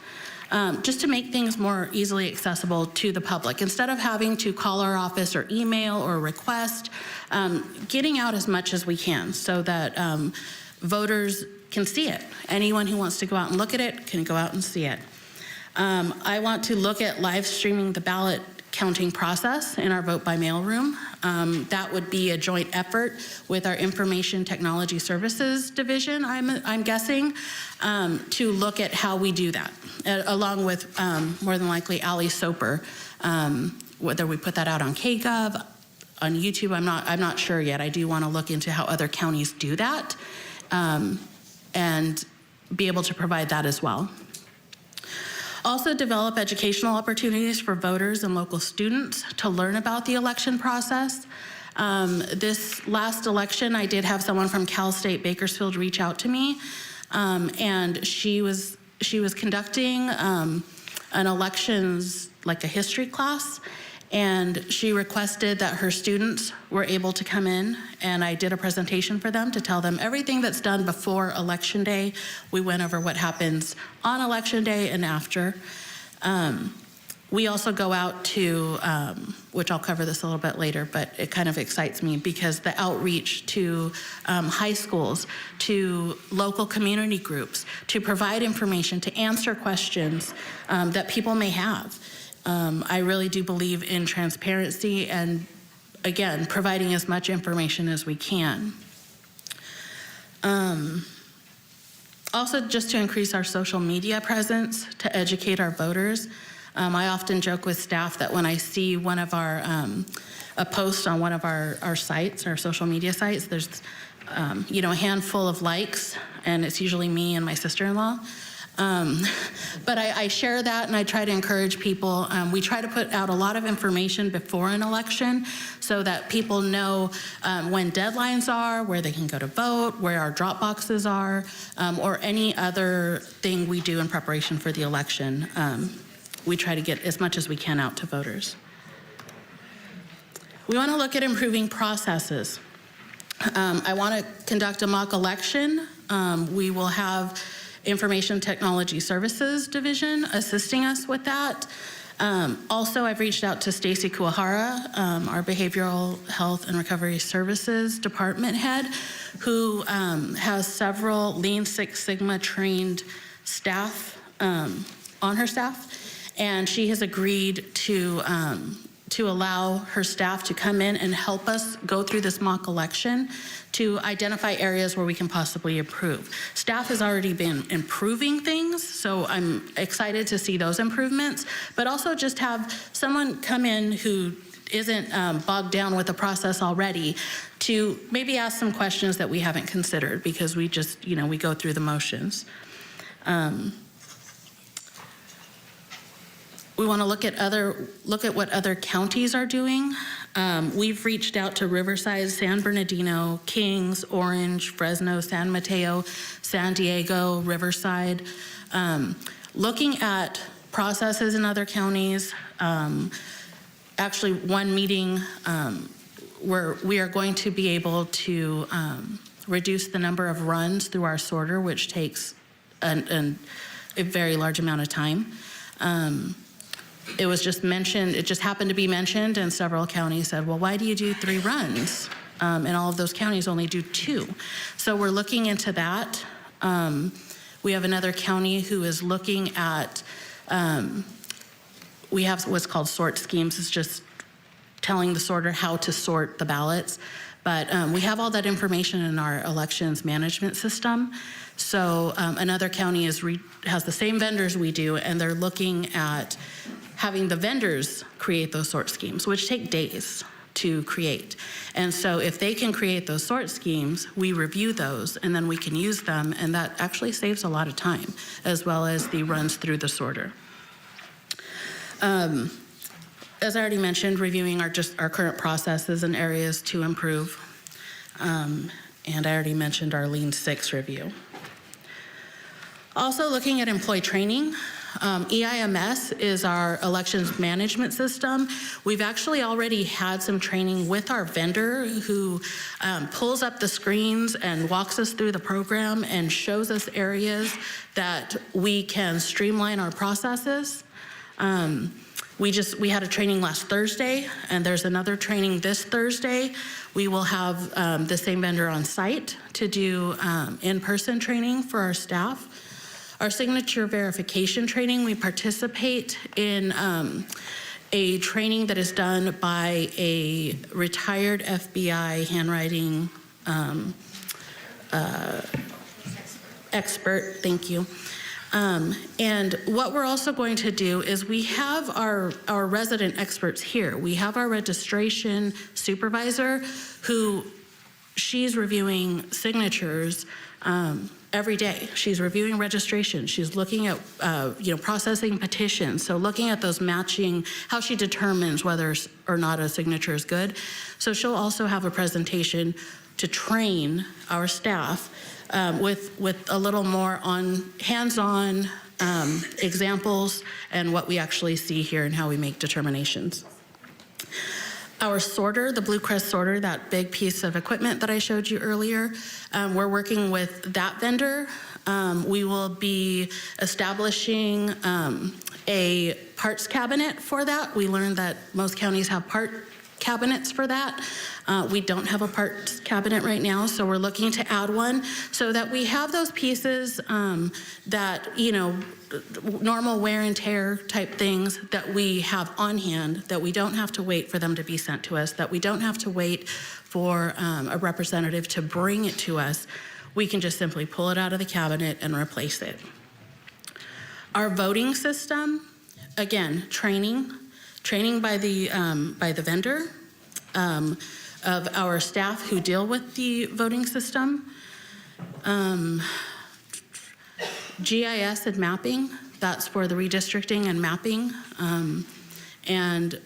just to make things more easily accessible to the public. Instead of having to call our office or email or request, getting out as much as we can so that voters can see it. Anyone who wants to go out and look at it can go out and see it. I want to look at live streaming the ballot counting process in our vote by mail room. That would be a joint effort with our Information Technology Services Division, I'm guessing, to look at how we do that, along with more than likely Ali Soper. Whether we put that out on KGov, on YouTube, I'm not sure yet. I do want to look into how other counties do that, and be able to provide that as well. Also develop educational opportunities for voters and local students to learn about the election process. This last election, I did have someone from Cal State Bakersfield reach out to me, and she was conducting an elections, like a history class, and she requested that her students were able to come in, and I did a presentation for them to tell them everything that's done before Election Day. We went over what happens on Election Day and after. We also go out to, which I'll cover this a little bit later, but it kind of excites me because the outreach to high schools, to local community groups, to provide information, to answer questions that people may have. I really do believe in transparency and, again, providing as much information as we can. Also, just to increase our social media presence, to educate our voters. I often joke with staff that when I see one of our, a post on one of our sites, our social media sites, there's, a handful of likes, and it's usually me and my sister-in-law. But I share that, and I try to encourage people. We try to put out a lot of information before an election so that people know when deadlines are, where they can go to vote, where our drop boxes are, or any other thing we do in preparation for the election. We try to get as much as we can out to voters. We want to look at improving processes. I want to conduct a mock election. We will have Information Technology Services Division assisting us with that. Also, I've reached out to Stacy Kuahara, our Behavioral Health and Recovery Services Department head, who has several Lean Six Sigma trained staff on her staff, and she has agreed to allow her staff to come in and help us go through this mock election to identify areas where we can possibly improve. Staff has already been improving things, so I'm excited to see those improvements, but also just have someone come in who bogged down with the process already, to maybe ask some questions that we haven't considered, because we just, we go through the motions. We want to look at what other counties are doing. We've reached out to Riverside, San Bernardino, Kings, Orange, Fresno, San Mateo, San Diego, Riverside, looking at processes in other counties. Actually, one meeting where we are going to be able to reduce the number of runs through our sorter, which takes a very large amount of time. It was just mentioned, it just happened to be mentioned, and several counties said, well, why do you do 3 runs? And all of those counties only do 2. So we're looking into that. We have another county who is looking at, we have what's called sort schemes. It's just telling the sorter how to sort the ballots. But we have all that information in our elections management system. So another county has the same vendors we do, and they're looking at having the vendors create those sort schemes, which take days to create. And so if they can create those sort schemes, we review those, and then we can use them, and that actually saves a lot of time, as well as the runs through the sorter. As I already mentioned, reviewing our current processes and areas to improve. And I already mentioned our Lean 6 review. Also looking at employee training. EIMS is our elections management system. We've actually already had some training with our vendor who pulls up the screens and walks us through the program and shows us areas that we can streamline our processes. We had a training last Thursday, and there's another training this Thursday. We will have the same vendor on site to do in-person training for our staff. Our signature verification training, we participate in a training that is done by a retired FBI handwriting expert, thank you. And what we're also going to do is we have our resident experts here. We have our registration supervisor who she's reviewing signatures every day. She's reviewing registration. She's looking at, processing petitions. So looking at those matching, how she determines whether or not a signature is good. So she'll also have a presentation to train our staff with a little more on hands-on examples and what we actually see here and how we make determinations. Our sorter, the Blue Crest sorter, that big piece of equipment that I showed you earlier, we're working with that vendor. We will be establishing a parts cabinet for that. We learned that most counties have part cabinets for that. We don't have a parts cabinet right now, so we're looking to add one so that we have those pieces that, normal wear and tear type things that we have on hand, that we don't have to wait for them to be sent to us, that we don't have to wait for a representative to bring it to us. We can just simply pull it out of the cabinet and replace it. Our voting system, again, training by the vendor of our staff who deal with the voting system. GIS and mapping, that's for the redistricting and mapping. And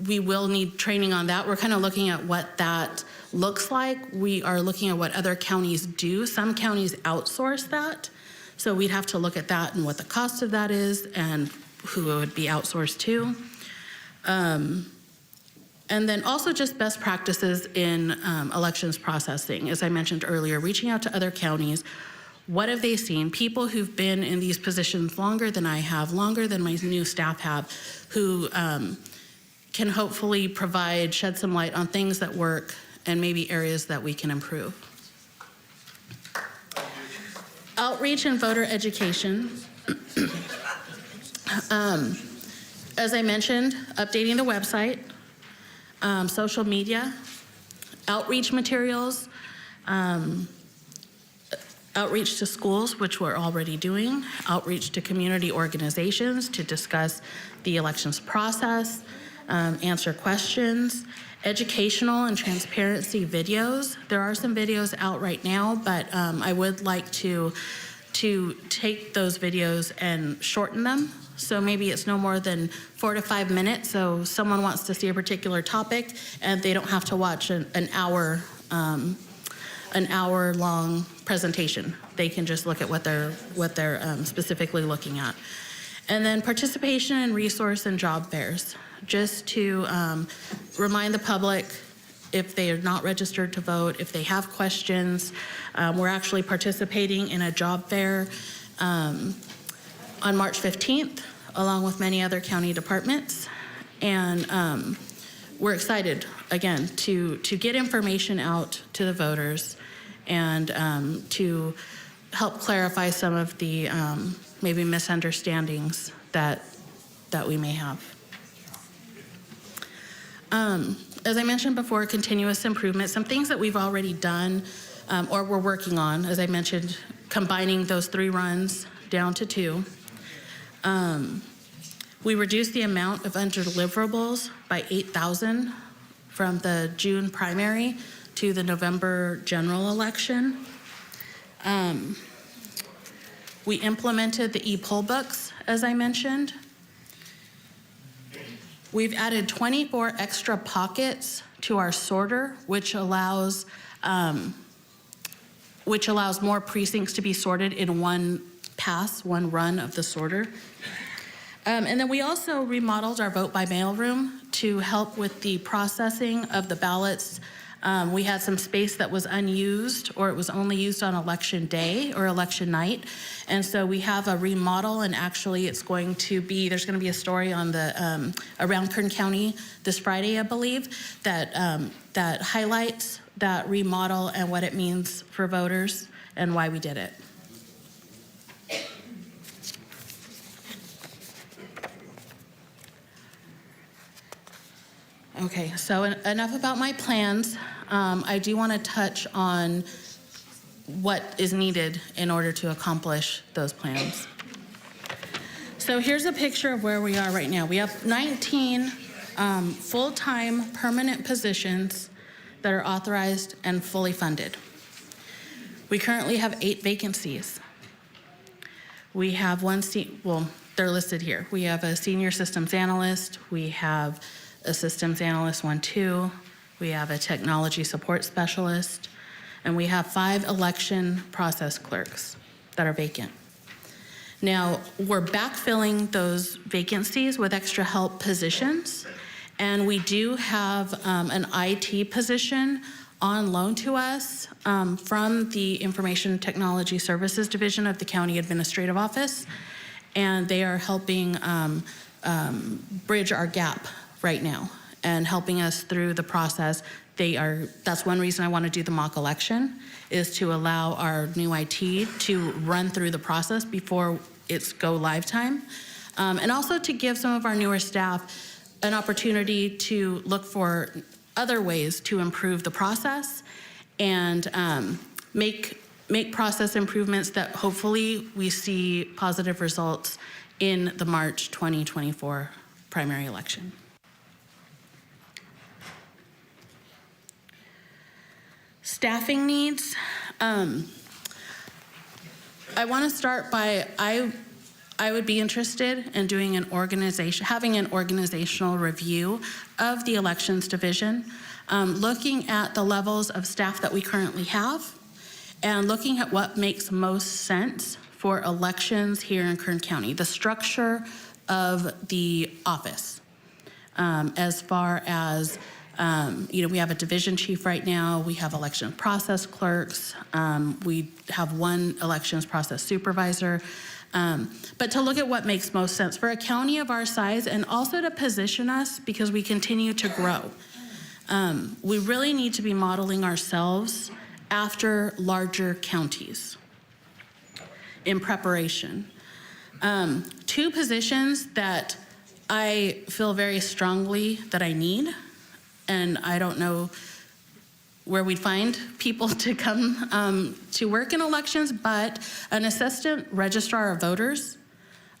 we will need training on that. We're kind of looking at what that looks like. We are looking at what other counties do. Some counties outsource that. So we'd have to look at that and what the cost of that is and who it would be outsourced to. And then also just best practices in elections processing. As I mentioned earlier, reaching out to other counties. What have they seen? People who've been in these positions longer than I have, longer than my new staff have, who can hopefully shed some light on things that work and maybe areas that we can improve. Outreach and voter education. As I mentioned, updating the website, social media, outreach materials, outreach to schools, which we're already doing, outreach to community organizations to discuss the elections process, answer questions, educational and transparency videos. There are some videos out right now, but I would like to take those videos and shorten them. So maybe it's no more than 4 to 5 minutes. So someone wants to see a particular topic and they don't have to watch an hour-long presentation. They can just look at what they're specifically looking at. And then participation in resource and job fairs, just to remind the public if they are not registered to vote, if they have questions. We're actually participating in a job fair on March 15th, along with many other county departments. And we're excited, again, to get information out to the voters and to help clarify some of the maybe misunderstandings that we may have. As I mentioned before, continuous improvement, some things that we've already done or we're working on, as I mentioned, combining those 3 runs down to 2. We reduced the amount of undeliverables by 8,000 from the June primary to the November general election. We implemented the e-poll books, as I mentioned. We've added 24 extra pockets to our sorter, which allows more precincts to be sorted in one pass, one run of the sorter. And then we also remodeled our vote by mail room to help with the processing of the ballots. We had some space that was unused, or it was only used on election day or election night. And so we have a remodel, and actually there's going to be a story on the around Kern County this Friday, I believe, that highlights that remodel and what it means for voters and why we did it. Okay, so enough about my plans. I do want to touch on what is needed in order to accomplish those plans. So here's a picture of where we are right now. We have 19 full-time permanent positions that are authorized and fully funded. We currently have 8 vacancies. We have they're listed here. We have a senior systems analyst. We have a systems analyst 1-2. We have a technology support specialist, and we have 5 election process clerks that are vacant. Now, we're backfilling those vacancies with extra help positions, and we do have an IT position on loan to us from the Information Technology Services Division of the County Administrative Office, and they are helping bridge our gap right now and helping us through the process. That's one reason I want to do the mock election, is to allow our new IT to run through the process before it's go live time. And also to give some of our newer staff an opportunity to look for other ways to improve the process and make process improvements that hopefully we see positive results in the March 2024 primary election. Staffing needs. I want to start by, I would be interested in doing having an organizational review of the elections division, looking at the levels of staff that we currently have, and looking at what makes most sense for elections here in Kern County, the structure of the office, as far as we have a division chief right now. We have election process clerks. We have 1 elections process supervisor. But to look at what makes most sense for a county of our size, and also to position us because we continue to grow. We really need to be modeling ourselves after larger counties in preparation. 2 positions that I feel very strongly that I need, and I don't know where we'd find people to come to work in elections, but an assistant registrar of voters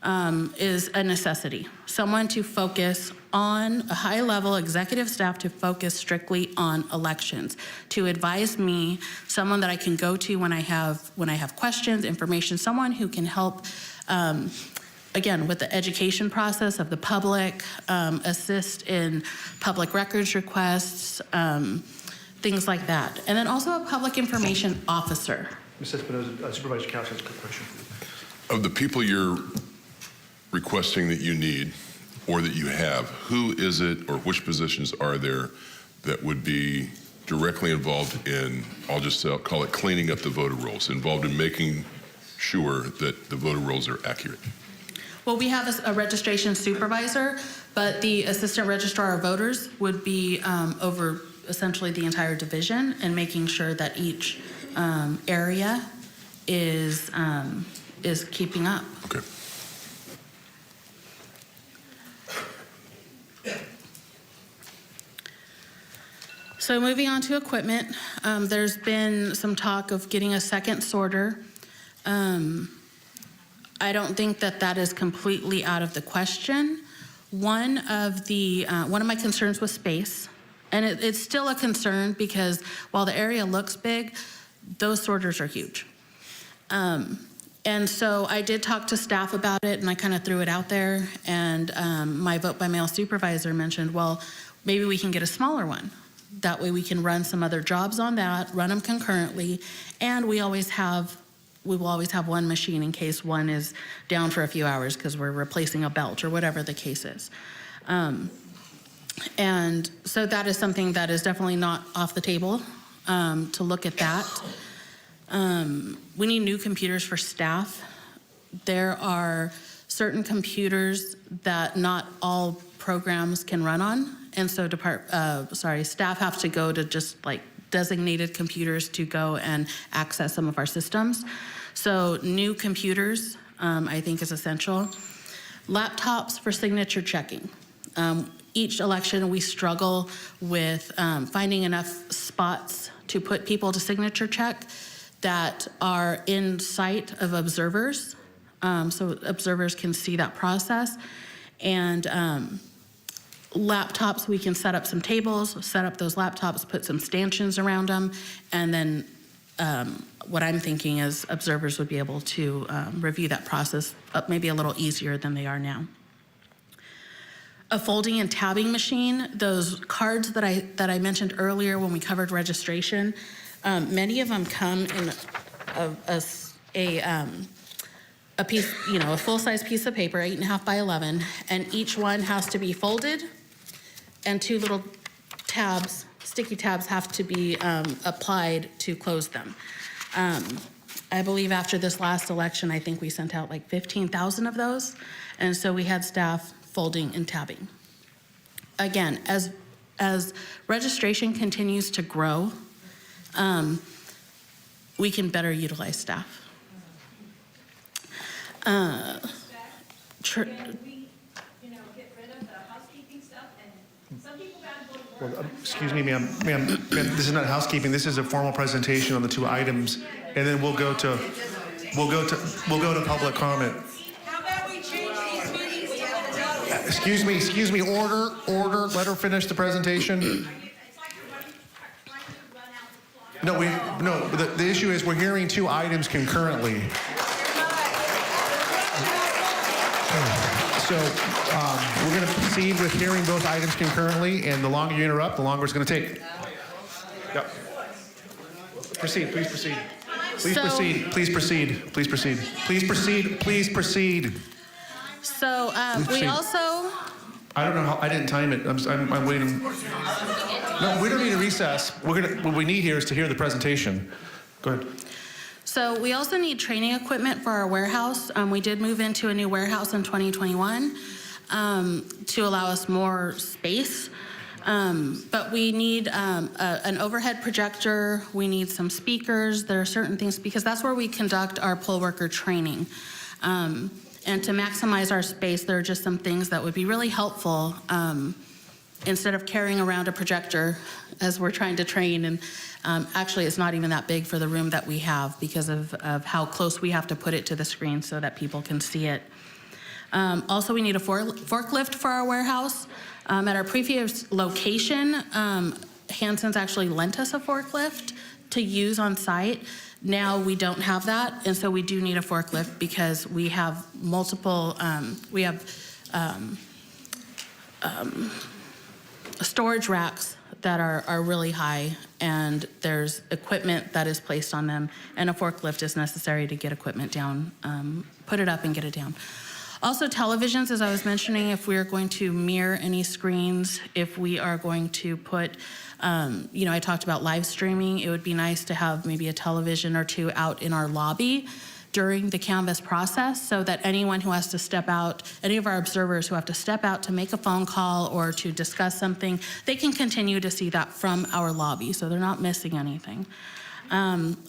is a necessity. Someone to focus on, a high-level executive staff to focus strictly on elections, to advise me, someone that I can go to when I have questions, information, someone who can help, again, with the education process of the public, assist in public records requests, things like that. And then also a public information officer. Ms. Espinoza, Supervisor Couch has a quick question. Of the people you're requesting that you need or that you have, who is it or which positions are there that would be directly involved in, I'll just call it cleaning up the voter rolls, involved in making sure that the voter rolls are accurate? Well, we have a registration supervisor, but the assistant registrar of voters would be over essentially the entire division and making sure that each area is keeping up. Okay. So moving on to equipment, there's been some talk of getting a second sorter. I don't think that is completely out of the question. One of my concerns was space, and it's still a concern because while the area looks big, those sorters are huge. And so I did talk to staff about it, and I kind of threw it out there, and my vote by mail supervisor mentioned, well, maybe we can get a smaller one. That way we can run some other jobs on that, run them concurrently, and we will always have one machine in case one is down for a few hours because we're replacing a belt or whatever the case is. And so that is something that is definitely not off the table, to look at that. We need new computers for staff. There are certain computers that not all programs can run on, and so staff have to go to just like designated computers to go and access some of our systems. So new computers, I think, is essential. Laptops for signature checking. Each election, we struggle with finding enough spots to put people to signature check that are in sight of observers, so observers can see that process. And laptops, we can set up some tables, set up those laptops, put some stanchions around them, and then what I'm thinking is observers would be able to review that process maybe a little easier than they are now. A folding and tabbing machine, those cards that I mentioned earlier when we covered registration, many of them come in a piece, a full-size piece of paper, 8.5 by 11, and each one has to be folded, and two little tabs, sticky tabs, have to be applied to close them. I believe after this last election, I think we sent out like 15,000 of those, and so we had staff folding and tabbing. Again, as registration continues to grow, we can better utilize staff. Well, excuse me, ma'am, this is not housekeeping. This is a formal presentation on the two items, and then we'll go to public comment. How about we change these meetings? Excuse me, order. Let her finish the presentation. No, the issue is we're hearing two items concurrently. So we're going to proceed with hearing both items concurrently, and the longer you interrupt, the longer it's going to take. Yep. Proceed, please proceed. Please proceed, please proceed, please proceed. Please proceed, please proceed. So we proceed. also... I don't know how, I didn't time it. I'm waiting. No, we don't need a recess. What we need here is to hear the presentation. Go ahead. So we also need training equipment for our warehouse. We did move into a new warehouse in 2021 to allow us more space. But we need an overhead projector. We need some speakers. There are certain things, because that's where we conduct our poll worker training. And to maximize our space, there are just some things that would be really helpful instead of carrying around a projector as we're trying to train. And actually, it's not even that big for the room that we have because of how close we have to put it to the screen so that people can see it. Also, we need a forklift for our warehouse. At our previous location, Hanson's actually lent us a forklift to use on site. Now we don't have that, and so we do need a forklift because we have multiple, storage racks that are really high, and there's equipment that is placed on them, and a forklift is necessary to get equipment down, put it up and get it down. Also, televisions, as I was mentioning, if we are going to mirror any screens, if we are going to put, I talked about live streaming, it would be nice to have maybe a television or two out in our lobby during the Canvas process so that anyone who has to step out, any of our observers who have to step out to make a phone call or to discuss something, they can continue to see that from our lobby, so they're not missing anything.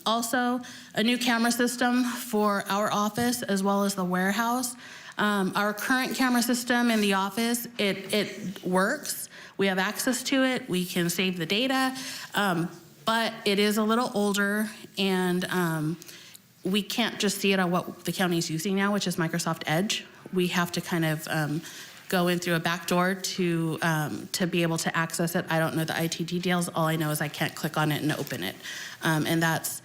Also, a new camera system for our office as well as the warehouse. Our current camera system in the office, it works. We have access to it. We can save the data, but it is a little older, and we can't just see it on what the county is using now, which is Microsoft Edge. We have to kind of go in through a back door to be able to access it. I don't know the IT details. All I know is I can't click on it and open it, and that's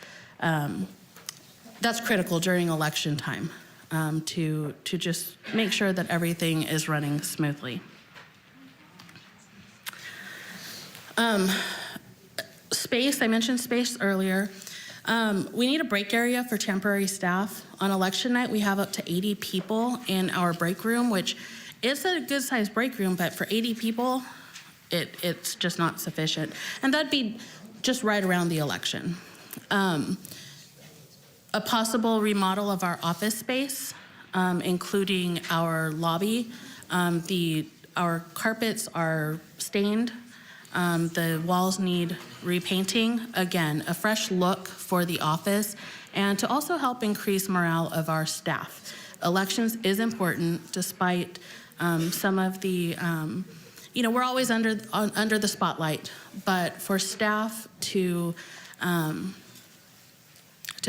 critical during election time. To just make sure that everything is running smoothly. Space, I mentioned space earlier. We need a break area for temporary staff. On election night, we have up to 80 people in our break room, which is a good sized break room, but for 80 people, it's just not sufficient. And that'd be just right around the election. A possible remodel of our office space, including our lobby. Our carpets are stained. The walls need repainting. Again, a fresh look for the office, and to also help increase morale of our staff. Elections is important, despite some of the, we're always under the spotlight, but for staff to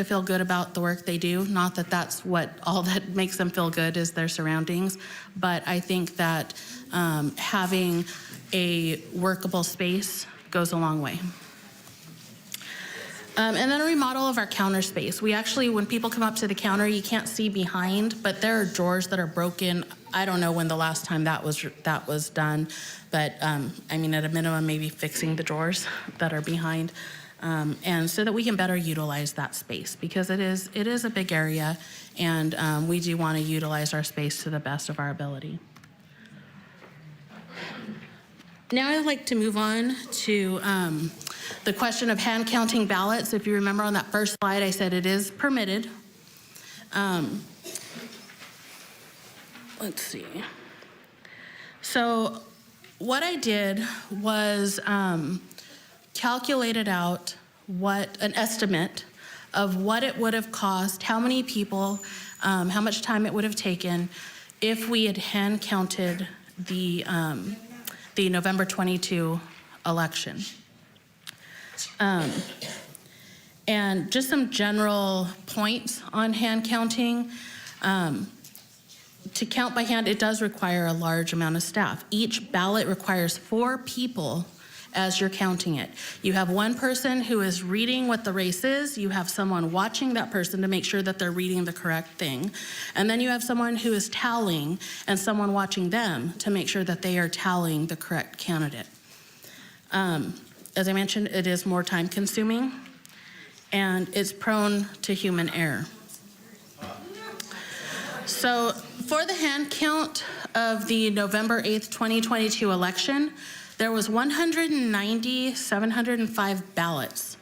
feel good about the work they do. Not that that's all that makes them feel good is their surroundings, but I think that having a workable space goes a long way. And then a remodel of our counter space. We actually, when people come up to the counter, you can't see behind, but there are drawers that are broken. I don't know when the last time that was done, but at a minimum, maybe fixing the drawers that are behind. And so that we can better utilize that space, because it is a big area, and we do want to utilize our space to the best of our ability. Now I'd like to move on to the question of hand counting ballots. If you remember on that first slide, I said it is permitted. Let's see. So what I did was calculated out an estimate of what it would have cost, how many people, how much time it would have taken if we had hand counted the November 22 election. And just some general points on hand counting. To count by hand, it does require a large amount of staff. Each ballot requires 4 people as you're counting it. You have one person who is reading what the race is, you have someone watching that person to make sure that they're reading the correct thing, and then you have someone who is tallying and someone watching them to make sure that they are tallying the correct candidate. As I mentioned, it is more time consuming and it's prone to human error. So for the hand count of the November 8th, 2022 election, there was 190,705 ballots,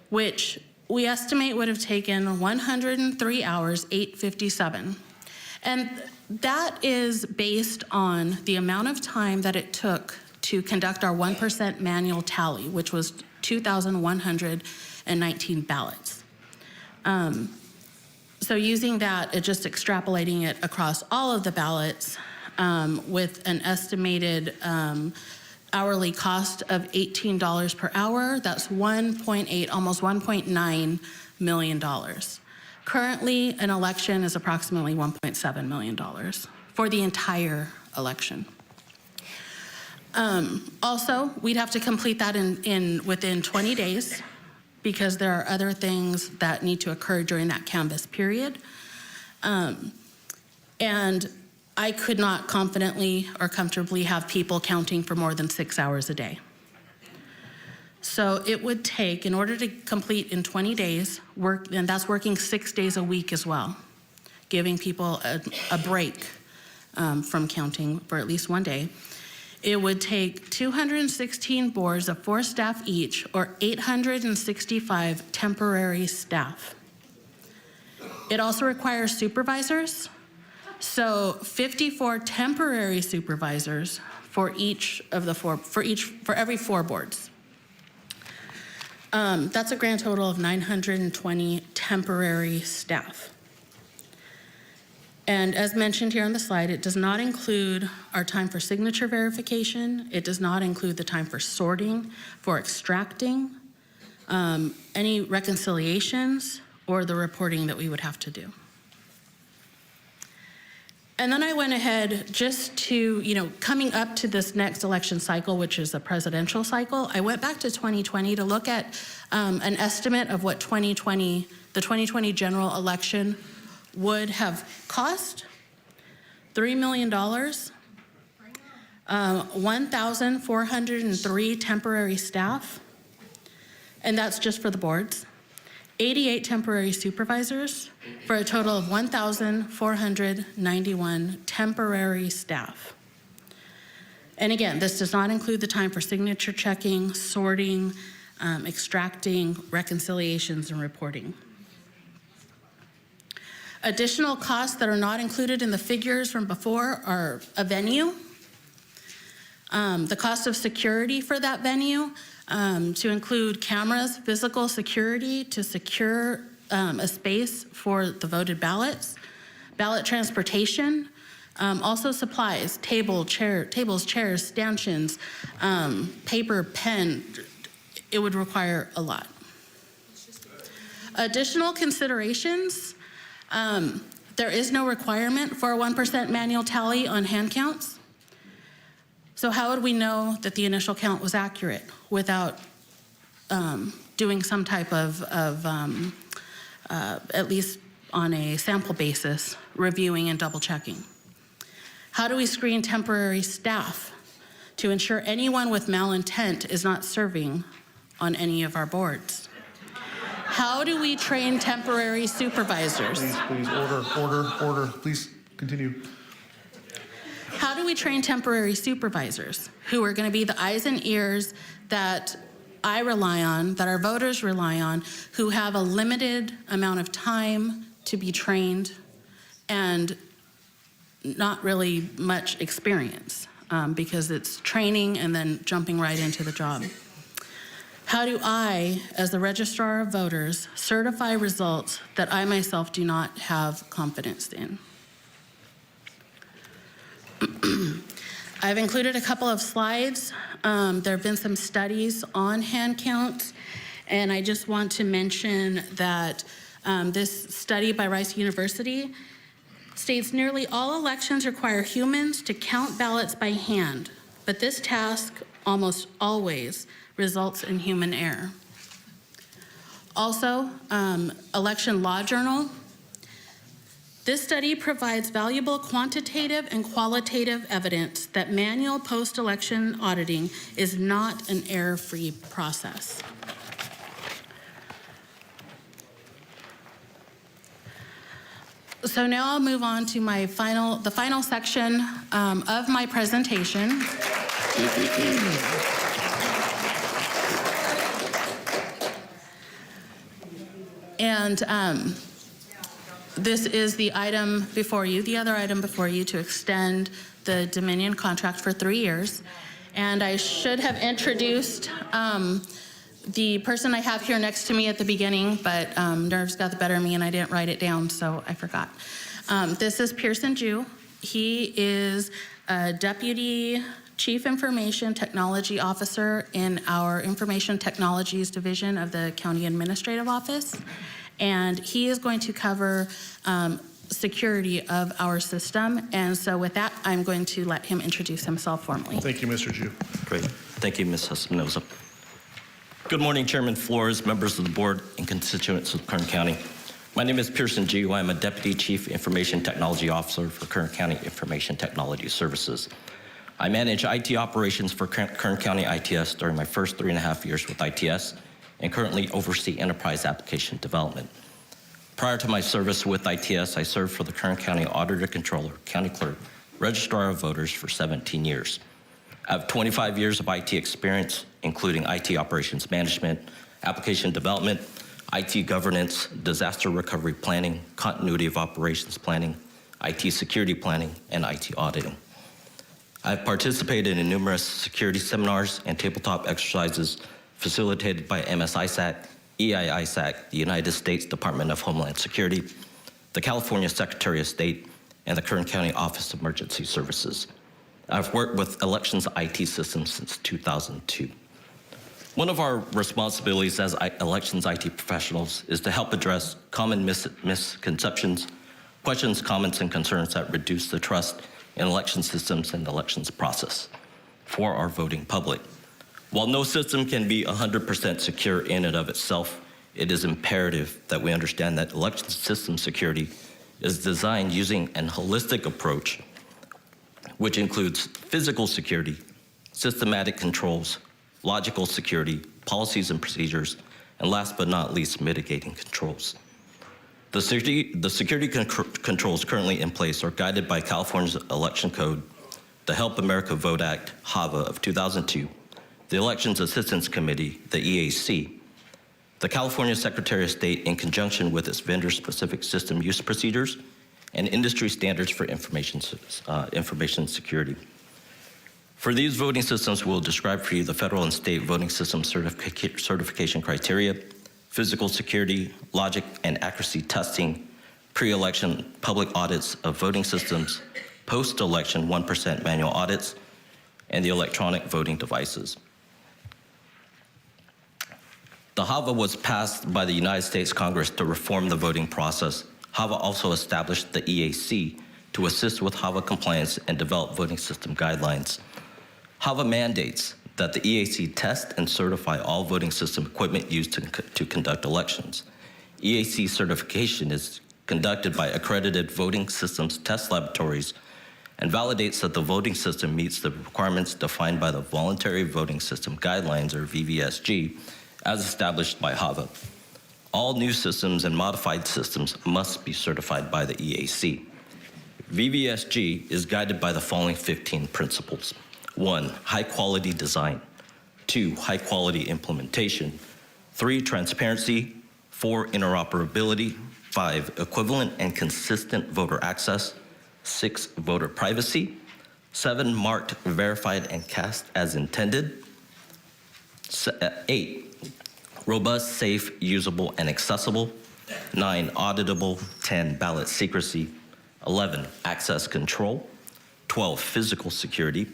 which we estimate would have taken 103 hours, 8:57. And that is based on the amount of time that it took to conduct our 1% manual tally, which was 2,119 ballots. So using that, just extrapolating it across all of the ballots, with an estimated hourly cost of $18 per hour, that's 1.8, almost $1.9 million. Currently, an election is approximately $1.7 million for the entire election. Also, we'd have to complete that within 20 days because there are other things that need to occur during that canvass period. And I could not confidently or comfortably have people counting for more than 6 hours a day. So it would take, in order to complete in 20 days, and that's working 6 days a week as well, giving people a break from counting for at least one day. It would take 216 boards of 4 staff each, or 865 temporary staff. It also requires supervisors, so 54 temporary supervisors for each of the for every 4 boards. That's a grand total of 920 temporary staff. And as mentioned here on the slide, it does not include our time for signature verification. It does not include the time for sorting, for extracting, any reconciliations, or the reporting that we would have to do. And then I went ahead just to, coming up to this next election cycle, which is a presidential cycle, I went back to 2020 to look at an estimate of what the 2020 general election would have cost. $3 million, 1,403 temporary staff, and that's just for the boards. 88 temporary supervisors for a total of 1,491 temporary staff. And again, this does not include the time for signature checking, sorting, extracting, reconciliations, and reporting. Additional costs that are not included in the figures from before are a venue, the cost of security for that venue, to include cameras, physical security to secure a space for the voted ballots, ballot transportation, also supplies, tables, chairs, stanchions, paper, pen. It would require a lot. Additional considerations, there is no requirement for a 1% manual tally on hand counts. So how would we know that the initial count was accurate without doing some type of at least on a sample basis, reviewing and double checking? How do we screen temporary staff to ensure anyone with malintent is not serving on any of our boards? How do we train temporary supervisors? Please, order, please continue. How do we train temporary supervisors who are going to be the eyes and ears that I rely on, that our voters rely on, who have a limited amount of time to be trained and not really much experience because it's training and then jumping right into the job? How do I, as the registrar of voters, certify results that I myself do not have confidence in? I've included a couple of slides. There have been some studies on hand counts, and I just want to mention that this study by Rice University states nearly all elections require humans to count ballots by hand, but this task almost always results in human error. Also, Election Law Journal. This study provides valuable quantitative and qualitative evidence that manual post-election auditing is not an error-free process. So now I'll move on to the final section of my presentation. And this is the item before you, the other item before you, to extend the Dominion contract for 3 years. And I should have introduced the person I have here next to me at the beginning, but nerves got the better of me and I didn't write it down, so I forgot. This is Pearson Jew. He is a Deputy Chief Information Technology Officer in our Information Technologies Division of the County Administrative Office. and he is going to cover security of our system. And so with that, I'm going to let him introduce himself formally. Thank you, Mr. Jew. Great. Thank you, Ms. Espinoza. Good morning, Chairman Flores, members of the board, and constituents of Kern County. My name is Pearson Jew. I'm a Deputy Chief Information Technology Officer for Kern County Information Technology Services. I manage IT operations for Kern County ITS during my first 3.5 years with ITS, and currently oversee enterprise application development. Prior to my service with ITS, I served for the Kern County Auditor Controller, County Clerk, Registrar of Voters for 17 years. I have 25 years of IT experience, including IT operations management, application development, IT governance, disaster recovery planning, continuity of operations planning, IT security planning, and IT auditing. I've participated in numerous security seminars and tabletop exercises facilitated by MSISAC, EIISAC, the United States Department of Homeland Security, the California Secretary of State, and the Kern County Office of Emergency Services. I've worked with elections IT systems since 2002. One of our responsibilities as elections IT professionals is to help address common misconceptions, questions, comments, and concerns that reduce the trust in election systems and the elections process for our voting public. While no system can be 100% secure in and of itself, it is imperative that we understand that election system security is designed using an holistic approach, which includes physical security, systematic controls, logical security, policies and procedures, and last but not least, mitigating controls. The security controls currently in place are guided by California's Election Code, the Help America Vote Act, HAVA of 2002, the Elections Assistance Committee, the EAC, the California Secretary of State in conjunction with its vendor-specific system use procedures, and industry standards for information security. For these voting systems, we'll describe for you the federal and state voting system certification criteria, physical security, logic and accuracy testing, pre-election public audits of voting systems, post-election 1% manual audits, and the electronic voting devices. The HAVA was passed by the United States Congress to reform the voting process. HAVA also established the EAC to assist with HAVA compliance and develop voting system guidelines. HAVA mandates that the EAC test and certify all voting system equipment used to conduct elections. EAC certification is conducted by accredited voting systems test laboratories and validates that the voting system meets the requirements defined by the Voluntary Voting System Guidelines, or VVSG, as established by HAVA. All new systems and modified systems must be certified by the EAC. VVSG is guided by the following 15 principles. 1, high-quality design. 2, high-quality implementation. 3, transparency. 4, interoperability. 5, equivalent and consistent voter access. 6, voter privacy. 7, marked, verified, and cast as intended. 8, robust, safe, usable, and accessible. 9, auditable. 10, ballot secrecy. 11, access control. 12, physical security.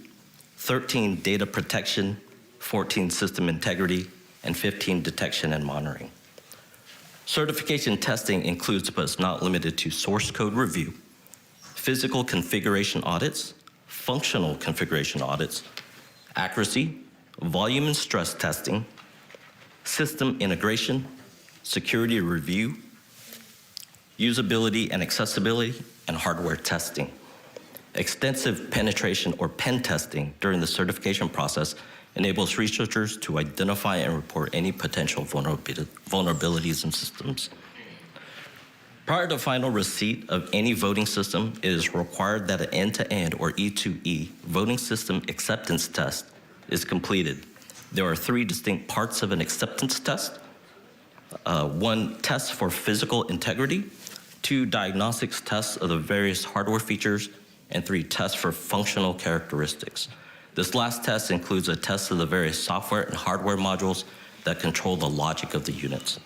13, data protection. 14, system integrity. And 15, detection and monitoring. Certification testing includes but is not limited to source code review, physical configuration audits, functional configuration audits, accuracy, volume and stress testing, system integration, security review, usability and accessibility, and hardware testing. Extensive penetration or pen testing during the certification process enables researchers to identify and report any potential vulnerabilities in systems. Prior to final receipt of any voting system, it is required that an end-to-end or E2E voting system acceptance test is completed. There are 3 distinct parts of an acceptance test. 1, test for physical integrity. 2, diagnostics tests of the various hardware features. And 3, tests for functional characteristics. This last test includes a test of the various software and hardware modules that control the logic of the units.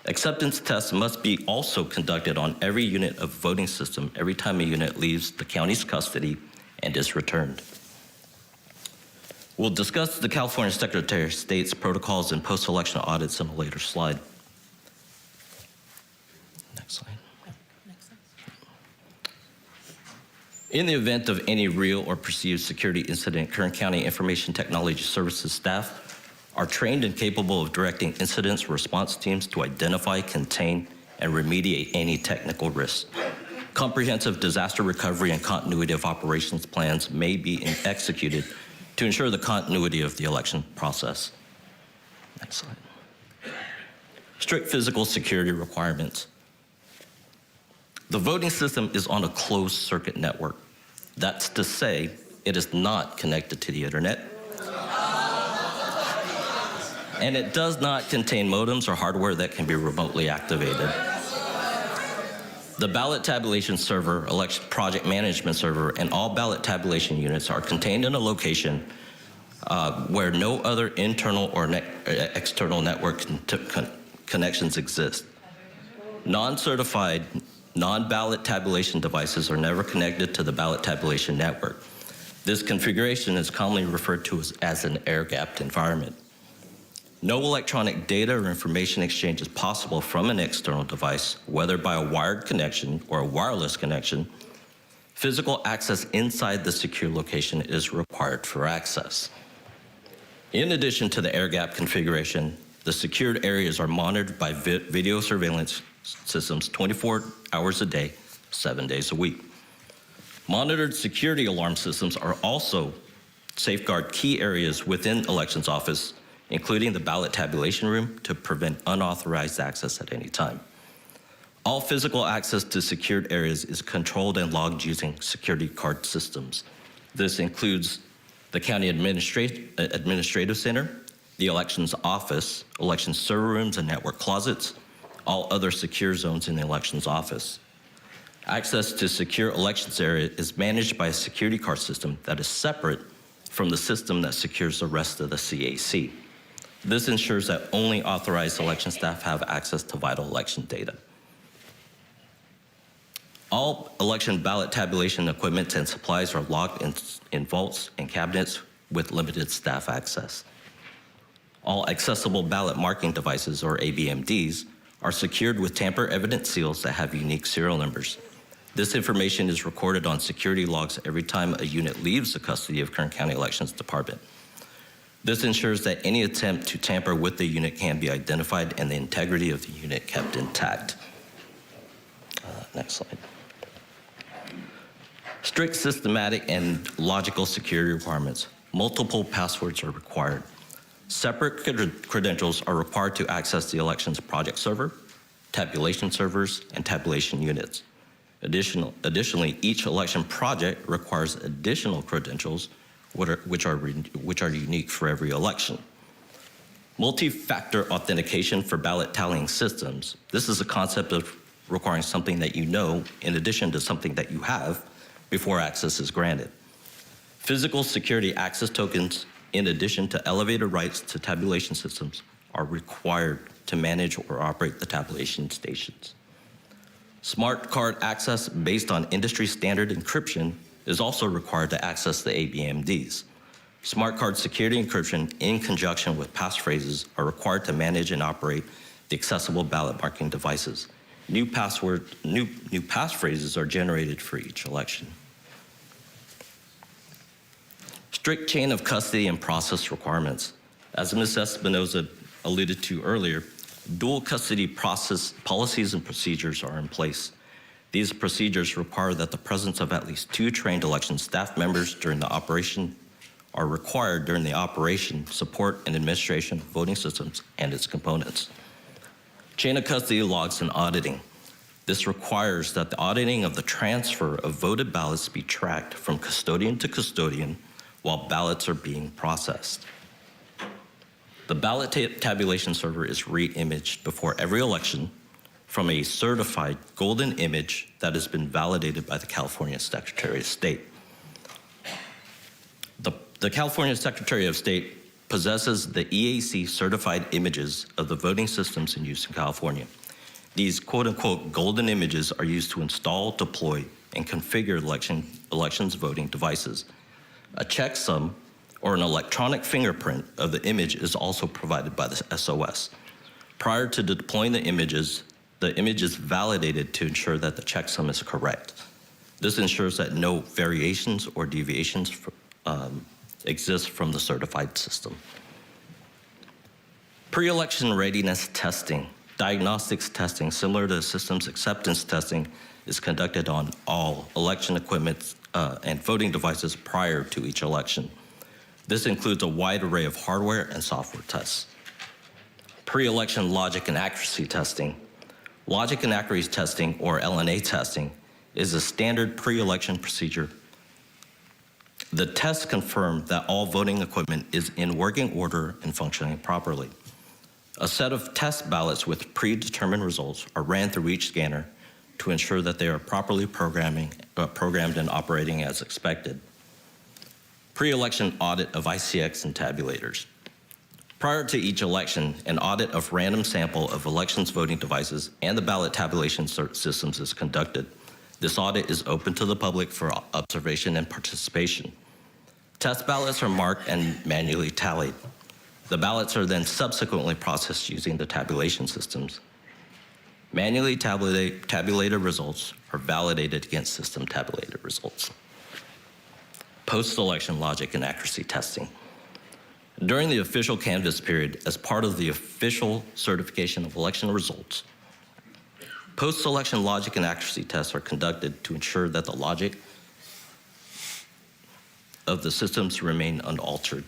Acceptance tests must be also conducted on every unit of voting system every time a unit leaves the county's custody and is returned. We'll discuss the California Secretary of State's protocols and post-election audits in a later slide. Next slide. In the event of any real or perceived security incident, Kern County Information Technology Services staff are trained and capable of directing incident response teams to identify, contain, and remediate any technical risks. Comprehensive disaster recovery and continuity of operations plans may be executed to ensure the continuity of the election process. Next slide. Strict physical security requirements. The voting system is on a closed circuit network. That's to say, it is not connected to the internet. And it does not contain modems or hardware that can be remotely activated. The ballot tabulation server, election project management server, and all ballot tabulation units are contained in a location where no other internal or external network connections exist. Non-certified, non-ballot tabulation devices are never connected to the ballot tabulation network. This configuration is commonly referred to as an air-gapped environment. No electronic data or information exchange is possible from an external device, whether by a wired connection or a wireless connection. Physical access inside the secure location is required for access. In addition to the air-gapped configuration, the secured areas are monitored by video surveillance systems 24 hours a day, 7 days a week. Monitored security alarm systems are also safeguard key areas within elections office, including the ballot tabulation room, to prevent unauthorized access at any time. All physical access to secured areas is controlled and logged using security card systems. This includes the county administrative center, the elections office, election server rooms and network closets, all other secure zones in the elections office. Access to secure elections area is managed by a security card system that is separate from the system that secures the rest of the CAC. This ensures that only authorized election staff have access to vital election data. All election ballot tabulation equipment and supplies are locked in vaults and cabinets with limited staff access. All accessible ballot marking devices, or ABMDs, are secured with tamper-evident seals that have unique serial numbers. This information is recorded on security logs every time a unit leaves the custody of Kern County Elections Department. This ensures that any attempt to tamper with the unit can be identified and the integrity of the unit kept intact. Next slide. Strict systematic and logical security requirements. Multiple passwords are required. Separate credentials are required to access the elections project server, tabulation servers, and tabulation units. Additionally, each election project requires additional credentials which are unique for every election. Multi-factor authentication for ballot tallying systems. This is a concept of requiring something that you know in addition to something that you have before access is granted. Physical security access tokens, in addition to elevated rights to tabulation systems, are required to manage or operate the tabulation stations. Smart card access based on industry standard encryption is also required to access the ABMDs. Smart card security encryption in conjunction with passphrases are required to manage and operate the accessible ballot marking devices. New passphrases are generated for each election. Strict chain of custody and process requirements. As Ms. Espinoza alluded to earlier, dual custody process policies and procedures are in place. These procedures require that the presence of at least 2 trained election staff members during the operation are required during the operation, support, and administration of voting systems and its components. Chain of custody logs and auditing. This requires that the auditing of the transfer of voted ballots be tracked from custodian to custodian while ballots are being processed. The ballot tabulation server is re-imaged before every election from a certified golden image that has been validated by the California Secretary of State. The California Secretary of State possesses the EAC certified images of the voting systems in use in California. These quote-unquote golden images are used to install, deploy, and configure elections voting devices. A checksum or an electronic fingerprint of the image is also provided by the SOS. Prior to deploying the images, the the image is validated to ensure that the checksum is correct. This ensures that no variations or deviations exist from the certified system. Pre-election readiness testing, diagnostics testing, similar to systems acceptance testing, is conducted on all election equipment and voting devices prior to each election. This includes a wide array of hardware and software tests. Pre-election logic and accuracy testing. Logic and accuracy testing, or LNA testing, is a standard pre-election procedure. The tests confirm that all voting equipment is in working order and functioning properly. A set of test ballots with predetermined results are ran through each scanner to ensure that they are properly programmed and operating as expected. Pre-election audit of ICX and tabulators. Prior to each election, an audit of random sample of elections voting devices and the ballot tabulation systems is conducted. This audit is open to the public for observation and participation. Test ballots are marked and manually tallied. The ballots are then subsequently processed using the tabulation systems. Manually tabulated results are validated against system tabulated results. Post-election logic and accuracy testing. During the official canvass period, as part of the official certification of election results, post-election logic and accuracy tests are conducted to ensure that the logic of the systems remain unaltered.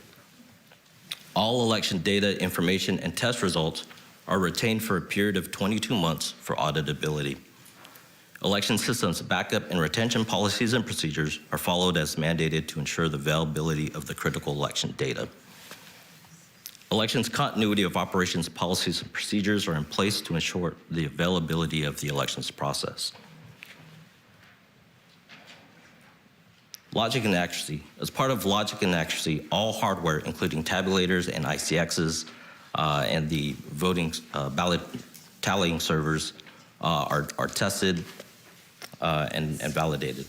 All election data, information, and test results are retained for a period of 22 months for auditability. Election systems backup and retention policies and procedures are followed as mandated to ensure the availability of the critical election data. Elections continuity of operations policies and procedures are in place to ensure the availability of the elections process. Logic and accuracy. As part of logic and accuracy, all hardware, including tabulators and ICXs and the voting ballot tallying servers are tested and validated.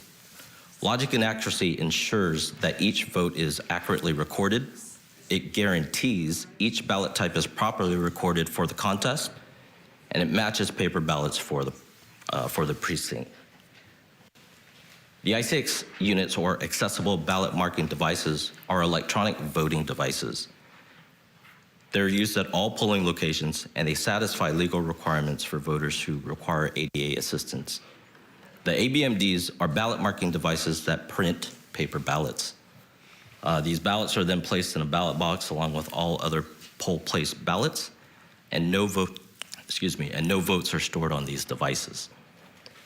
Logic and accuracy ensures that each vote is accurately recorded. It guarantees each ballot type is properly recorded for the contest, and it matches paper ballots for the precinct. The ICX units, or accessible ballot marking devices, are electronic voting devices. They're used at all polling locations, and they satisfy legal requirements for voters who require ADA assistance. The ABMDs are ballot marking devices that print paper ballots. These ballots are then placed in a ballot box along with all other poll place ballots, and no votes are stored on these devices.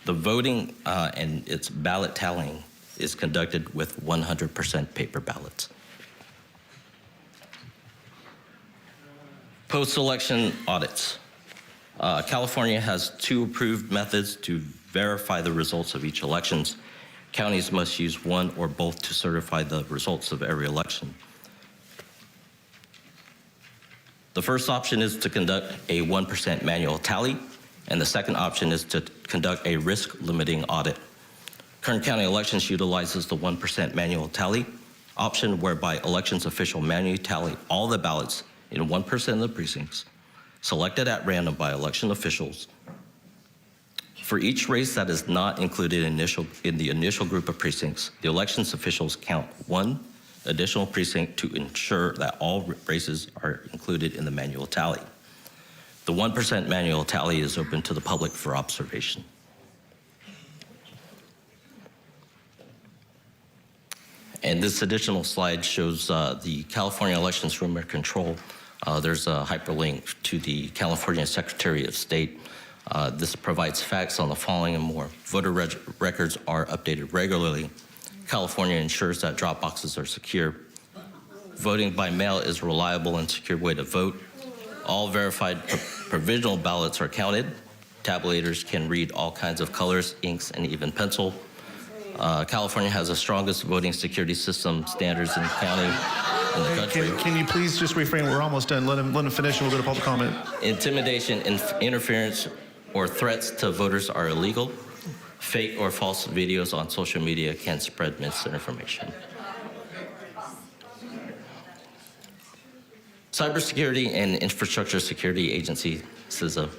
The voting and its ballot tallying is conducted with 100% paper ballots. Post-election audits. California has 2 approved methods to verify the results of each election. Counties must use one or both to certify the results of every election. The first option is to conduct a 1% manual tally, and the second option is to conduct a risk-limiting audit. Kern County Elections utilizes the 1% manual tally option, whereby elections official manually tally all the ballots in 1% of the precincts, selected at random by election officials. For each race that is not included in the initial group of precincts, the elections officials count one additional precinct to ensure that all races are included in the manual tally. The 1% manual tally is open to the public for observation. And this additional slide shows the California Elections Rumor Control. There's a hyperlink to the California Secretary of State. This provides facts on the following and more. Voter records are updated regularly. California ensures that drop boxes are secure. Voting by mail is a reliable and secure way to vote. All verified provisional ballots are counted. Tabulators can read all kinds of colors, inks, and even pencil. California has the strongest voting security system standards in the county. In the country. Can you please just refrain? We're almost done. Let him finish and we'll go to public comment. Intimidation, interference, or threats to voters are illegal. Fake or false videos on social media can spread misinformation. Cybersecurity and Infrastructure Security Agency, CISA.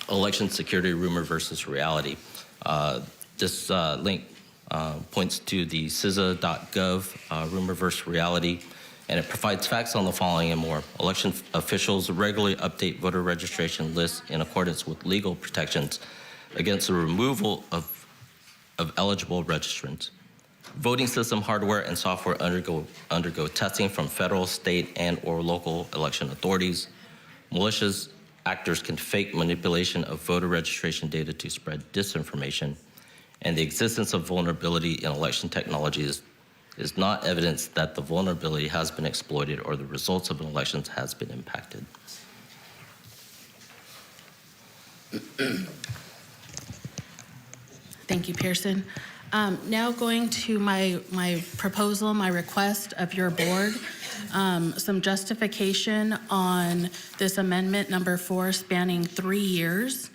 election security rumor versus reality. This link points to the CISA.gov rumor versus reality, and it provides facts on the following and more. Election officials regularly update voter registration lists in accordance with legal protections against the removal of eligible registrants. Voting system hardware and software undergo testing from federal, state, and/or local election authorities. Malicious actors can fake manipulation of voter registration data to spread disinformation, and the existence of vulnerability in election technologies is not evidence that the vulnerability has been exploited or the results of elections has been impacted. Thank you, Pearson. Now going to my proposal, my request of your board, some justification on this amendment number 4 spanning 3 years.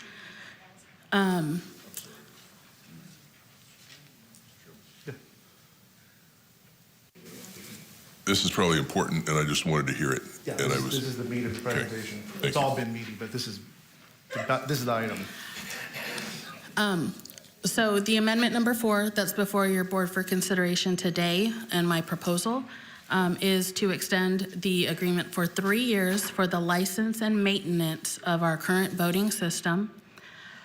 This is probably important, and I just wanted to hear it. Yeah, and this is the meat of the presentation. Thank It's all been meaty, but this is the item. So the amendment number 4 that's before your board for consideration today, and my proposal is to extend the agreement for 3 years for the license and maintenance of our current voting system.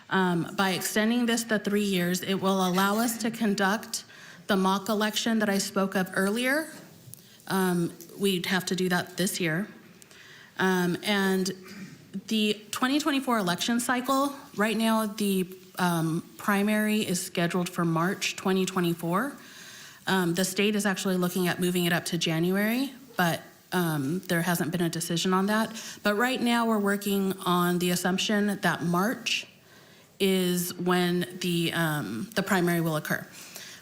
By extending this to 3 years, it will allow us to conduct the mock election that I spoke of earlier. We'd have to do that this year. And the 2024 election cycle, right now the primary is scheduled for March 2024. The state is actually looking at moving it up to January, but there hasn't been a decision on that. But right now we're working on the assumption that March is when the primary will occur.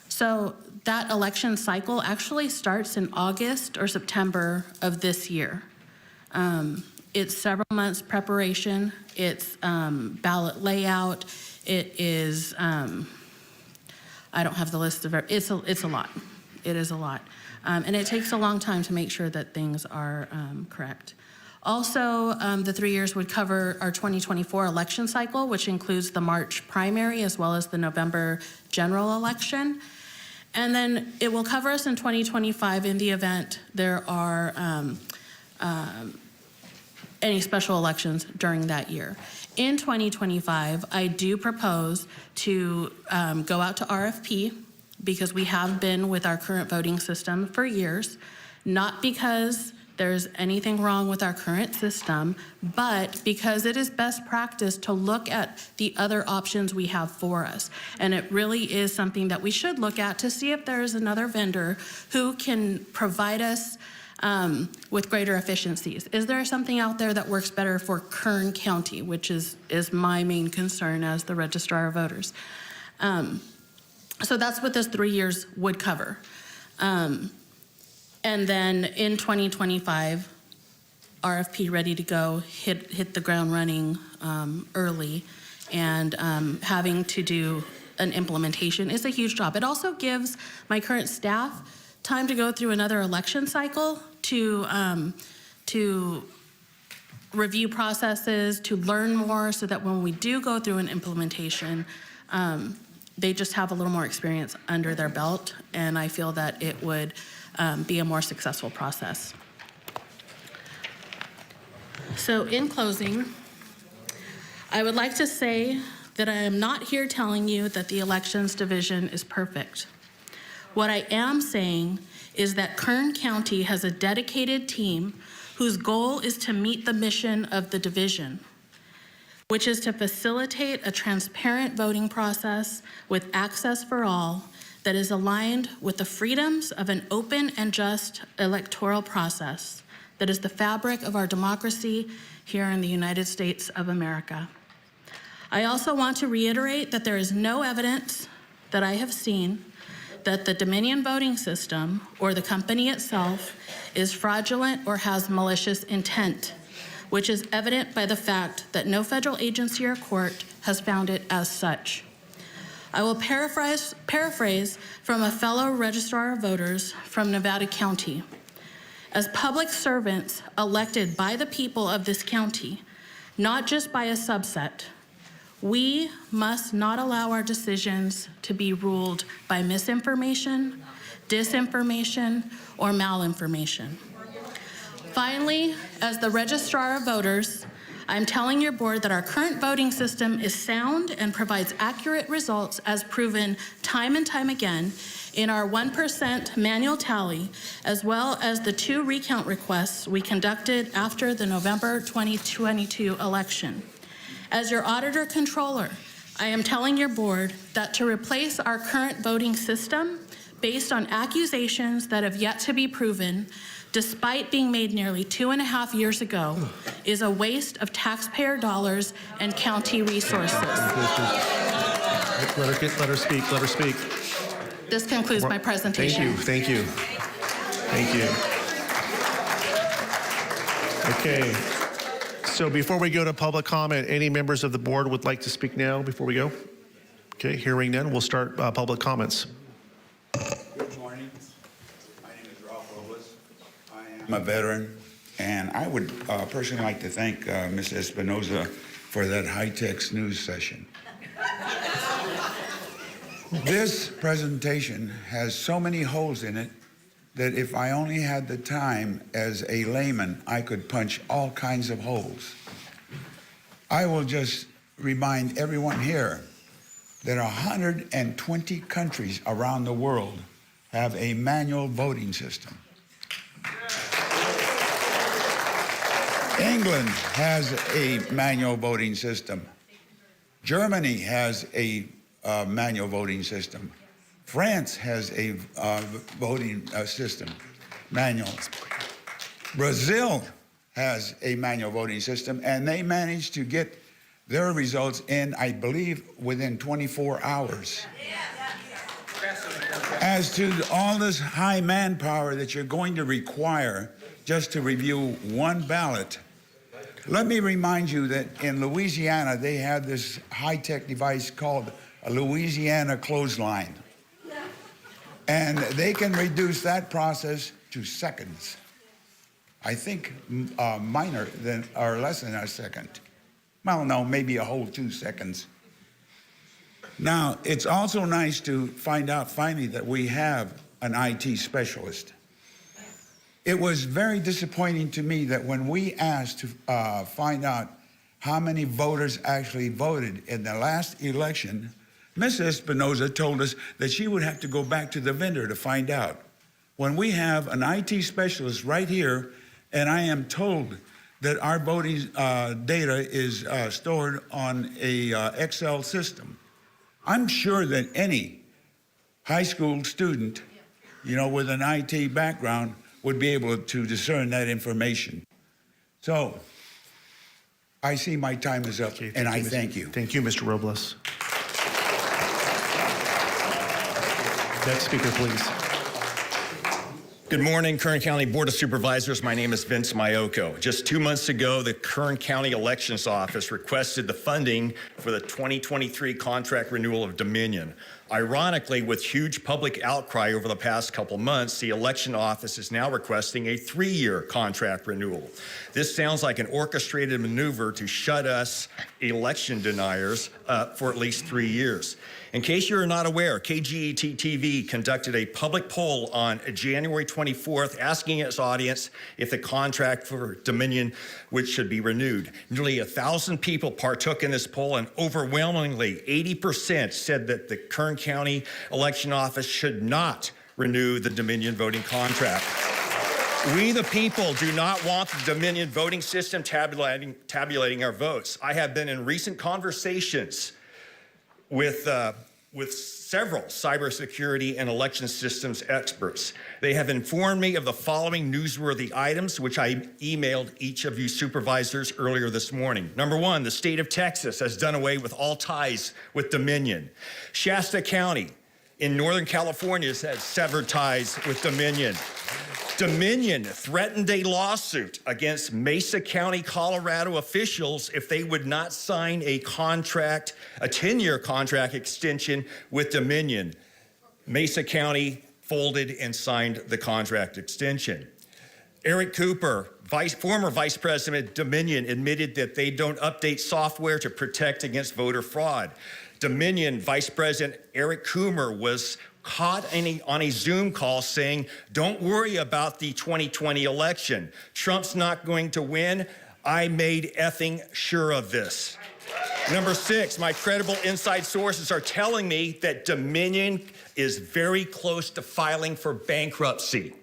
So that election cycle actually starts in August or September of this year. It's several months preparation. It's ballot layout. It is, I don't have the list of it. It's a lot. It is a lot. And it takes a long time to make sure that things are correct. Also, the 3 years would cover our 2024 election cycle, which includes the March primary as well as the November general election. And then it will cover us in 2025 in the event there are any special elections during that year. In 2025, I do propose to go out to RFP because we have been with our current voting system for years, not because there's anything wrong with our current system, but because it is best practice to look at the other options we have for us. And it really is something that we should look at to see if there is another vendor who can provide us with greater efficiencies. Is there something out there that works better for Kern County, which is my main concern as the registrar of voters? So that's what this 3 years would cover. And then in 2025, RFP ready to go, hit the ground running early, and having to do an implementation is a huge job. It also gives my current staff time to go through another election cycle to review processes, to learn more, so that when we do go through an implementation, they just have a little more experience under their belt, and I feel that it would be a more successful process. So in closing, I would like to say that I am not here telling you that the elections division is perfect. What I am saying is that Kern County has a dedicated team whose goal is to meet the mission of the division, which is to facilitate a transparent voting process with access for all that is aligned with the freedoms of an open and just electoral process that is the fabric of our democracy here in the United States of America. I also want to reiterate that there is no evidence that I have seen that the Dominion voting system or the company itself is fraudulent or has malicious intent, which is evident by the fact that no federal agency or court has found it as such. I will paraphrase from a fellow registrar of voters from Nevada County. As public servants elected by the people of this county, not just by a subset, We must not allow our decisions to be ruled by misinformation, disinformation, or malinformation. Finally, as the Registrar of Voters, I'm telling your board that our current voting system is sound and provides accurate results as proven time and time again in our 1% manual tally, as well as the 2 recount requests we conducted after the November 2022 election. As your auditor controller, I am telling your board that to replace our current voting system based on accusations that have yet to be proven, despite being made nearly 2.5 years ago, is a waste of taxpayer dollars and county resources. Let her speak. Let her speak. This concludes my presentation. Thank you. Okay. So before we go to public comment, any members of the board would like to speak now before we go? Okay, hearing none, we'll start public comments. Good morning. My name is Ralph Robles. I'm a veteran, and I would personally like to thank Ms. Espinoza for that high-tech news session. This presentation has so many holes in it that if I only had the time as a layman, I could punch all kinds of holes. I will just remind everyone here that 120 countries around the world have a manual voting system. England has a manual voting system. Germany has a manual voting system. France has a voting system, manual. Brazil has a manual voting system, and they managed to get their results in, I believe, within 24 hours. As to all this high manpower that you're going to require just to review one ballot, let me remind you that in Louisiana, they have this high-tech device called a Louisiana clothesline. And they can reduce that process to seconds. I think minor than, or less than a second. Well, no, maybe a whole 2 seconds. Now, it's also nice to find out finally that we have an IT specialist. It was very disappointing to me that when we asked to find out how many voters actually voted in the last election, Ms. Espinoza told us that she would have to go back to the vendor to find out. When we have an IT specialist right here, and I am told that our voting data is stored on a Excel system, I'm sure that any high school student, with an IT background would be able to discern that information. So I see my time is up, and I thank you. Thank you, Mr. Robles. Next speaker, please. Good morning, Kern County Board of Supervisors. My name is Vince Mayoko. Just 2 months ago, the Kern County Elections Office requested the funding for the 2023 contract renewal of Dominion. Ironically, with huge public outcry over the past couple months, the election office is now requesting a 3-year contract renewal. This sounds like an orchestrated maneuver to shut us election deniers up for at least 3 years. In case you're not aware, KGET-TV conducted a public poll on January 24th asking its audience if the contract for Dominion should be renewed. Nearly 1,000 people partook in this poll, and overwhelmingly 80% said that the Kern County Election Office should not renew the Dominion voting contract. We, the people, do not want the Dominion voting system tabulating our votes. I have been in recent conversations with several cybersecurity and election systems experts. They have informed me of the following newsworthy items, which I emailed each of you supervisors earlier this morning. Number one, the state of Texas has done away with all ties with Dominion. Shasta County in Northern California has severed ties with Dominion. Dominion threatened a lawsuit against Mesa County, Colorado officials if they would not sign a contract, a 10-year contract extension with Dominion. Mesa County folded and signed the contract extension. Eric Cooper, former Vice President Dominion, admitted that they don't update software to protect against voter fraud. Dominion Vice President Eric Coomer was caught on a Zoom call saying, "Don't worry about the 2020 election. Trump's not going to win. I made effing sure of this." Number 6, my credible inside sources are telling me that Dominion is very close to filing for bankruptcy.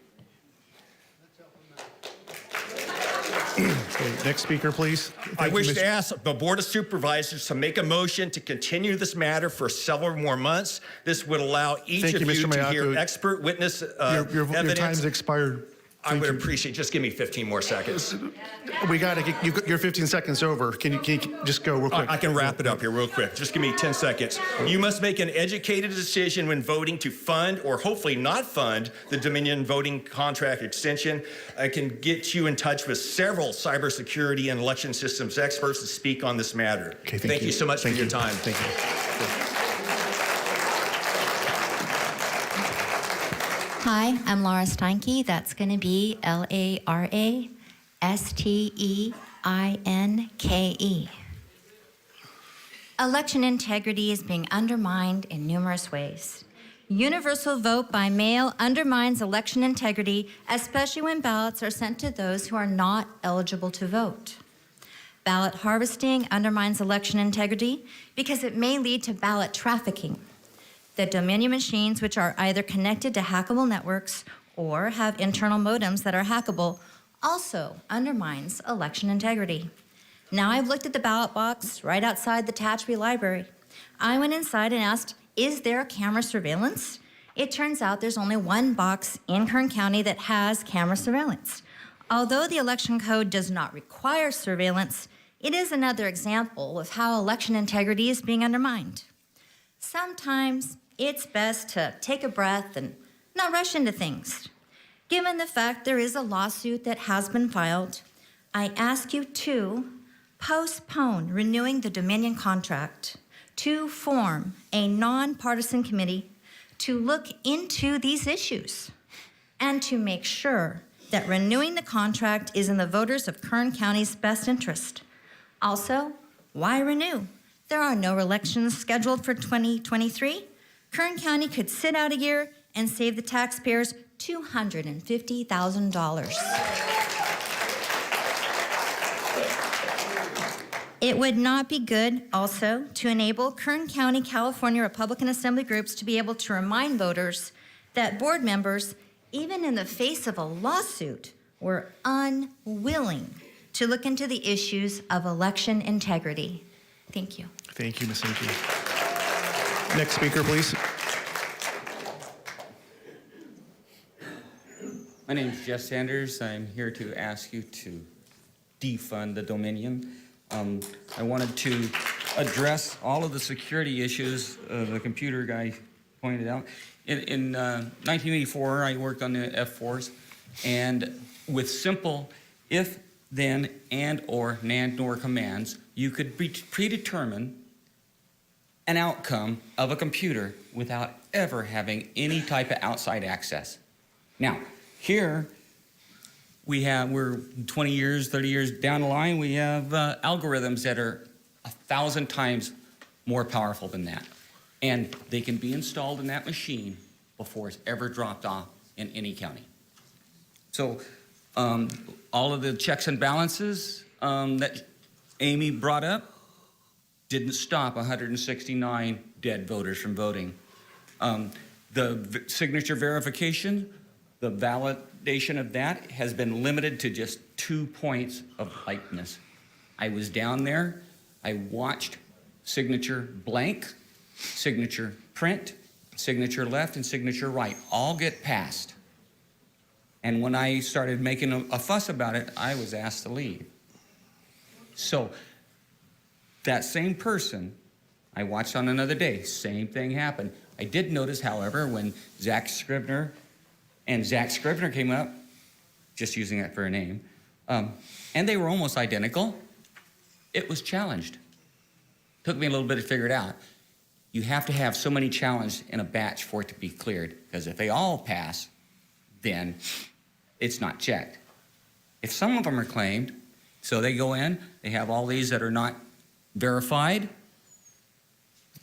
Okay, next speaker, please. I wish to ask the Board of Supervisors to make a motion to continue this matter for several more months. This would allow each Thank of you, you Mr. to hear Mayako. expert witness Your evidence. time's expired. I would appreciate, just give me 15 more seconds. We got to get, you're 15 seconds over. Can you just go real quick? I can wrap it up here real quick. Just give me 10 seconds. You must make an educated decision when voting to fund or hopefully not fund the Dominion voting contract extension. I can get you in touch with several cybersecurity and election systems experts to speak on this matter. Okay, thank you so much for your time. Thank you. Hi, I'm Laura Steinke. That's going to be LARASTEINKE. Election integrity is being undermined in numerous ways. Universal vote by mail undermines election integrity, especially when ballots are sent to those who are not eligible to vote. Ballot harvesting undermines election integrity because it may lead to ballot trafficking. The Dominion machines, which are either connected to hackable networks or have internal modems that are hackable, also undermines election integrity. Now I've looked at the ballot box right outside the Tehachapi Library. I went inside and asked, is there camera surveillance? It turns out there's only one box in Kern County that has camera surveillance. Although the election code does not require surveillance, it is another example of how election integrity is being undermined. Sometimes it's best to take a breath and not rush into things. Given the fact there is a lawsuit that has been filed, I ask you to postpone renewing the Dominion contract, to form a nonpartisan committee to look into these issues, and to make sure that renewing the contract is in the voters of Kern County's best interest. Also, why renew? There are no elections scheduled for 2023. Kern County could sit out a year and save the taxpayers $250,000. It would not be good, also, to enable Kern County, California Republican Assembly groups to be able to remind voters that board members, even in the face of a lawsuit, were unwilling to look into the issues of election integrity. Thank you. Thank you, Ms. Inke. Next speaker, please. My name is Jeff Sanders. I'm here to ask you to defund the Dominion. I wanted to address all of the security issues the computer guy pointed out. In 1984, I worked on the F-4s, and with simple if, then, and, or, NAND, NOR commands, you could predetermine an outcome of a computer without ever having any type of outside access. Now, here, we're 20 years, 30 years down the line, we have algorithms that are 1,000 times more powerful than that. And they can be installed in that machine before it's ever dropped off in any county. So all of the checks and balances that Amy brought up didn't stop 169 dead voters from voting. The signature verification, the validation of that has been limited to just 2 points of likeness. I was down there, I watched signature blank, signature print, signature left, and signature right all get passed. And when I started making a fuss about it, I was asked to leave. So that same person, I watched on another day, same thing happened. I did notice, however, when Zach Scribner came up, just using that for a name, and they were almost identical, it was challenged. Took me a little bit to figure it out. You have to have so many challenges in a batch for it to be cleared, because if they all pass, then it's not checked. If some of them are claimed, so they go in, they have all these that are not verified,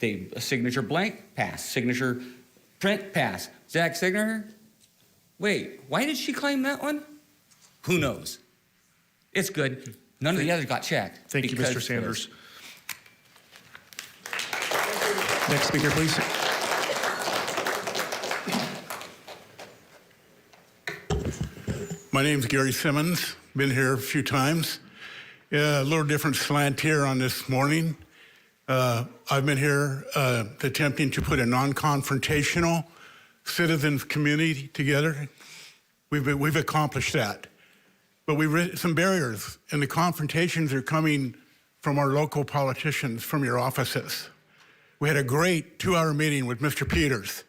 a signature blank, pass, signature print, pass, exact signature. Wait, why did she claim that one? Who knows? It's good. None of the others got checked. Thank you, Mr. Sanders. Next speaker, please. My name's Gary Simmons. Been here a few times. A little different slant here on this morning. I've been here attempting to put a non-confrontational citizens community together. We've accomplished that. But we've some barriers, and the confrontations are coming from our local politicians, from your offices. We had a great 2-hour meeting with Mr. Peters.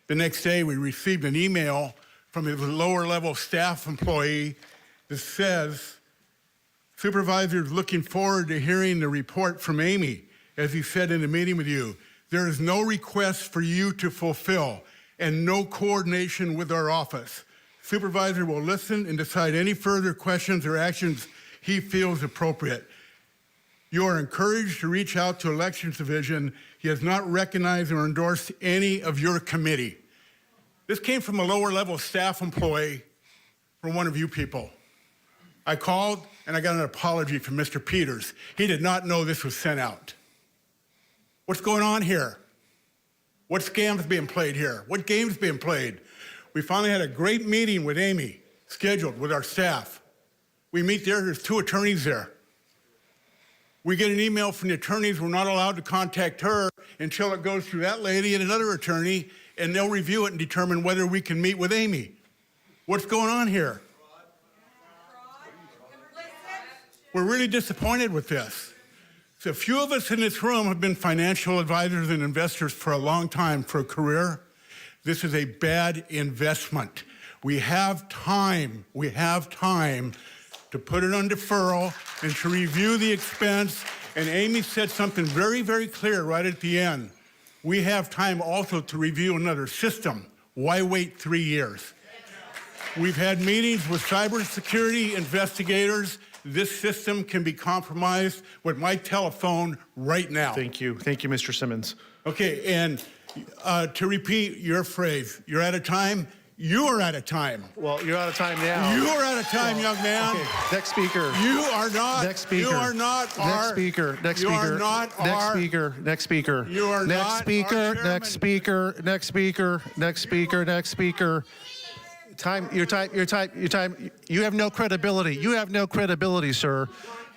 The next day, we received an email from his lower-level staff employee that says, "Supervisors looking forward to hearing the report from Amy, as he said in the meeting with you. There is no request for you to fulfill and no coordination with our office. Supervisor will listen and decide any further questions or actions he feels appropriate. You are encouraged to reach out to Elections Division. He has not recognized or endorsed any of your committee." This came from a lower-level staff employee from one of you people. I called and I got an apology from Mr. Peters. He did not know this was sent out. What's going on here? What scams being played here? What games being played? We finally had a great meeting with Amy, scheduled with our staff. We meet there, there's 2 attorneys there. We get an email from the attorneys, we're not allowed to contact her until it goes through that lady and another attorney, and they'll review it and determine whether we can meet with Amy. What's going on here? We're really disappointed with this. So a few of us in this room have been financial advisors and investors for a long time, for a career. This is a bad investment. We have time to put it on deferral and to review the expense. And Amy said something very, very clear right at the end. We have time also to review another system. Why wait 3 years? We've had meetings with cybersecurity investigators. This system can be compromised with my telephone right now. Thank you. Thank you, Mr. Simmons. Okay, and to repeat your phrase, you're out of time. You are out of time. Well, you're out of time now. You are out of time, young man. Okay, next speaker. You are not. Next speaker. You are not our. Next speaker. Next you speaker. are not next our. speaker. Next speaker. You are next not speaker. our Next speaker. Next speaker. Next speaker. Next speaker. Time. Your time. Your time. Your time. You have no credibility. You have no credibility, sir.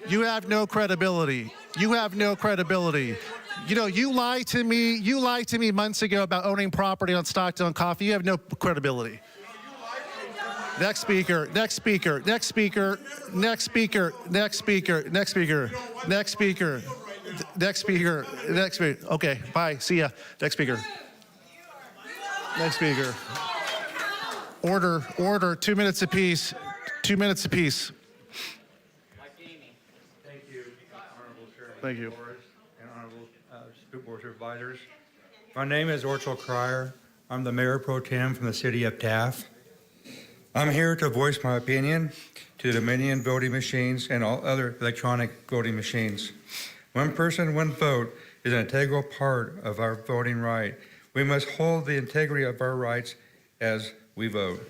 You have no credibility. You have no credibility. You know, you lied to me. You lied to me months ago about owning property on Stockton Coffee. You have no credibility. Next speaker, next speaker, next speaker, next speaker, next speaker, next speaker, next speaker, next speaker, next speaker. Okay, bye, see ya. Next speaker. Next speaker. Order, order, 2 minutes apiece. 2 minutes apiece. Thank you, Honorable Chairman. Thank you. And Honorable Board Supervisors. My name is Orchel Cryer. I'm the Mayor Pro Tem from the City of Taft. I'm here to voice my opinion to Dominion voting machines and all other electronic voting machines. One person, one vote is an integral part of our voting right. We must hold the integrity of our rights as we vote.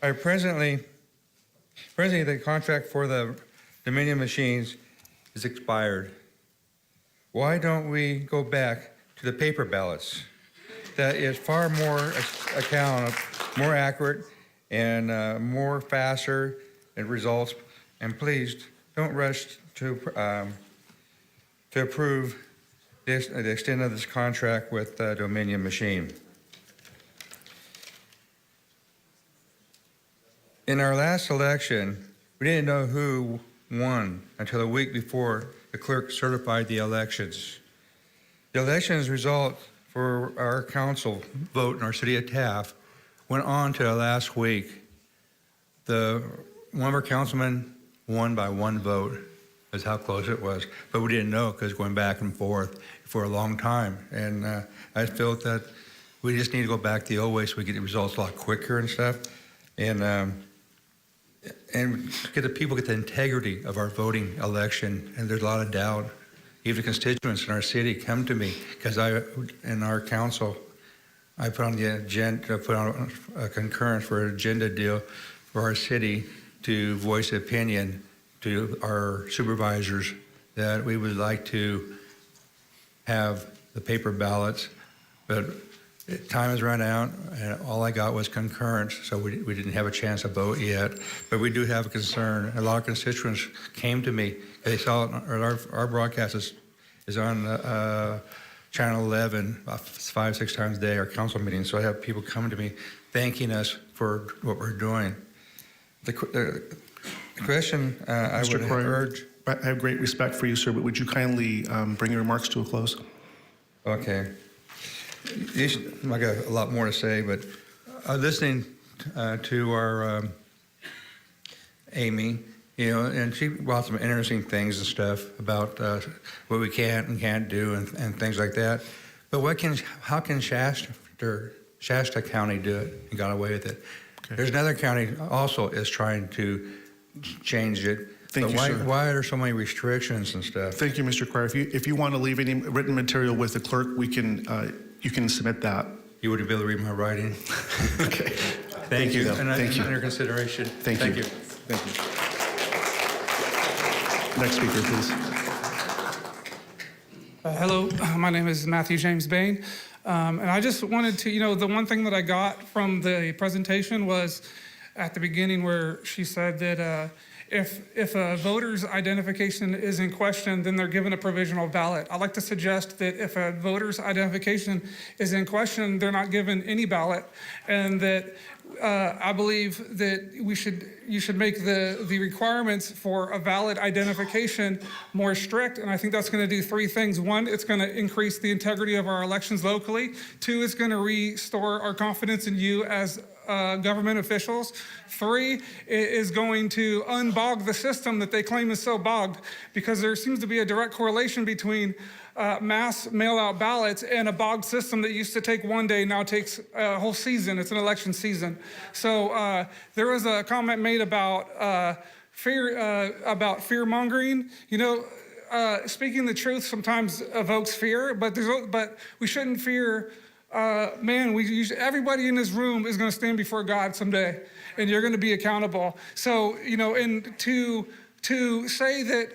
Presently, the contract for the Dominion machines is expired. Why don't we go back to the paper ballots? That is far more more accurate, and more faster in results. And please don't rush to approve the extent of this contract with Dominion Machine. In our last election, we didn't know who won until a week before the clerk certified the elections. The elections result for our council vote in our city of Taft went on to the last week. One of our councilmen won by 1 vote. That's how close it was. But we didn't know because going back and forth for a long time. And I felt that we just need to go back the old way so we get the results a lot quicker and stuff. And and get the people get the integrity of our voting election. And there's a lot of doubt. Even constituents in our city come to me because in our council, I put on the agenda, put on a concurrence for an agenda deal for our city to voice opinion to our supervisors that we would like to have the paper ballots, but time has run out, and all I got was concurrence, so we didn't have a chance to vote yet. But we do have a concern. A lot of constituents came to me. They saw our broadcast is on Channel 11 about 5-6 times a day, our council meetings. So I have people coming to me thanking us for what we're doing. The question I would urge. I have great respect for you, sir, but would you kindly bring your remarks to a close? Okay. I got a lot more to say, but listening to our Amy, and she brought some interesting things and stuff about what we can and can't do and things like that. But how can Shasta County do it and got away with it? Okay. There's another county also is trying to change it. Thank you, sir. Why are there so many restrictions and stuff? Thank you, Mr. Cryer. If you want to leave any written material with the clerk, you can submit that. You would be able to read my writing. Okay. Thank you. And thank you. Under consideration. Thank you. Thank you. Next speaker, please. Hello, my name is Matthew James Bain. And I just wanted to, the one thing that I got from the presentation was at the beginning where she said that if a voter's identification is in question, then they're given a provisional ballot. I'd like to suggest that if a voter's identification is in question, they're not given any ballot, and that I believe that you should make the requirements for a valid identification more strict, and I think that's going to do three things. One, it's going to increase the integrity of our elections locally. Two, it's going to restore our confidence in you as government officials. Three, it is going to unbog the system that they claim is so bogged, because there seems to be a direct correlation between mass mail-out ballots and a bogged system that used to take one day now takes a whole season. It's an election season. So there was a comment made about fear-mongering. Speaking the truth sometimes evokes fear, but we shouldn't fear. Everybody in this room is going to stand before God someday, and you're going to be accountable. So, and to say that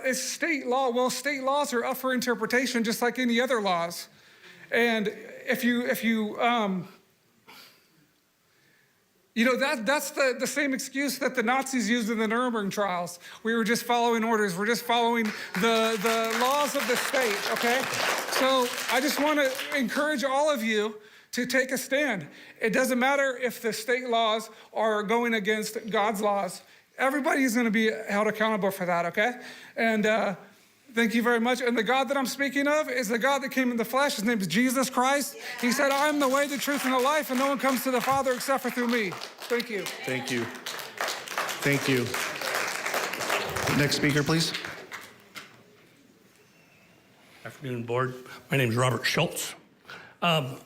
it's state law, well, state laws are up for interpretation just like any other laws. And that's the same excuse that the Nazis used in the Nuremberg trials. We were just following orders. We're just following the laws of the state, okay? So I just want to encourage all of you to take a stand. It doesn't matter if the state laws are going against God's laws. Everybody's going to be held accountable for that, okay? And thank you very much. And the God that I'm speaking of is the God that came in the flesh. His name is Jesus Christ. He said, I am the way, the truth, and the life, and no one comes to the Father except for through me. Thank you. Thank you. Thank you. Next speaker, please. Afternoon, board. My name is Robert Schultz. I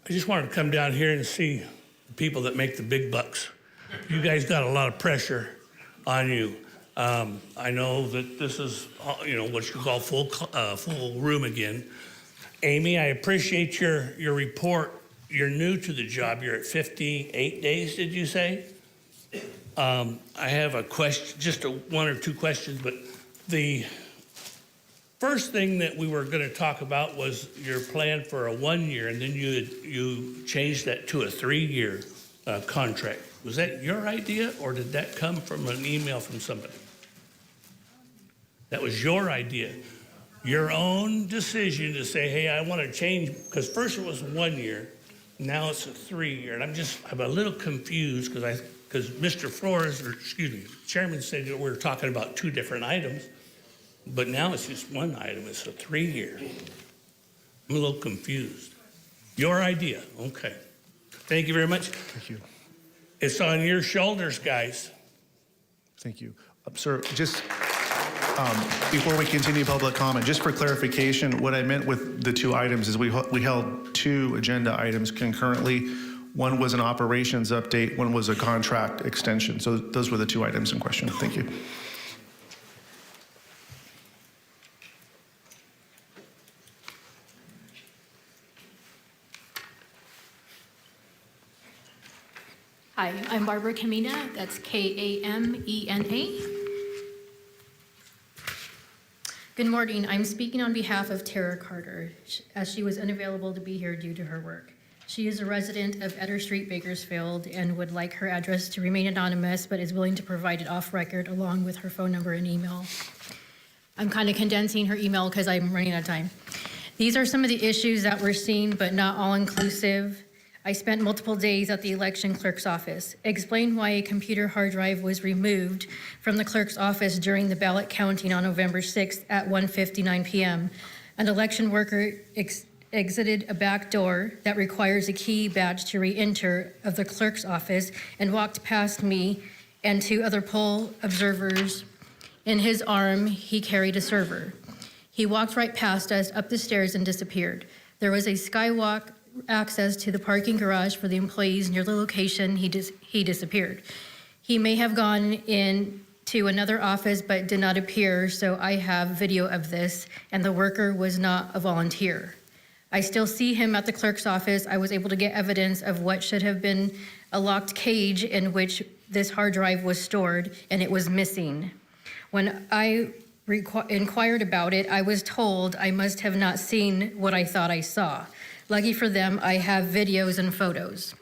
just wanted to come down here and see the people that make the big bucks. You guys got a lot of pressure on you. I know that this is, what you call full room again. Amy, I appreciate your report. You're new to the job. You're at 58 days, did you say? I have a question, just one or two questions, but the first thing that we were going to talk about was your plan for a 1 year, and then you changed that to a 3-year contract. Was that your idea, or did that come from an email from somebody? That was your idea, your own decision to say, hey, I want to change, because first it was 1 year, now it's a 3-year, and I'm a little confused because Mr. Flores, the chairman said that we were talking about 2 different items, but now it's just one item. It's a 3-year. I'm a little confused. Your idea, okay. Thank you very much. Thank you. It's on your shoulders, guys. Thank you. Sir, just before we continue public comment, just for clarification, what I meant with the 2 items is we held 2 agenda items concurrently. one was an operations update, one was a contract extension. So those were the 2 items in question. Thank you. Hi, I'm Barbara Kamina. That's Kamena. Good morning. I'm speaking on behalf of Tara Carter, as she was unavailable to be here due to her work. She is a resident of Eder Street, Bakersfield, and would like her address to remain anonymous, but is willing to provide it off record along with her phone number and email. I'm kind of condensing her email because I'm running out of time. These are some of the issues that we're seeing, but not all inclusive. I spent multiple days at the election clerk's office. Explained why a computer hard drive was removed from the clerk's office during the ballot counting on November 6th at 1:59 p.m. An election worker exited a back door that requires a key badge to re-enter of the clerk's office and walked past me and 2 other poll observers. In his arm, he carried a server. He walked right past us up the stairs and disappeared. There was a skywalk access to the parking garage for the employees near the location he disappeared. He may have gone into another office but did not appear, so I have video of this, and the worker was not a volunteer. I still see him at the clerk's office. I was able to get evidence of what should have been a locked cage in which this hard drive was stored, and it was missing. When I inquired about it, I was told I must have not seen what I thought I saw. Lucky for them, I have videos and photos.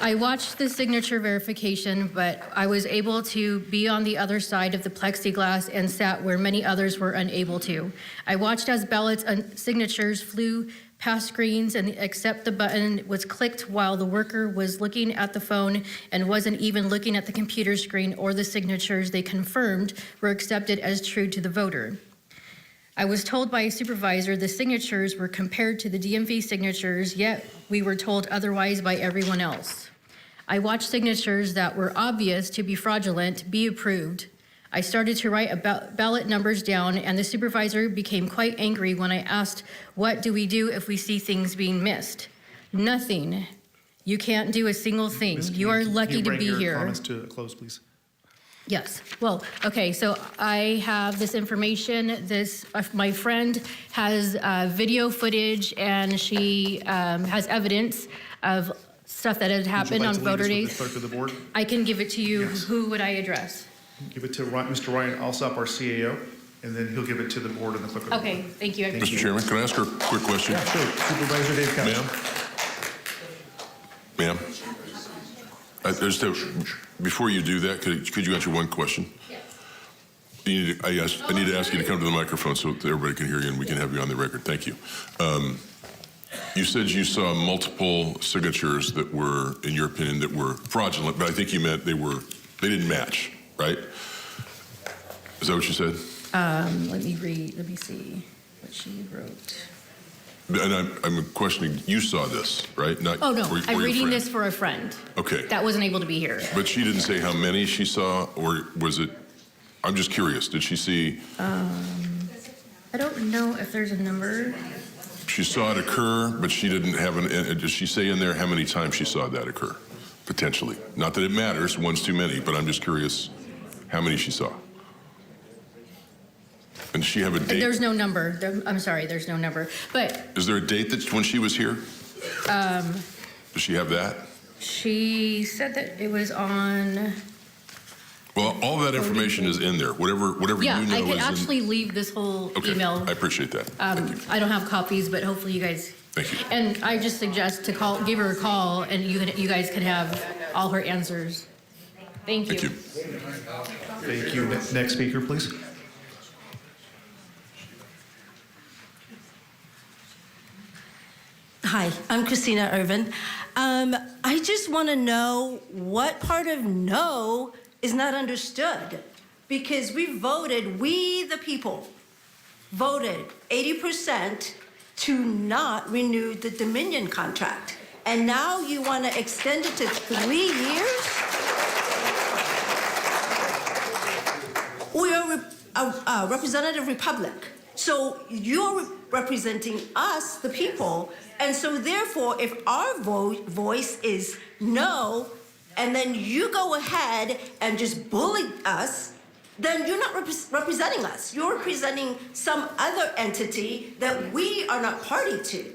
I watched the signature verification, but I was able to be on the other side of the plexiglass and sat where many others were unable to. I watched as ballots and signatures flew past screens and accept the button was clicked while the worker was looking at the phone and wasn't even looking at the computer screen or the signatures they confirmed were accepted as true to the voter. I was told by a supervisor the signatures were compared to the DMV signatures, yet we were told otherwise by everyone else. I watched signatures that were obvious to be fraudulent be approved. I started to write ballot numbers down, and the supervisor became quite angry when I asked, what do we do if we see things being missed? Nothing. You can't do a single thing. You are lucky to be here. Can you bring your comments to a close, please? Yes. Well, okay, so I have this information. My friend has video footage, and she has evidence of stuff that had happened on voter days. The clerk of the board? I can give it to you. Yes. Who would I address? Give it to Mr. Ryan Alsop, our CAO, and then he'll give it to the board and the clerk of the board. Okay, thank you. Mr. Chairman, can I ask her a quick question? Yeah, sure. Supervisor Dave Cox. Ma'am? Before you do that, could you answer one question? Yes. I need to ask you to come to the microphone so that everybody can hear you and we can have you on the record. Thank you. You said you saw multiple signatures that were, in your opinion, that were fraudulent, but I think you meant they didn't match, right? Is that what you said? Let me see what she wrote. And I'm questioning, you saw this, right? Not, Oh, no, or I'm your reading friend. this for a friend Okay. that wasn't able to be here. But she didn't say how many she saw, or was it, I'm just curious, did she see, I don't know if there's a number. she saw it occur, but she didn't have did she say in there how many times she saw that occur, potentially? Not that it matters, one's too many, but I'm just curious how many she saw. And does she have a date? There's no number. I'm sorry, there's no number. But Is there a date that's when she was here? Does she have that? she said that it was on. Well, all that information is in there. Whatever Yeah, you know I could is actually leave this whole Okay, email. I appreciate that. I don't have copies, but hopefully you guys. Thank you. And I just suggest to give her a call, and you guys can have all her answers. Thank you. Thank you. Next speaker, please. Hi, I'm Christina Irvin. I just want to know what part of no is not understood. Because we the people, voted 80% to not renew the Dominion contract. And now you want to extend it to 3 years? We are a representative republic. So you're representing us, the people, and so therefore, if our voice is no, and then you go ahead and just bully us, then you're not representing us. You're representing some other entity that we are not party to.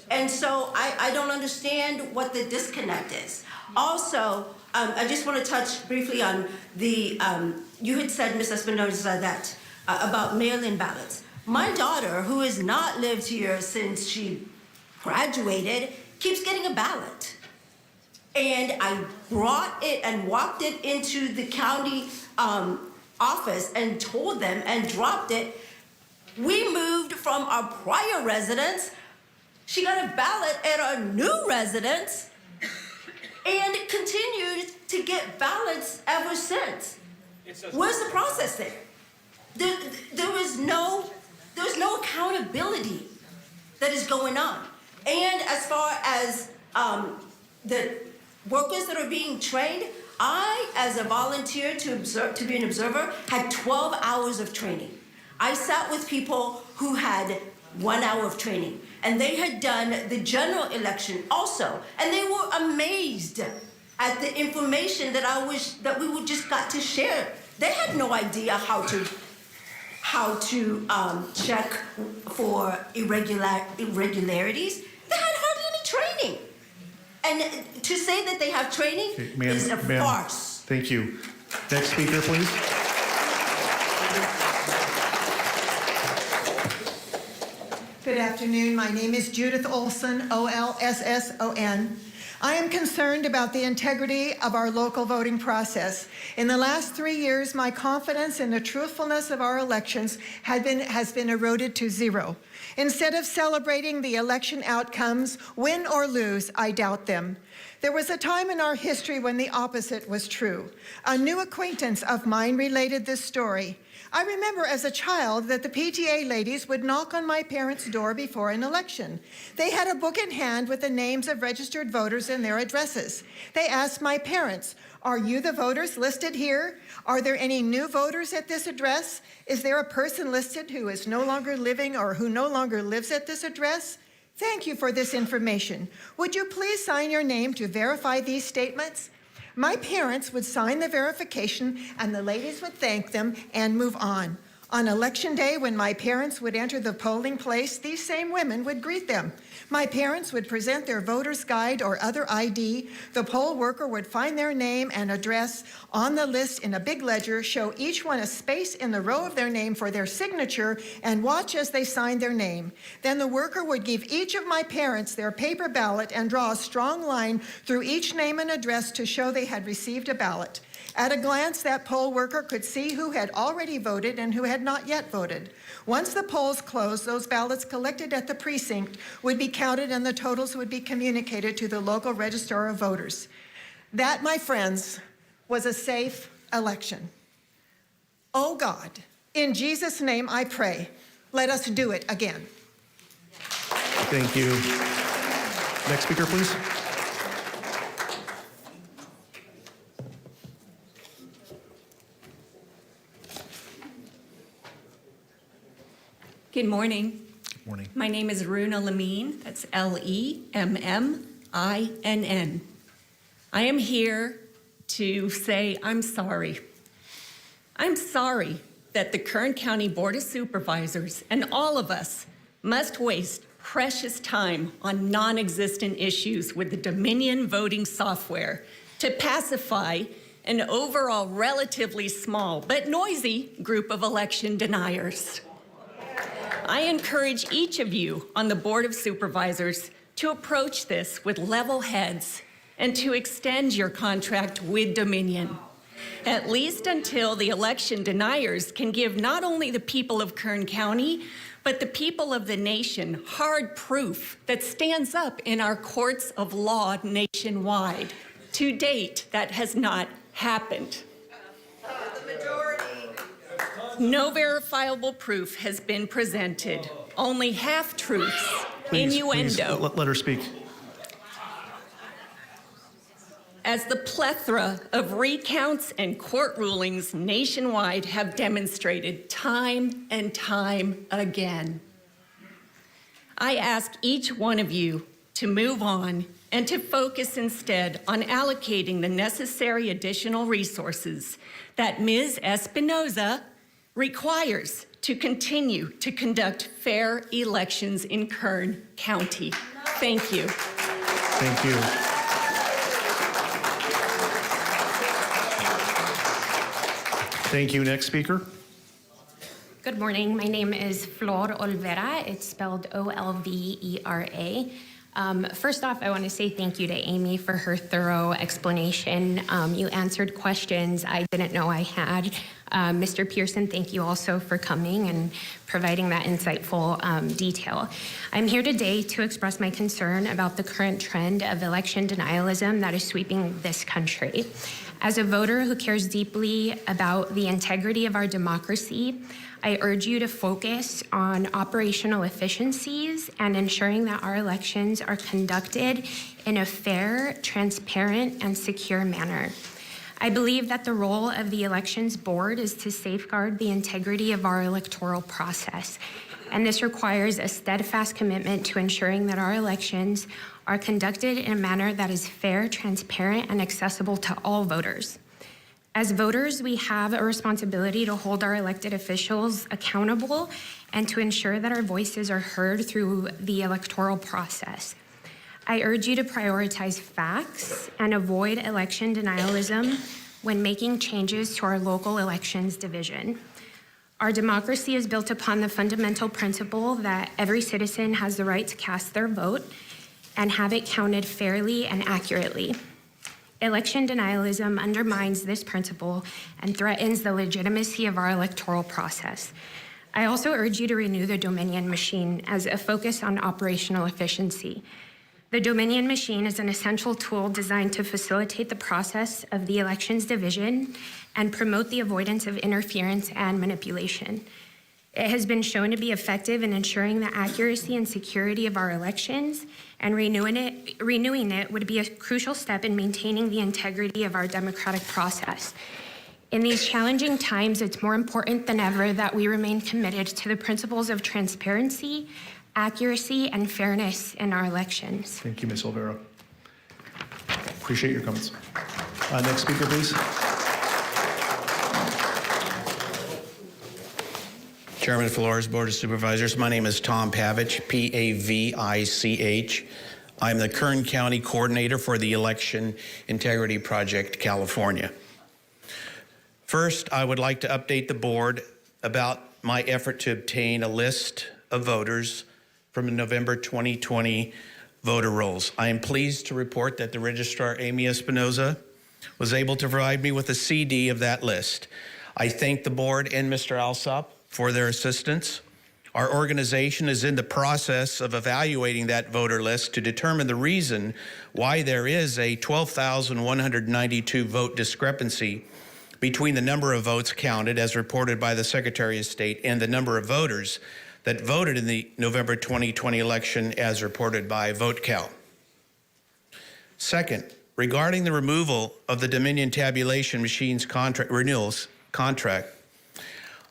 And so I don't understand what the disconnect is. Also, I just want to touch briefly on the, you had said, Ms. Espinosa, that about mail-in ballots. My daughter, who has not lived here since she graduated, keeps getting a ballot. And I brought it and walked it into the county office and told them and dropped it. We moved from our prior residence. She got a ballot at our new residence and continued to get ballots ever since. Where's the process there? There's no accountability that is going on. And as far as the workers that are being trained, I, as a volunteer to be an observer, had 12 hours of training. I sat with people who had 1 hour of training, and they had done the general election also, and they were amazed at the information that we would just got to share. They had no idea how to check for irregularities. They had hardly any training. And to say that they have training is a farce. Thank you. Next speaker, please. Good afternoon. My name is Judith Olson, O-L-S-S-O-N. I am concerned about the integrity of our local voting process. In the last 3 years, my confidence in the truthfulness of our elections has been eroded to zero. Instead of celebrating the election outcomes, win or lose, I doubt them. There was a time in our history when the opposite was true. A new acquaintance of mine related this story. I remember as a child that the PTA ladies would knock on my parents' door before an election. They had a book in hand with the names of registered voters and their addresses. They asked my parents, "Are you the voters listed here? Are there any new voters at this address? Is there a person listed who is no longer living or who no longer lives at this address? Thank you for this information. Would you please sign your name to verify these statements?" My parents would sign the verification and the ladies would thank them and move on. On election day, when my parents would enter the polling place, these same women would greet them. My parents would present their voter's guide or other ID. The poll worker would find their name and address on the list in a big ledger, show each one a space in the row of their name for their signature, and watch as they signed their name. Then the worker would give each of my parents their paper ballot and draw a strong line through each name and address to show they had received a ballot. At a glance, that poll worker could see who had already voted and who had not yet voted. Once the polls closed, those ballots collected at the precinct would be counted and the totals would be communicated to the local registrar of voters. That, my friends, was a safe election. Oh God, in Jesus' name I pray, let us do it again. Thank you. Next speaker, please. Good morning. Good morning. My name is Runa Lemine. That's L-E-M-M-I-N-N. I am here to say I'm sorry. I'm sorry that the Kern County Board of Supervisors and all of us must waste precious time on non-existent issues with the Dominion voting software to pacify an overall relatively small but noisy group of election deniers. I encourage each of you on the Board of Supervisors to approach this with level heads and to extend your contract with Dominion, at least until the election deniers can give not only the people of Kern County, but the people of the nation hard proof that stands up in our courts of law nationwide. To date, that has not happened. No verifiable proof has been presented, only half-truths, innuendo. Please, let her speak. as the plethora of recounts and court rulings nationwide have demonstrated time and time again. I ask each one of you to move on and to focus instead on allocating the necessary additional resources that Ms. Espinoza requires to continue to conduct fair elections in Kern County. Thank you. Thank you. Thank you. Next speaker. Good morning. My name is Flor Olvera. It's spelled Olvera. First off, I want to say thank you to Amy for her thorough explanation. You answered questions I didn't know I had. Mr. Pearson, thank you also for coming and providing that insightful detail. I'm here today to express my concern about the current trend of election denialism that is sweeping this country. As a voter who cares deeply about the integrity of our democracy, I urge you to focus on operational efficiencies and ensuring that our elections are conducted in a fair, transparent, and secure manner. I believe that the role of the Elections Board is to safeguard the integrity of our electoral process, and this requires a steadfast commitment to ensuring that our elections are conducted in a manner that is fair, transparent, and accessible to all voters. As voters, we have a responsibility to hold our elected officials accountable and to ensure that our voices are heard through the electoral process. I urge you to prioritize facts and avoid election denialism when making changes to our local elections division. Our democracy is built upon the fundamental principle that every citizen has the right to cast their vote and have it counted fairly and accurately. Election denialism undermines this principle and threatens the legitimacy of our electoral process. I also urge you to renew the Dominion machine as a focus on operational efficiency. The Dominion machine is an essential tool designed to facilitate the process of the elections division and promote the avoidance of interference and manipulation. It has been shown to be effective in ensuring the accuracy and security of our elections, and renewing it would be a crucial step in maintaining the integrity of our democratic process. In these challenging times, it's more important than ever that we remain committed to the principles of transparency, accuracy, and fairness in our elections. Thank you, Ms. Olvera. Appreciate your comments. Next speaker, please. Chairman Flores, Board of Supervisors. My name is Tom Pavich, P-A-V-I-C-H. I'm the Kern County Coordinator for the Election Integrity Project, California. First, I would like to update the board about my effort to obtain a list of voters from the November 2020 voter rolls. I am pleased to report that the Registrar, Amy Espinoza, was able to provide me with a CD of that list. I thank the board and Mr. Alsop for their assistance. Our organization is in the process of evaluating that voter list to determine the reason why there is a 12,192 vote discrepancy between the number of votes counted as reported by the Secretary of State and the number of voters that voted in the November 2020 election as reported by VoteCount. Second, regarding the removal of the Dominion tabulation machines renewals contract,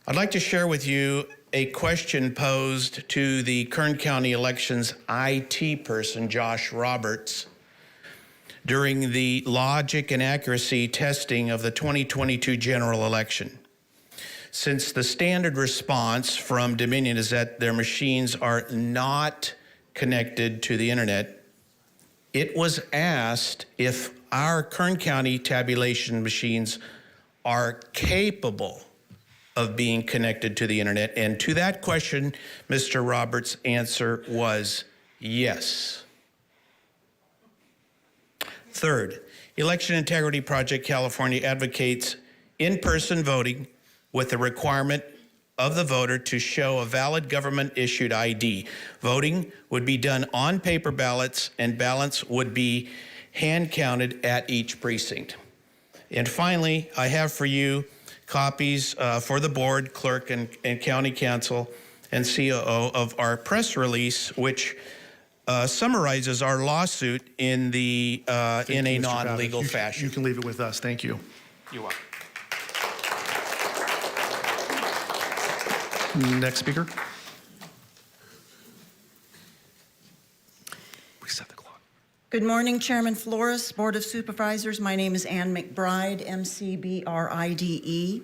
I'd like to share with you a question posed to the Kern County Elections IT person, Josh Roberts, during the logic and accuracy testing of the 2022 general election. Since the standard response from Dominion is that their machines are not connected to the internet, it was asked if our Kern County tabulation machines are capable of being connected to the internet. And to that question, Mr. Roberts' answer was yes. Third, Election Integrity Project California advocates in-person voting with the requirement of the voter to show a valid government-issued ID. Voting would be done on paper ballots, and ballots would be hand-counted at each precinct. And finally, I have for you copies for the board, clerk, and county council and COO of our press release, which summarizes our lawsuit in the in a Mr. non-legal Pavich. fashion. You can leave it with us. Thank you. You're welcome. Next speaker. Reset the clock. Good morning, Chairman Flores, Board of Supervisors. My name is Ann McBride, MCBRIDE.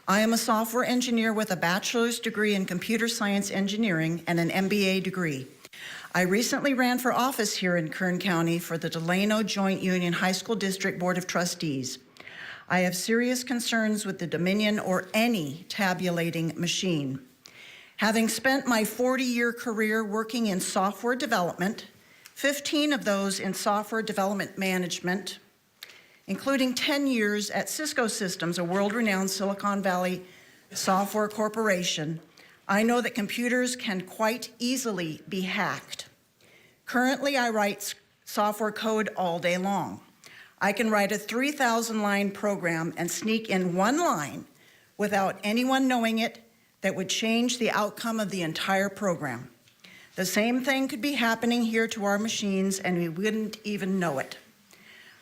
I am a software engineer with a bachelor's degree in computer science engineering and an MBA degree. I recently ran for office here in Kern County for the Delano Joint Union High School District Board of Trustees. I have serious concerns with the Dominion or any tabulating machine. Having spent my 40-year career working in software development, 15 of those in software development management, including 10 years at Cisco Systems, a world-renowned Silicon Valley software corporation, I know that computers can quite easily be hacked. Currently, I write software code all day long. I can write a 3,000-line program and sneak in one line without anyone knowing it that would change the outcome of the entire program. The same thing could be happening here to our machines and we wouldn't even know it.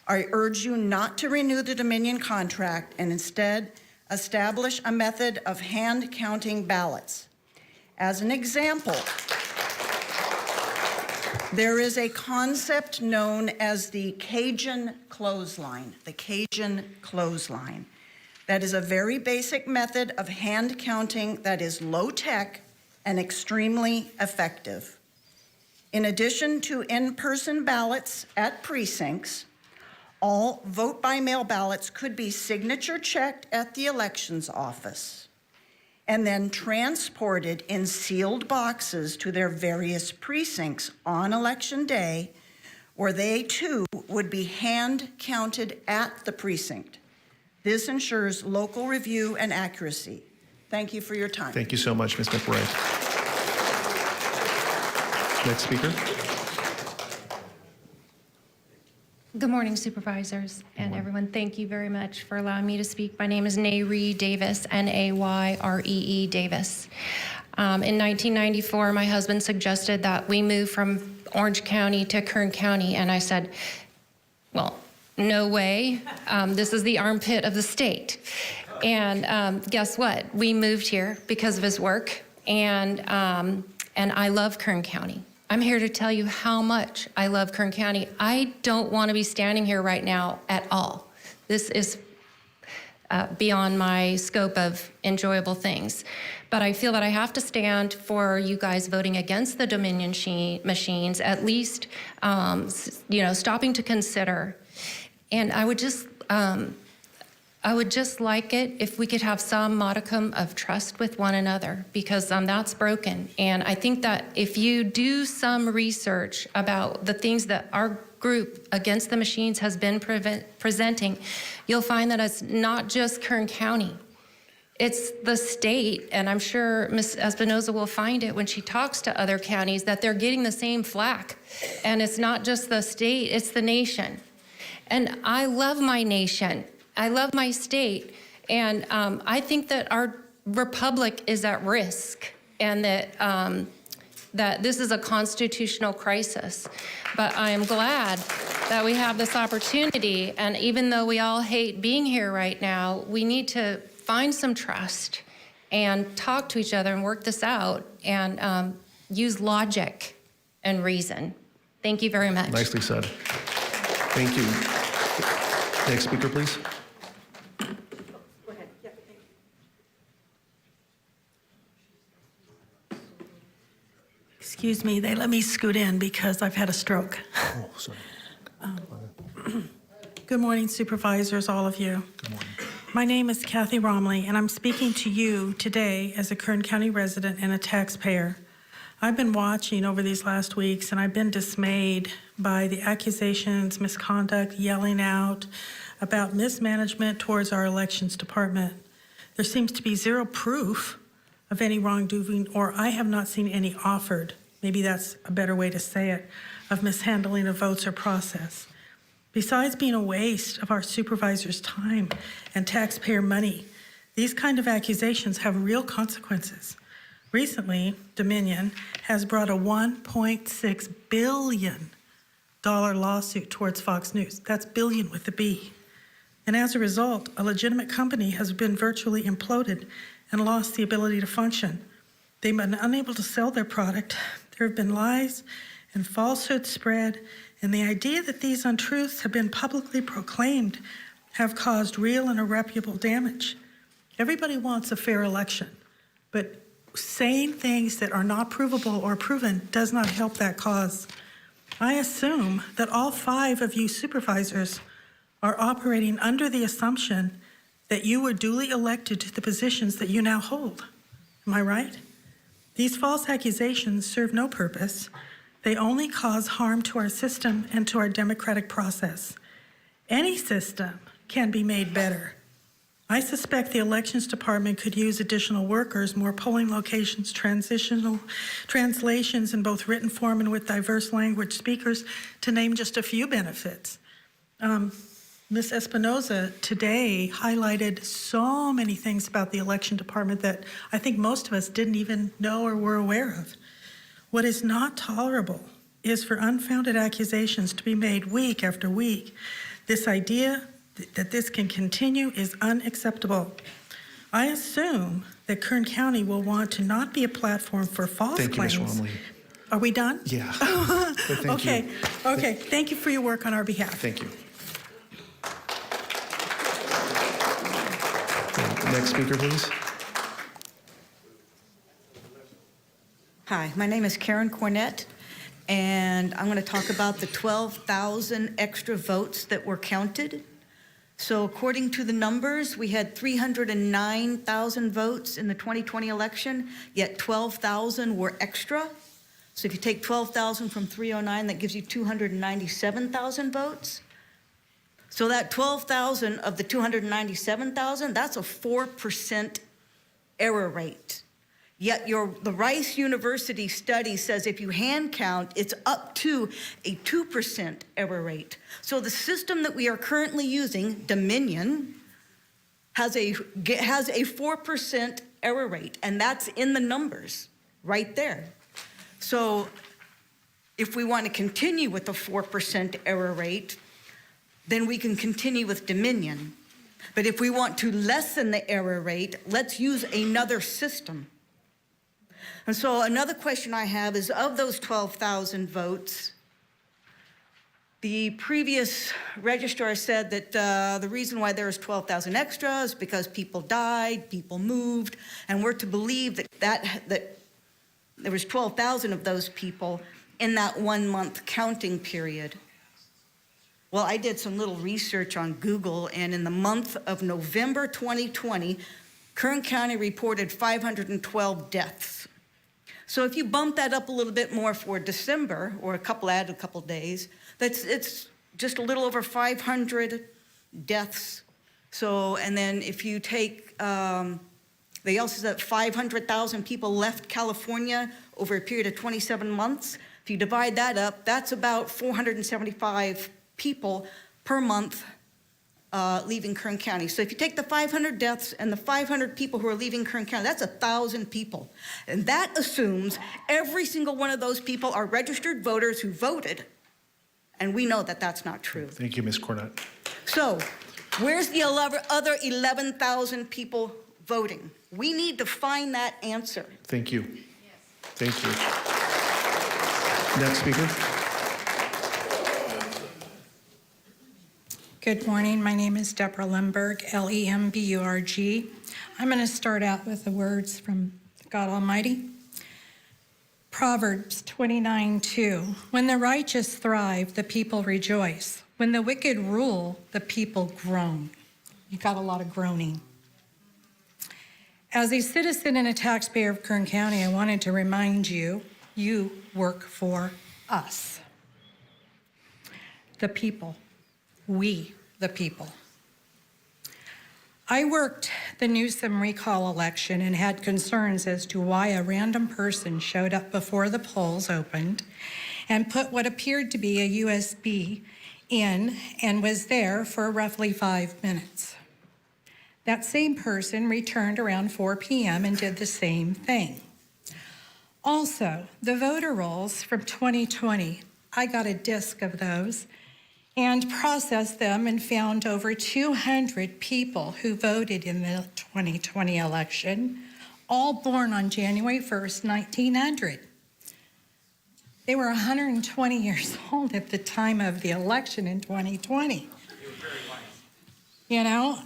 I urge you not to renew the Dominion contract and instead establish a method of hand counting ballots. As an example, there is a concept known as the Cajun clothesline, That is a very basic method of hand counting that is low-tech and extremely effective. In addition to in-person ballots at precincts, all vote-by-mail ballots could be signature checked at the elections office and then transported in sealed boxes to their various precincts on election day, where they too would be hand counted at the precinct. This ensures local review and accuracy. Thank you for your time. Thank you so much, Ms. McBride. Next speaker. Good morning, Supervisors and everyone. Thank you very much for allowing me to speak. My name is Nayree Davis, Nayree Davis. In 1994, my husband suggested that we move from Orange County to Kern County, and I said, well, no way. This is the armpit of the state. And guess what? We moved here because of his work, and I love Kern County. I'm here to tell you how much I love Kern County. I don't want to be standing here right now at all. This is beyond my scope of enjoyable things. But I feel that I have to stand for you guys voting against the Dominion machines, at least, stopping to consider. And I would just like it if we could have some modicum of trust with one another, because that's broken. And I think that if you do some research about the things that our group against the machines has been presenting, you'll find that it's not just Kern County. It's the state, and I'm sure Ms. Espinoza will find it when she talks to other counties, that they're getting the same flack. And it's not just the state, it's the nation. And I love my nation. I love my state, and I think that our republic is at risk, and that this is a constitutional crisis. But I am glad that we have this opportunity, and even though we all hate being here right now, we need to find some trust and talk to each other and work this out and use logic and reason. Thank you very much. Nicely said. Thank you. Next speaker, please. Excuse me, they let me scoot in because I've had a stroke. Oh, sorry. Good morning, Supervisors, all of you. Good morning. My name is Kathy Romley, and I'm speaking to you today as a Kern County resident and a taxpayer. I've been watching over these last weeks, and I've been dismayed by the accusations, misconduct, yelling out about mismanagement towards our elections department. There seems to be zero proof of any wrongdoing, or I have not seen any offered, maybe that's a better way to say it, of mishandling of votes or process. Besides being a waste of our supervisors' time and taxpayer money, these kind of accusations have real consequences. Recently, Dominion has brought a $1.6 billion lawsuit towards Fox News. That's billion with a B. And as a result, a legitimate company has been virtually imploded and lost the ability to function. They've been unable to sell their product. There have been lies and falsehoods spread, and the idea that these untruths have been publicly proclaimed have caused real and irreparable damage. Everybody wants a fair election, but saying things that are not provable or proven does not help that cause. I assume that all 5 of you supervisors are operating under the assumption that you were duly elected to the positions that you now hold. Am I right? These false accusations serve no purpose. They only cause harm to our system and to our democratic process. Any system can be made better. I suspect the elections department could use additional workers, more polling locations, translations in both written form and with diverse language speakers, to name just a few benefits. Ms. Espinoza today highlighted so many things about the election department that I think most of us didn't even know or were aware of. What is not tolerable is for unfounded accusations to be made week after week. This idea that this can continue is unacceptable. I assume that Kern County will want to not be a platform for false claims. Thank you, Ms. Wormley. Are we done? Yeah. Okay. Okay. Thank you for your work on our behalf. Thank you. Next speaker, please. Hi, my name is Karen Cornett, and I'm going to talk about the 12,000 extra votes that were counted. So according to the numbers, we had 309,000 votes in the 2020 election, yet 12,000 were extra. So if you take 12,000 from 309, that gives you 297,000 votes. So that 12,000 of the 297,000, that's a 4% error rate. Yet the Rice University study says if you hand count, it's up to a 2% error rate. So the system that we are currently using, Dominion, has a 4% error rate, and that's in the numbers right there. So if we want to continue with the 4% error rate, then we can continue with Dominion. But if we want to lessen the error rate, let's use another system. And so another question I have is, of those 12,000 votes, the previous registrar said that the reason why there was 12,000 extra is because people died, people moved, and we're to believe that there was 12,000 of those people in that 1 month counting period. Well, I did some little research on Google, and in the month of November 2020, Kern County reported 512 deaths. So if you bump that up a little bit more for December, or add a couple days, it's just a little over 500 deaths. So, and then if you take, they also said 500,000 people left California over a period of 27 months. If you divide that up, that's about 475 people per month leaving Kern County. So if you take the 500 deaths and the 500 people who are leaving Kern County, that's 1,000 people. And that assumes every single one of those people are registered voters who voted. And we know that that's not true. Thank you, Ms. Cornett. So where's the other 11,000 people voting? We need to find that answer. Thank you. Thank you. Next speaker. Good morning. My name is Deborah Lemberg, Lemburg. I'm going to start out with the words from God Almighty. Proverbs 29:2. When the righteous thrive, the people rejoice. When the wicked rule, the people groan. You got a lot of groaning. As a citizen and a taxpayer of Kern County, I wanted to remind you, you work for us. The people. We, the people. I worked the Newsom recall election and had concerns as to why a random person showed up before the polls opened and put what appeared to be a USB in and was there for roughly 5 minutes. That same person returned around 4 p.m. and did the same thing. Also, the voter rolls from 2020, I got a disc of those and processed them and found over 200 people who voted in the 2020 election, all born on January 1st, 1900. They were 120 years old at the time of the election in 2020. You know,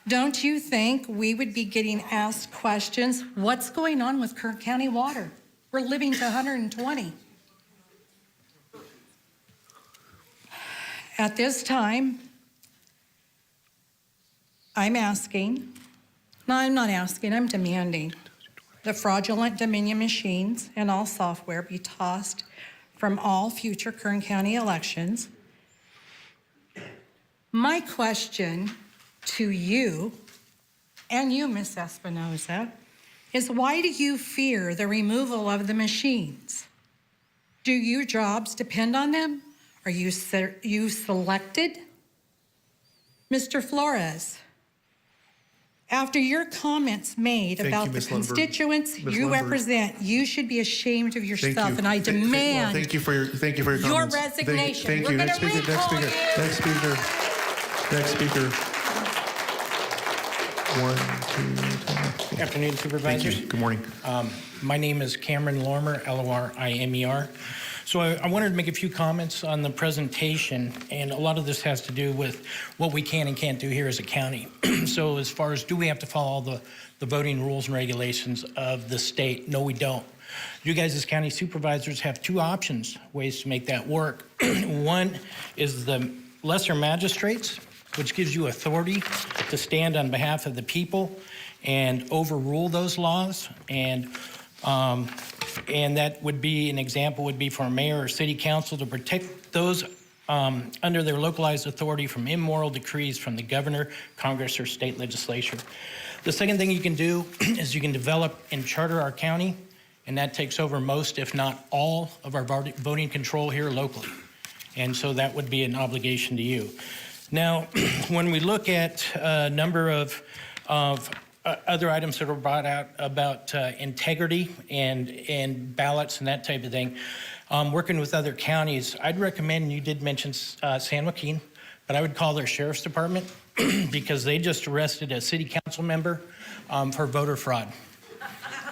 don't you think we would be getting asked questions? What's going on with Kern County water? We're living to 120. At this time, I'm asking, no, I'm not asking, I'm demanding the fraudulent Dominion machines and all software be tossed from all future Kern County elections. My question to you, and you, Ms. Espinoza, is why do you fear the removal of the machines? Do your jobs depend on them? Are you selected? Mr. Flores, after your comments made Thank about you, the Ms. Lundberg. constituents Ms. you Lundberg. represent, you should be ashamed of Thank yourself, you. and I demand Thank you for your your comments. resignation. Thank We're you. gonna Next speaker. recall you. Next speaker. Next speaker. 1, 2, 3. Afternoon, Supervisors. Thank you. Good morning. My name is Cameron Lormer, Lorimer. So I wanted to make a few comments on the presentation, and a lot of this has to do with what we can and can't do here as a county. So as far as do we have to follow all the voting rules and regulations of the state? No, we don't. You guys as county supervisors have two options, ways to make that work. One is the lesser magistrates, which gives you authority to stand on behalf of the people and overrule those laws. And that would be, an example would be for a mayor or city council to protect those under their localized authority from immoral decrees from the governor, Congress, or state legislature. The second thing you can do is you can develop and charter our county, and that takes over most, if not all, of our voting control here locally. And so that would be an obligation to you. Now, when we look at a number of other items that were brought out about integrity and ballots and that type of thing, working with other counties, I'd recommend, you did mention San Joaquin, but I would call their sheriff's department because they just arrested a city council member for voter fraud.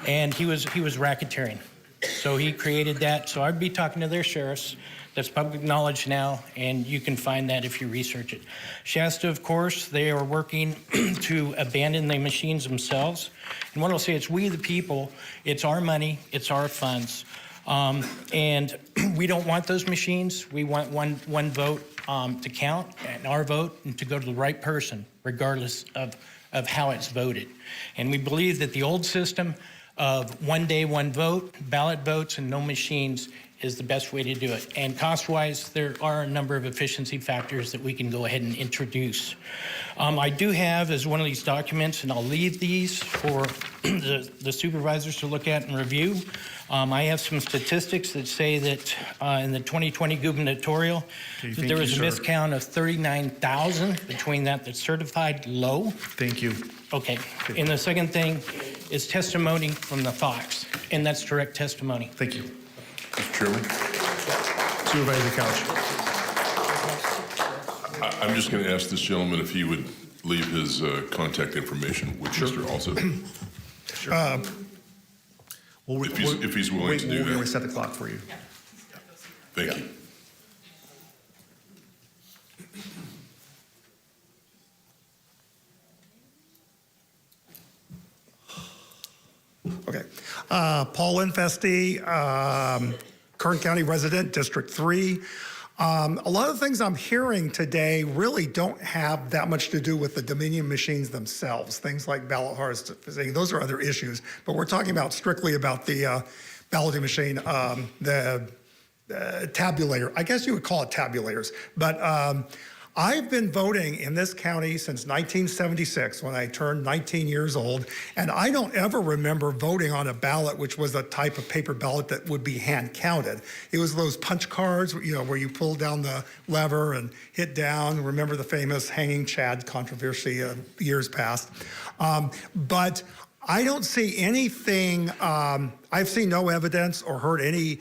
And he was racketeering. So he created that. So I'd be talking to their sheriffs. That's public knowledge now, and you can find that if you research it. Shasta, of course, they are working to abandon the machines themselves. And what I'll say, it's we the people, it's our money, it's our funds. And we don't want those machines. We want one vote to count, and our vote, and to go to the right person, regardless of how it's voted. And we believe that the old system of one day, one vote, ballot votes, and no machines is the best way to do it. And cost-wise, there are a number of efficiency factors that we can go ahead and introduce. I do have, as one of these documents, and I'll leave these for the supervisors to look at and review. I have some statistics that say that in the 2020 gubernatorial, that there was a miscount of 39,000 between that's certified low. Thank you. Okay. And the second thing is testimony from the Fox, and that's direct testimony. Thank you. Mr. Chairman? Supervisor Couch. I'm just going to ask this gentleman if he would leave his contact information with Mr. Also. If he's willing to do We're going to that. reset the clock for you. Thank you. Okay. Paul Infesti, Kern County resident, District 3. A lot of the things I'm hearing today really don't have that much to do with the Dominion machines themselves. Things like ballot harvesting, those are other issues. But we're talking about strictly about the balloting machine, the tabulator. I guess you would call it tabulators. But I've been voting in this county since 1976 when I turned 19 years old, and I don't ever remember voting on a ballot which was a type of paper ballot that would be hand counted. It was those punch cards, you know, where you pull down the lever and hit down. Remember the famous hanging Chad controversy years past. But I don't see anything, I've seen no evidence or heard any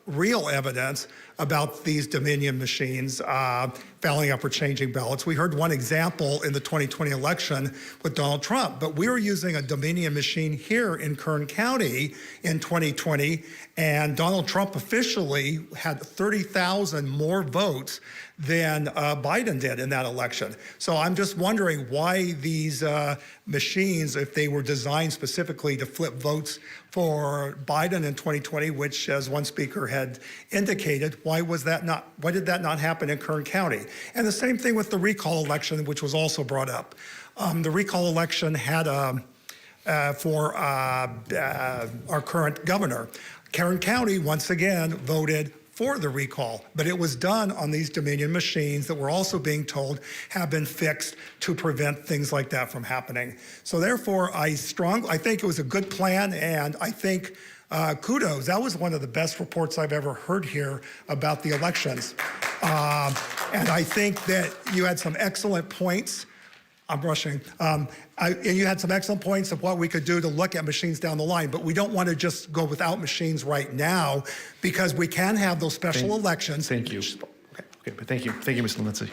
real evidence about these Dominion machines fouling up or changing ballots. We heard one example in the 2020 election with Donald Trump, but we were using a Dominion machine here in Kern County in 2020, and Donald Trump officially had 30,000 more votes than Biden did in that election. So I'm just wondering why these machines, if they were designed specifically to flip votes for Biden in 2020, which, as one speaker had indicated, why did that not happen in Kern County? And the same thing with the recall election, which was also brought up. The recall election had for our current governor. Kern County, once again, voted for the recall, but it was done on these Dominion machines that we're also being told have been fixed to prevent things like that from happening. So therefore, I think it was a good plan, and I think kudos. That was one of the best reports I've ever heard here about the elections. And I think that you had some excellent points. I'm rushing. And you had some excellent points of what we could do to look at machines down the line, but we don't want to just go without machines right now because we can have those special elections. Thank you. Okay, but thank you. Thank you, Mr. Lindsay.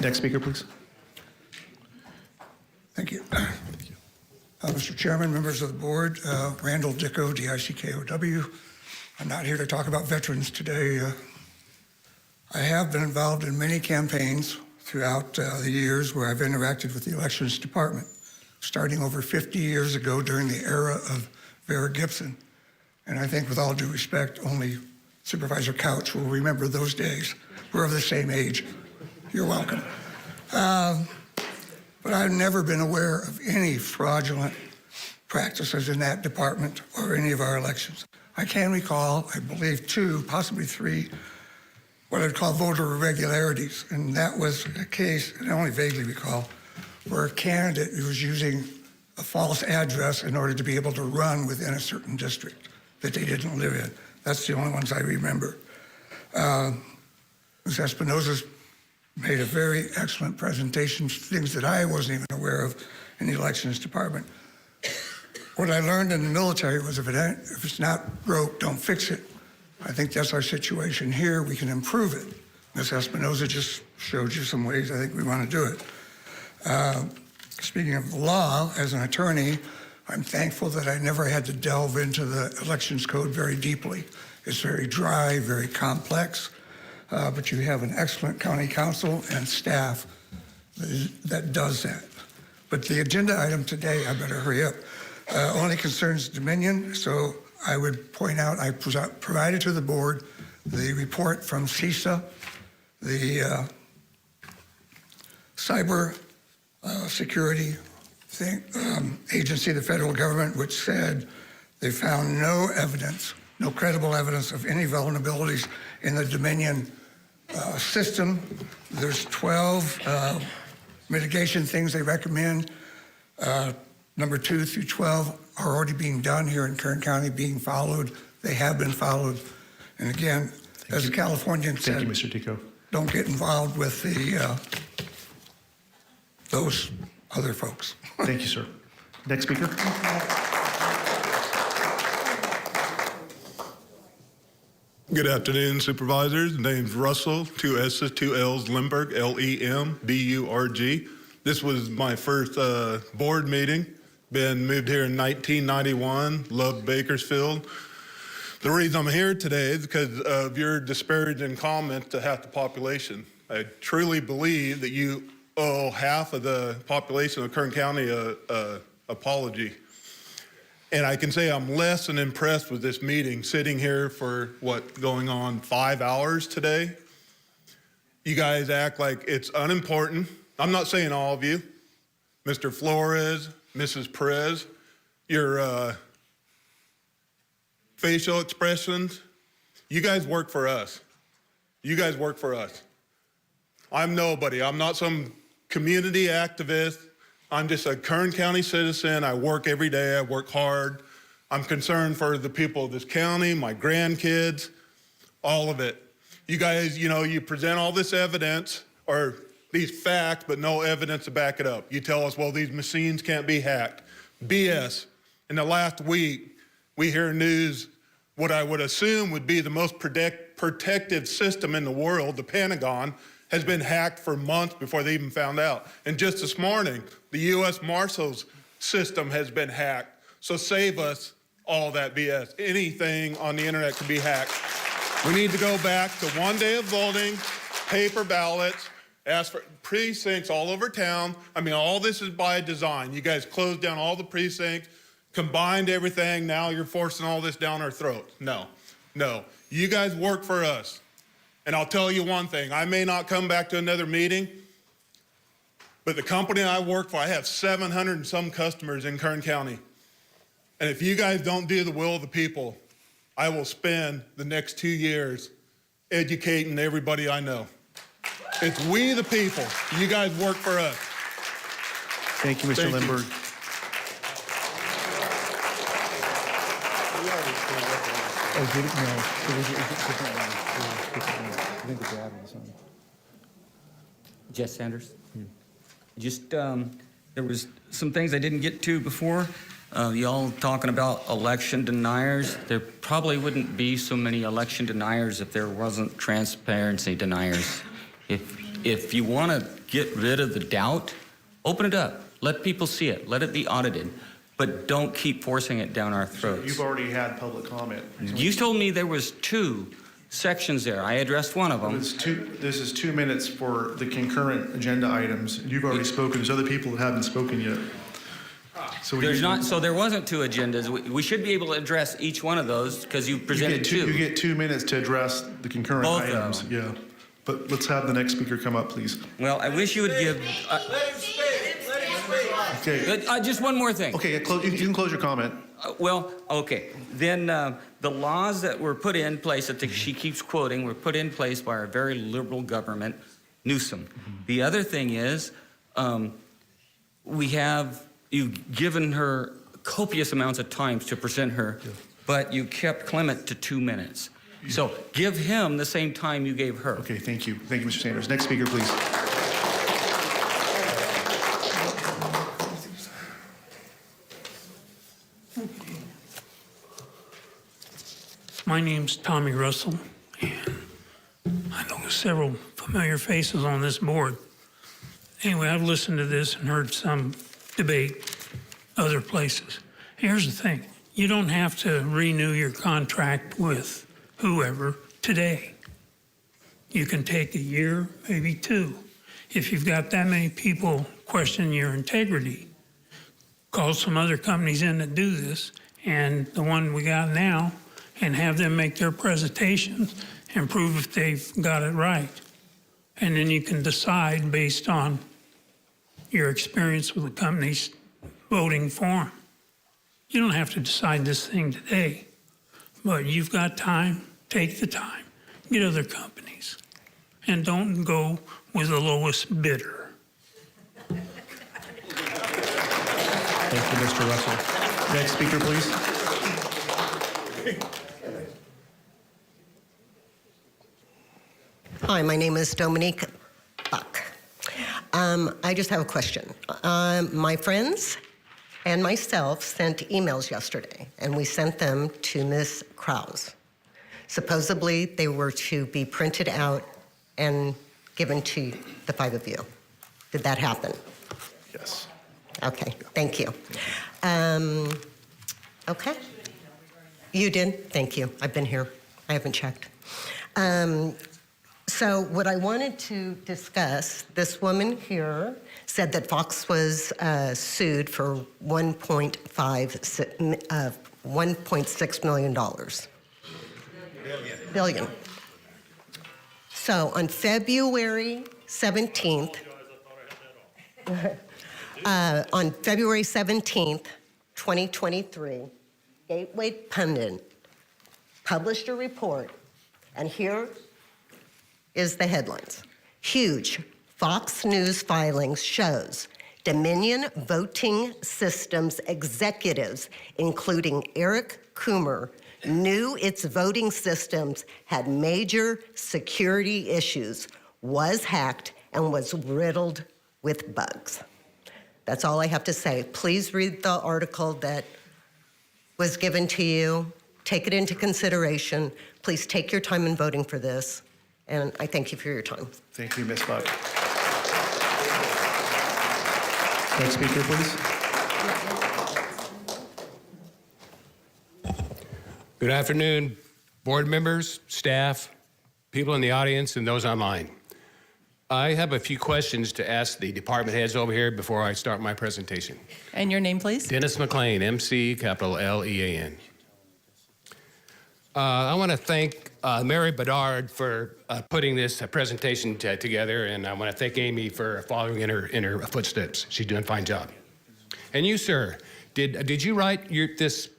Next speaker, please. Thank you. Mr. Chairman, members of the board, Randall Dickow, D-I-C-K-O-W. I'm not here to talk about veterans today. I have been involved in many campaigns throughout the years where I've interacted with the elections department, starting over 50 years ago during the era of Vera Gibson. And I think with all due respect, only Supervisor Couch will remember those days. We're of the same age. You're welcome. But I've never been aware of any fraudulent practices in that department or any of our elections. I can recall, I believe 2, possibly 3, what I'd call voter irregularities. And that was a case, and I only vaguely recall, where a candidate was using a false address in order to be able to run within a certain district that they didn't live in. That's the only ones I remember. Ms. Espinosa's made a very excellent presentation, things that I wasn't even aware of in the elections department. What I learned in the military was if it's not broke, don't fix it. I think that's our situation here. We can improve it. Ms. Espinosa just showed you some ways I think we want to do it. Speaking of law, as an attorney, I'm thankful that I never had to delve into the elections code very deeply. It's very dry, very complex, but you have an excellent county council and staff that does that. But the agenda item today, I better hurry up, only concerns Dominion, so I would point out I provided to the board the report from CISA, the cyber security agency of the federal government, which said they found no evidence, no credible evidence of any vulnerabilities in the Dominion system. There's 12 mitigation things they recommend. Number 2 through 12 are already being done here in Kern County, being followed. They have been followed. And again, as a Californian said, thank you, Mr. Dickow. Don't get involved with the those other folks. Thank you, sir. Next speaker. Good afternoon, supervisors. The name's Russell, 2 S's, 2 L's, Lemberg, L-E-M-B-U-R-G. This was my first board meeting. Been moved here in 1991, loved Bakersfield. The reason I'm here today is because of your disparaging comment to half the population. I truly believe that you owe half of the population of Kern County an apology. And I can say I'm less than impressed with this meeting, sitting here for, going on 5 hours today. You guys act like it's unimportant. I'm not saying all of you. Mr. Flores, Mrs. Perez, your facial expressions, you guys work for us. You guys work for us. I'm nobody. I'm not some community activist. I'm just a Kern County citizen. I work every day. I work hard. I'm concerned for the people of this county, my grandkids, all of it. You guys, you present all this evidence, or these facts, but no evidence to back it up. You tell us, well, these machines can't be hacked. BS. In the last week, we hear news, what I would assume would be the most protective system in the world, the Pentagon, has been hacked for months before they even found out. And just this morning, the U.S. Marshals system has been hacked. So save us all that BS. Anything on the internet can be hacked. We need to go back to one day of voting, paper ballots, ask for precincts all over town. I mean, all this is by design. You guys closed down all the precincts, combined everything. Now you're forcing all this down our throats. No. You guys work for us. And I'll tell you one thing. I may not come back to another meeting, but the company I work for, I have 700 and some customers in Kern County. And if you guys don't do the will of the people, I will spend the next 2 years educating everybody I know. It's we the people. You guys work for us. Thank you, Mr. Lindberg. Jess Sanders. Just, there was some things I didn't get to before. Y'all talking about election deniers. There probably wouldn't be so many election deniers if there wasn't transparency deniers. If you want to get rid of the doubt, open it up. Let people see it. Let it be audited. But don't keep forcing it down our throats. You've already had public comment. You told me there was 2 sections there. I addressed one of them. This is 2 minutes for the concurrent agenda items. You've already spoken. There's other people that haven't spoken yet. So there wasn't 2 agendas. We should be able to address each one of those because you presented 2. You get 2 minutes to address the concurrent Both items. of them. Yeah. But let's have the next speaker come up, please. Well, I wish you would give... Let him speak. Okay. Just one more thing. Okay, you can close your comment. Okay. Then the laws that were put in place that she keeps quoting were put in place by our very liberal government, Newsom. The other thing is you've given her copious amounts of time to present her, but you kept Clement to 2 minutes. So give him the same time you gave her. Okay, thank you. Thank you, Mr. Sanders. Next speaker, please. My name's Tommy Russell, and I know several familiar faces on this board. Anyway, I've listened to this and heard some debate other places. Here's the thing. You don't have to renew your contract with whoever today. You can take a year, maybe 2. If you've got that many people questioning your integrity, call some other companies in that do this, and the one we got now, and have them make their presentations and prove if they've got it right. And then you can decide based on your experience with the company's voting for them. You don't have to decide this thing today, but you've got time, take the time, get other companies, and don't go with the lowest bidder. Thank you, Mr. Russell. Next speaker, please. Hi, my name is Dominique Buck. I just have a question. My friends and myself sent emails yesterday, and we sent them to Ms. Krause. Supposedly, they were to be printed out and given to the 5 of you. Did that happen? Yes. Okay, thank you. Okay. You did? Thank you. I've been here. I haven't checked. So what I wanted to discuss, this woman here said that Fox was sued for $1.6 million. Billion. So on February 17th, on February 17th, 2023, Gateway Pundit published a report, and here is the headlines. Huge Fox News filings shows Dominion Voting Systems executives, including Eric Coomer, knew its voting systems had major security issues, was hacked, and was riddled with bugs. That's all I have to say. Please read the article that was given to you. Take it into consideration. Please take your time in voting for this. And I thank you for your time. Thank you, Ms. Buck. Next speaker, please. Good afternoon, board members, staff, people in the audience, and those online. I have a few questions to ask the department heads over here before I start my presentation. And your name, please? Dennis McLean, MC, capital L-E-A-N. I want to thank Mary Bedard for putting this presentation together, and I want to thank Amy for following in her footsteps. She's doing a fine job. And you, sir, did you write this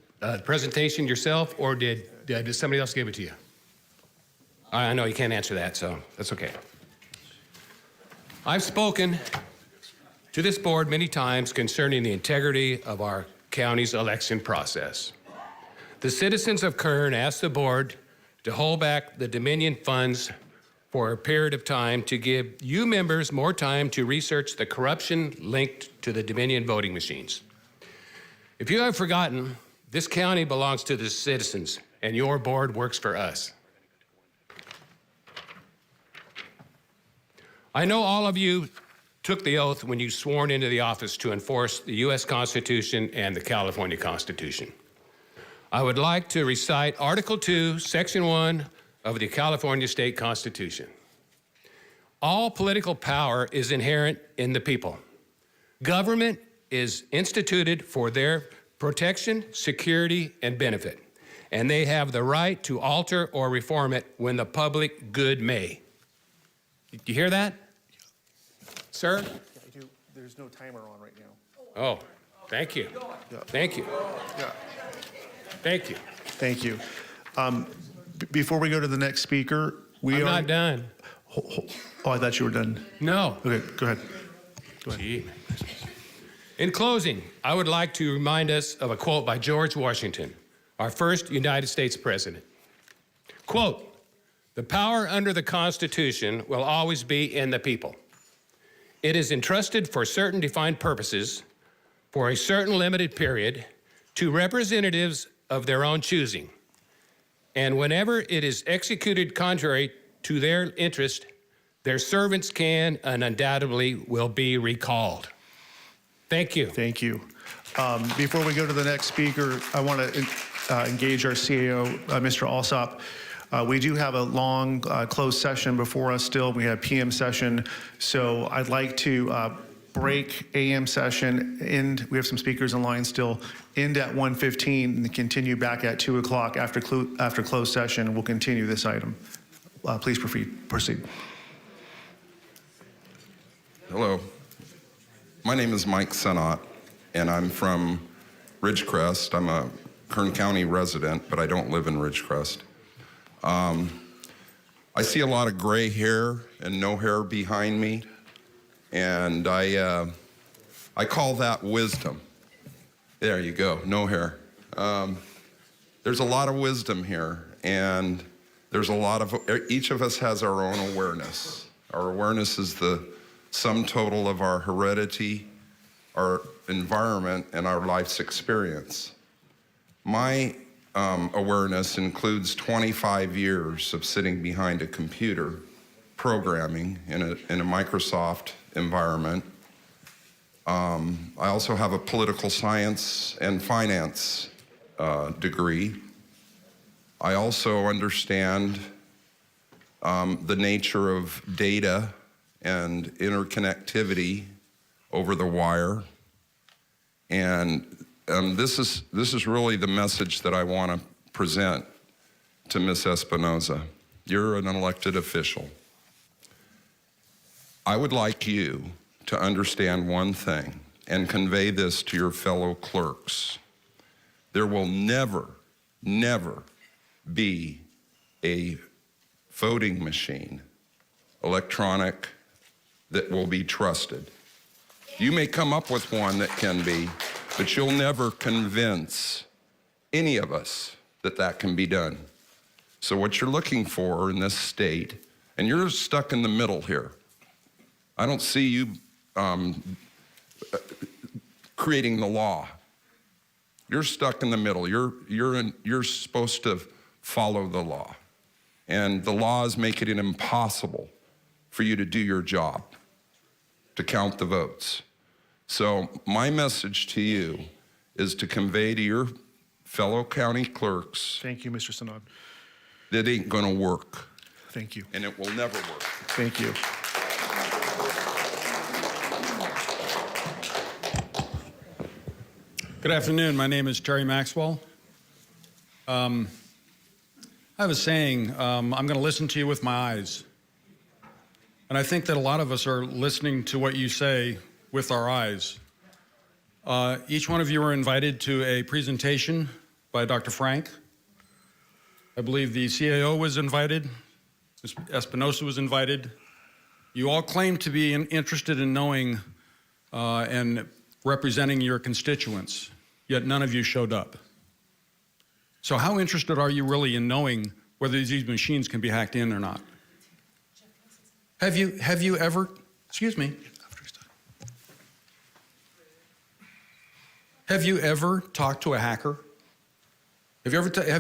presentation yourself, or did somebody else give it to you? I know you can't answer that, so that's okay. I've spoken to this board many times concerning the integrity of our county's election process. The citizens of Kern asked the board to hold back the Dominion funds for a period of time to give you members more time to research the corruption linked to the Dominion voting machines. If you have forgotten, this county belongs to the citizens, and your board works for us. I know all of you took the oath when you sworn into the office to enforce the U.S. Constitution and the California Constitution. I would like to recite Article 2, Section 1 of the California State Constitution. All political power is inherent in the people. Government is instituted for their protection, security, and benefit, and they have the right to alter or reform it when the public good may. Did you hear that? Sir? Yeah, I do. There's no timer on right now. Oh, thank you. Thank you. Yeah. Thank you. Thank you. Before we go to the next speaker, I'm not done. Oh, I thought you were done. No. Okay, go ahead. Gee. In closing, I would like to remind us of a quote by George Washington, our first United States president. Quote, "The power under the Constitution will always be in the people. It is entrusted for certain defined purposes for a certain limited period to representatives of their own choosing. And whenever it is executed contrary to their interest, their servants can and undoubtedly will be recalled." Thank you. Thank you. Before we go to the next speaker, I want to engage our CAO, Mr. Alsop. We do have a long closed session before us still. We have PM session. So I'd like to break AM session, end, we have some speakers in line still, end at 1:15 and continue back at 2 o'clock after closed session. We'll continue this item. Please proceed. Hello. My name is Mike Senot, and I'm from Ridgecrest. I'm a Kern County resident, but I don't live in Ridgecrest. I see a lot of gray hair and no hair behind me, and I call that wisdom. There you go, no hair. There's a lot of wisdom here, and there's a lot of, each of us has our own awareness. Our awareness is the sum total of our heredity, our environment, and our life's experience. My awareness includes 25 years of sitting behind a computer, programming in a Microsoft environment. I also have a political science and finance degree. I also understand the nature of data and interconnectivity over the wire. And this is really the message that I want to present to Ms. Espinoza. You're an elected official. I would like you to understand one thing and convey this to your fellow clerks. There will never, never be a voting machine, electronic, that will be trusted. You may come up with one that can be, but you'll never convince any of us that that can be done. So what you're looking for in this state, and you're stuck in the middle here. I don't see you creating the law. You're stuck in the middle. You're supposed to follow the law. And the laws make it impossible for you to do your job, to count the votes. So my message to you is to convey to your fellow county clerks. Thank you, Mr. Sinod. That ain't gonna work. Thank you. And it will never work. Thank you. Good afternoon. My name is Terry Maxwell. I have a saying, I'm going to listen to you with my eyes. And I think that a lot of us are listening to what you say with our eyes. Each one of you are invited to a presentation by Dr. Frank. I believe the CAO was invited. Ms. Espinosa was invited. You all claim to be interested in knowing and representing your constituents, yet none of you showed up. So how interested are you really in knowing whether these machines can be hacked in or not? Have you ever, excuse me, have you ever talked to a hacker? Have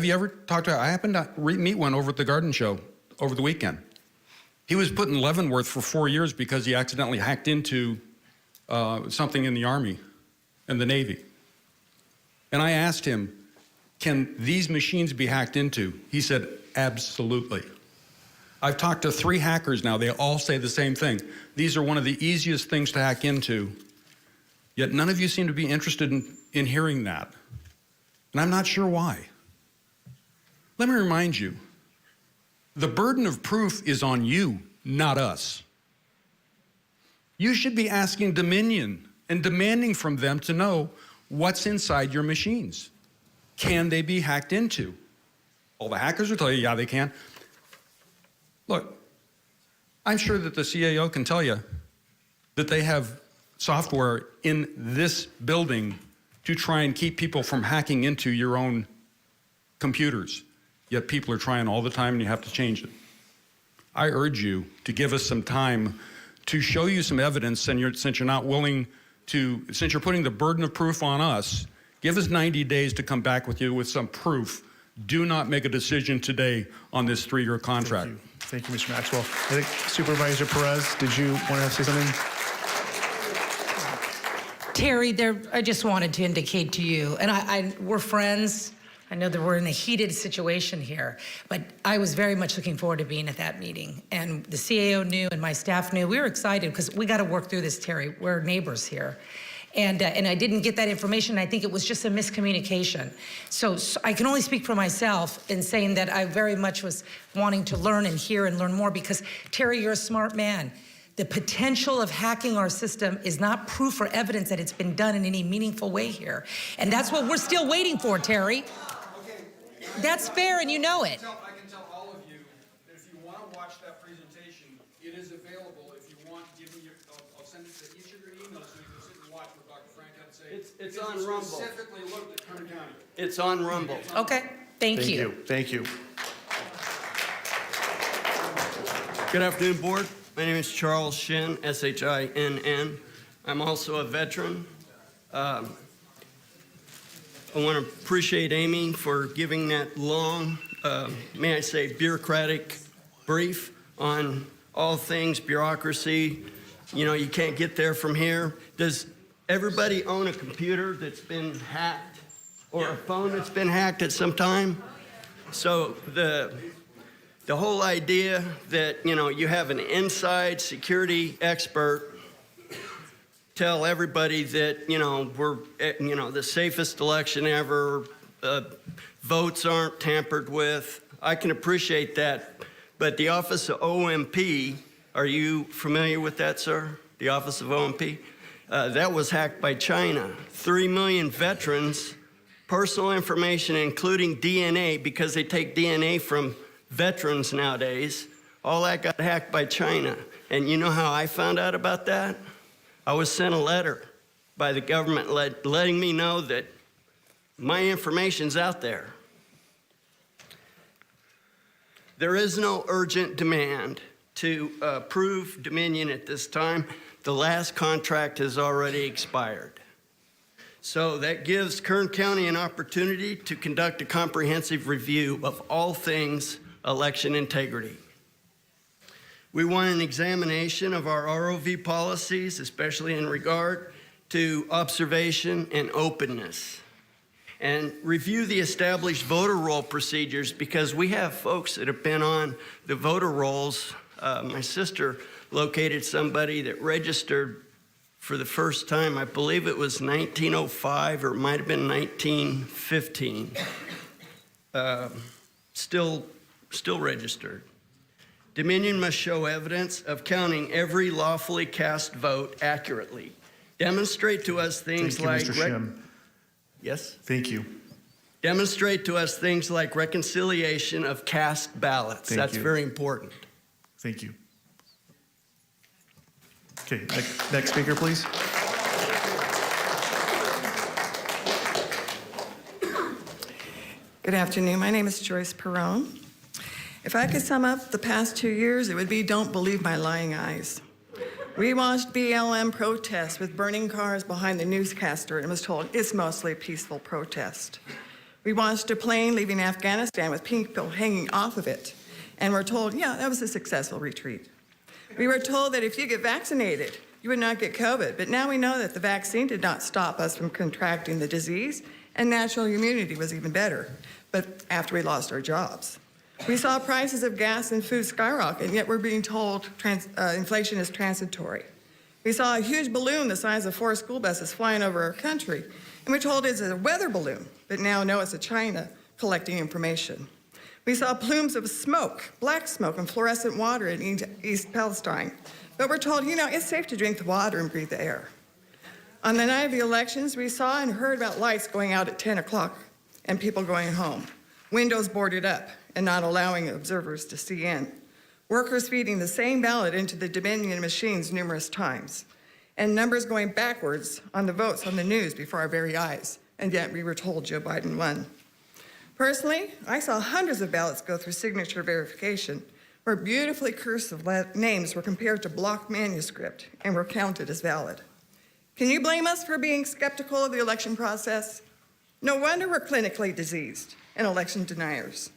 you ever talked to, I happened to meet one over at the garden show over the weekend. He was put in Leavenworth for 4 years because he accidentally hacked into something in the Army and the Navy. And I asked him, can these machines be hacked into? He said, absolutely. I've talked to 3 hackers now. They all say the same thing. These are one of the easiest things to hack into, yet none of you seem to be interested in hearing that. And I'm not sure why. Let me remind you, the burden of proof is on you, not us. You should be asking Dominion and demanding from them to know what's inside your machines. Can they be hacked into? All the hackers will tell you, yeah, they can. Look, I'm sure that the CAO can tell you that they have software in this building to try and keep people from hacking into your own computers. Yet people are trying all the time and you have to change it. I urge you to give us some time to show you some evidence, and since you're not willing to, since you're putting the burden of proof on us, give us 90 days to come back with you with some proof. Do not make a decision today on this 3-year contract. Thank you, Mr. Maxwell. I think Supervisor Perez, did you want to say something? Terry, I just wanted to indicate to you, and we're friends. I know that we're in a heated situation here, but I was very much looking forward to being at that meeting. And the CAO knew and my staff knew. We were excited because we got to work through this, Terry. We're neighbors here. And I didn't get that information. I think it was just a miscommunication. So I can only speak for myself in saying that I very much was wanting to learn and hear and learn more because, Terry, you're a smart man. The potential of hacking our system is not proof or evidence that it's been done in any meaningful way here. And that's what we're still waiting for, Terry. That's fair, and you know it. I can tell all of you that if you want to watch that presentation, it is available. If you want, I'll send it to each of your emails so you can sit and watch what Dr. Frank had to say. It's on Rumble. Specifically looked at Kern County. It's on Rumble. Okay, thank you. Thank you. Good afternoon, Board. My name is Charles Shinn, S-H-I-N-N. I'm also a veteran. I want to appreciate Amy for giving that long, may I say, bureaucratic brief on all things bureaucracy. You know, you can't get there from here. Does everybody own a computer that's been hacked or a phone that's been hacked at some time? So the whole idea that, you know, you have an inside security expert tell everybody that, you know, we're, you know, the safest election ever, votes aren't tampered with. I can appreciate that. But the Office of OMP, are you familiar with that, sir? The Office of OMP? That was hacked by China. 3 million veterans, personal information, including DNA, because they take DNA from veterans nowadays, all that got hacked by China. And you know how I found out about that? I was sent a letter by the government letting me know that my information's out there. There is no urgent demand to approve Dominion at this time. The last contract has already expired. So that gives Kern County an opportunity to conduct a comprehensive review of all things election integrity. We want an examination of our ROV policies, especially in regard to observation and openness, and review the established voter roll procedures, because we have folks that have been on the voter rolls. My sister located somebody that registered for the first time, I believe it was 1905 or it might have been 1915, still registered. Dominion must show evidence of counting every lawfully cast vote accurately. Demonstrate to us things like... Thank you, Mr. Shim. Yes? Thank you. Demonstrate to us things like reconciliation of cast ballots. Thank That's you. very important. Thank you. Okay, next speaker, please. Good afternoon. My name is Joyce Perrone. If I could sum up the past 2 years, it would be don't believe my lying eyes. We watched BLM protests with burning cars behind the newscaster and was told it's mostly a peaceful protest. We watched a plane leaving Afghanistan with people hanging off of it, and we're told, yeah, that was a successful retreat. We were told that if you get vaccinated, you would not get COVID, but now we know that the vaccine did not stop us from contracting the disease, and natural immunity was even better, but after we lost our jobs. We saw prices of gas and food skyrocket, and yet we're being told inflation is transitory. We saw a huge balloon the size of 4 school buses flying over our country, and we're told it's a weather balloon, but now know it's a China collecting information. We saw plumes of smoke, black smoke, and fluorescent water in East Palestine, but we're told, you know, it's safe to drink the water and breathe the air. On the night of the elections, we saw and heard about lights going out at 10 o'clock and people going home, windows boarded up, and not allowing observers to see in. Workers feeding the same ballot into the Dominion machines numerous times, and numbers going backwards on the votes on the news before our very eyes, and yet we were told Joe Biden won. Personally, I saw hundreds of ballots go through signature verification, where beautifully cursive names were compared to block manuscript and were counted as valid. Can you blame us for being skeptical of the election process? No wonder we're clinically diseased and election deniers.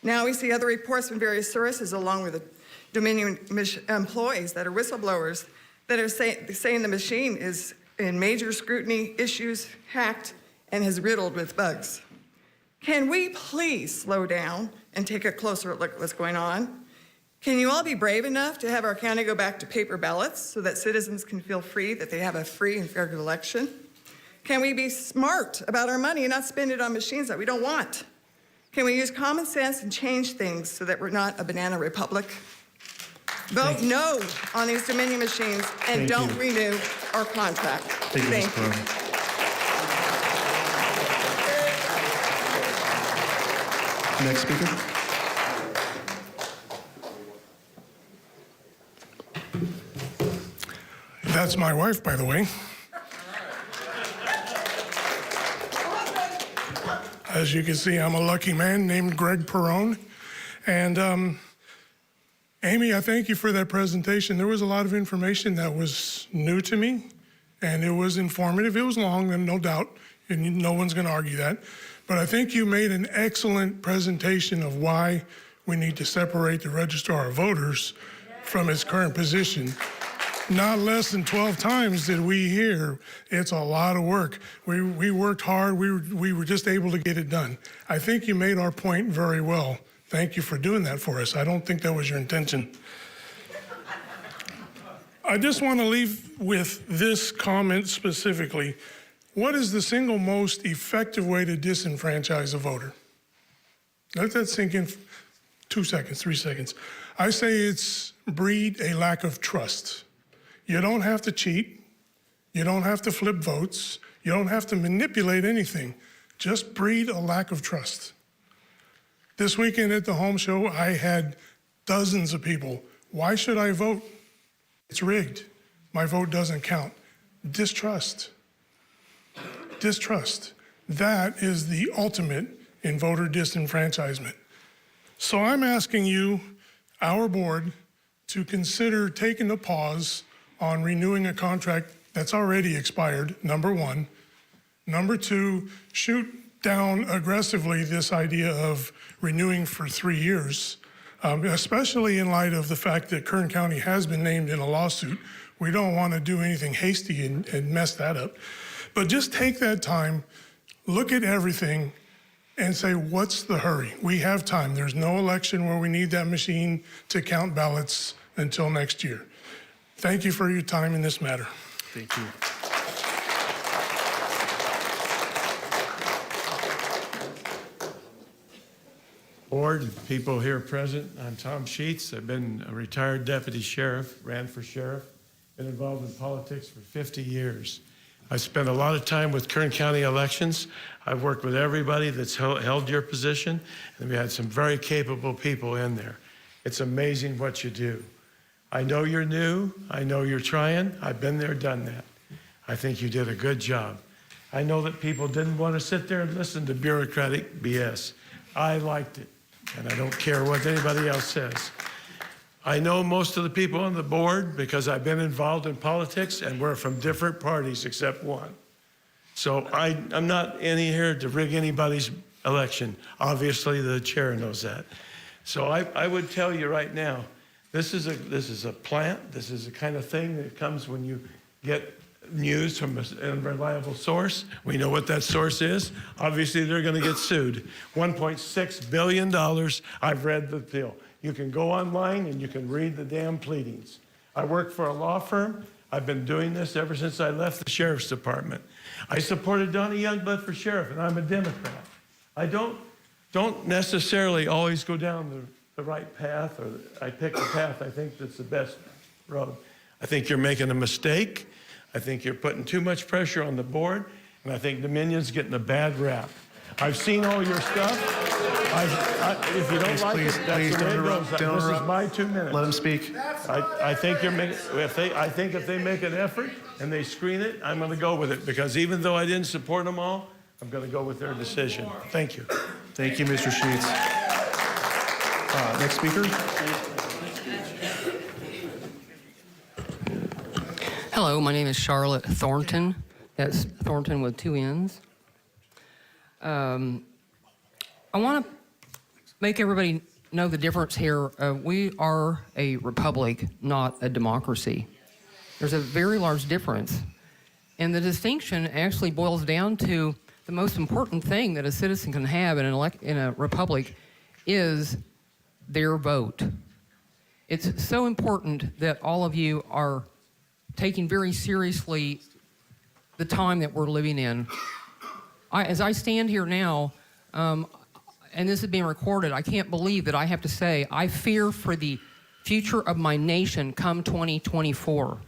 Now we see other reports from various sources, along with the Dominion employees that are whistleblowers, that are saying the machine is in major scrutiny, issues, hacked, and is riddled with bugs. Can we please slow down and take a closer look at what's going on? Can you all be brave enough to have our county go back to paper ballots so that citizens can feel free that they have a free and fair election? Can we be smart about our money and not spend it on machines that we don't want? Can we use common sense and change things so that we're not a banana republic? Vote no on these Dominion machines and don't renew our contract. Thank you. Next speaker. That's my wife, by the way. As you can see, I'm a lucky man named Greg Perrone. And Amy, I thank you for that presentation. There was a lot of information that was new to me, and it was informative. It was long, and no doubt, and no one's going to argue that. But I think you made an excellent presentation of why we need to separate the Registrar of Voters from its current position. Not less than 12 times did we hear it's a lot of work. We worked hard. We were just able to get it done. I think you made our point very well. Thank you for doing that for us. I don't think that was your intention. I just want to leave with this comment specifically. What is the single most effective way to disenfranchise a voter? Let that sink in 2 seconds, 3 seconds. I say it's breed a lack of trust. You don't have to cheat. You don't have to flip votes. You don't have to manipulate anything. Just breed a lack of trust. This weekend at the home show, I had dozens of people. Why should I vote? It's rigged. My vote doesn't count. Distrust. Distrust. That is the ultimate in voter disenfranchisement. So I'm asking you, our board, to consider taking a pause on renewing a contract that's already expired, number one. Number two, shoot down aggressively this idea of renewing for 3 years, especially in light of the fact that Kern County has been named in a lawsuit. We don't want to do anything hasty and mess that up. But just take that time, look at everything, and say, what's the hurry? We have time. There's no election where we need that machine to count ballots until next year. Thank you for your time in this matter. Thank you. Board, and people here present, I'm Tom Sheets. I've been a retired deputy sheriff, ran for sheriff, been involved in politics for 50 years. I've spent a lot of time with Kern County elections. I've worked with everybody that's held your position, and we had some very capable people in there. It's amazing what you do. I know you're new. I know you're trying. I've been there, done that. I think you did a good job. I know that people didn't want to sit there and listen to bureaucratic BS. I liked it, and I don't care what anybody else says. I know most of the people on the board because I've been involved in politics, and we're from different parties except one. So I'm not in here to rig anybody's election. Obviously, the chair knows that. So I would tell you right now, this is a plant. This is the kind of thing that comes when you get news from an unreliable source. We know what that source is. Obviously, they're going to get sued. $1.6 billion. I've read the bill. You can go online and you can read the damn pleadings. I work for a law firm. I've been doing this ever since I left the sheriff's department. I supported Donnie Youngblood for sheriff, and I'm a Democrat. I don't necessarily always go down the right path, or I pick the path I think that's the best road. I think you're making a mistake. I think you're putting too much pressure on the board, and I think Dominion's getting a bad rap. I've seen all your stuff. If you don't like it, that's the way it goes. This is my 2 minutes. Let him speak. I think you're making. If they make an effort and they screen it, I'm going to go with it, because even though I didn't support them all, I'm going to go with their decision. Thank you. Thank you, Mr. Sheets. Next speaker. Hello, my name is Charlotte Thornton. That's Thornton with 2 N's. I want to make everybody know the difference here. We are a republic, not a democracy. There's a very large difference. And the distinction actually boils down to the most important thing that a citizen can have in a republic is their vote. It's so important that all of you are taking very seriously the time that we're living in. As I stand here now, and this is being recorded, I can't believe that I have to say I fear for the future of my nation come 2024.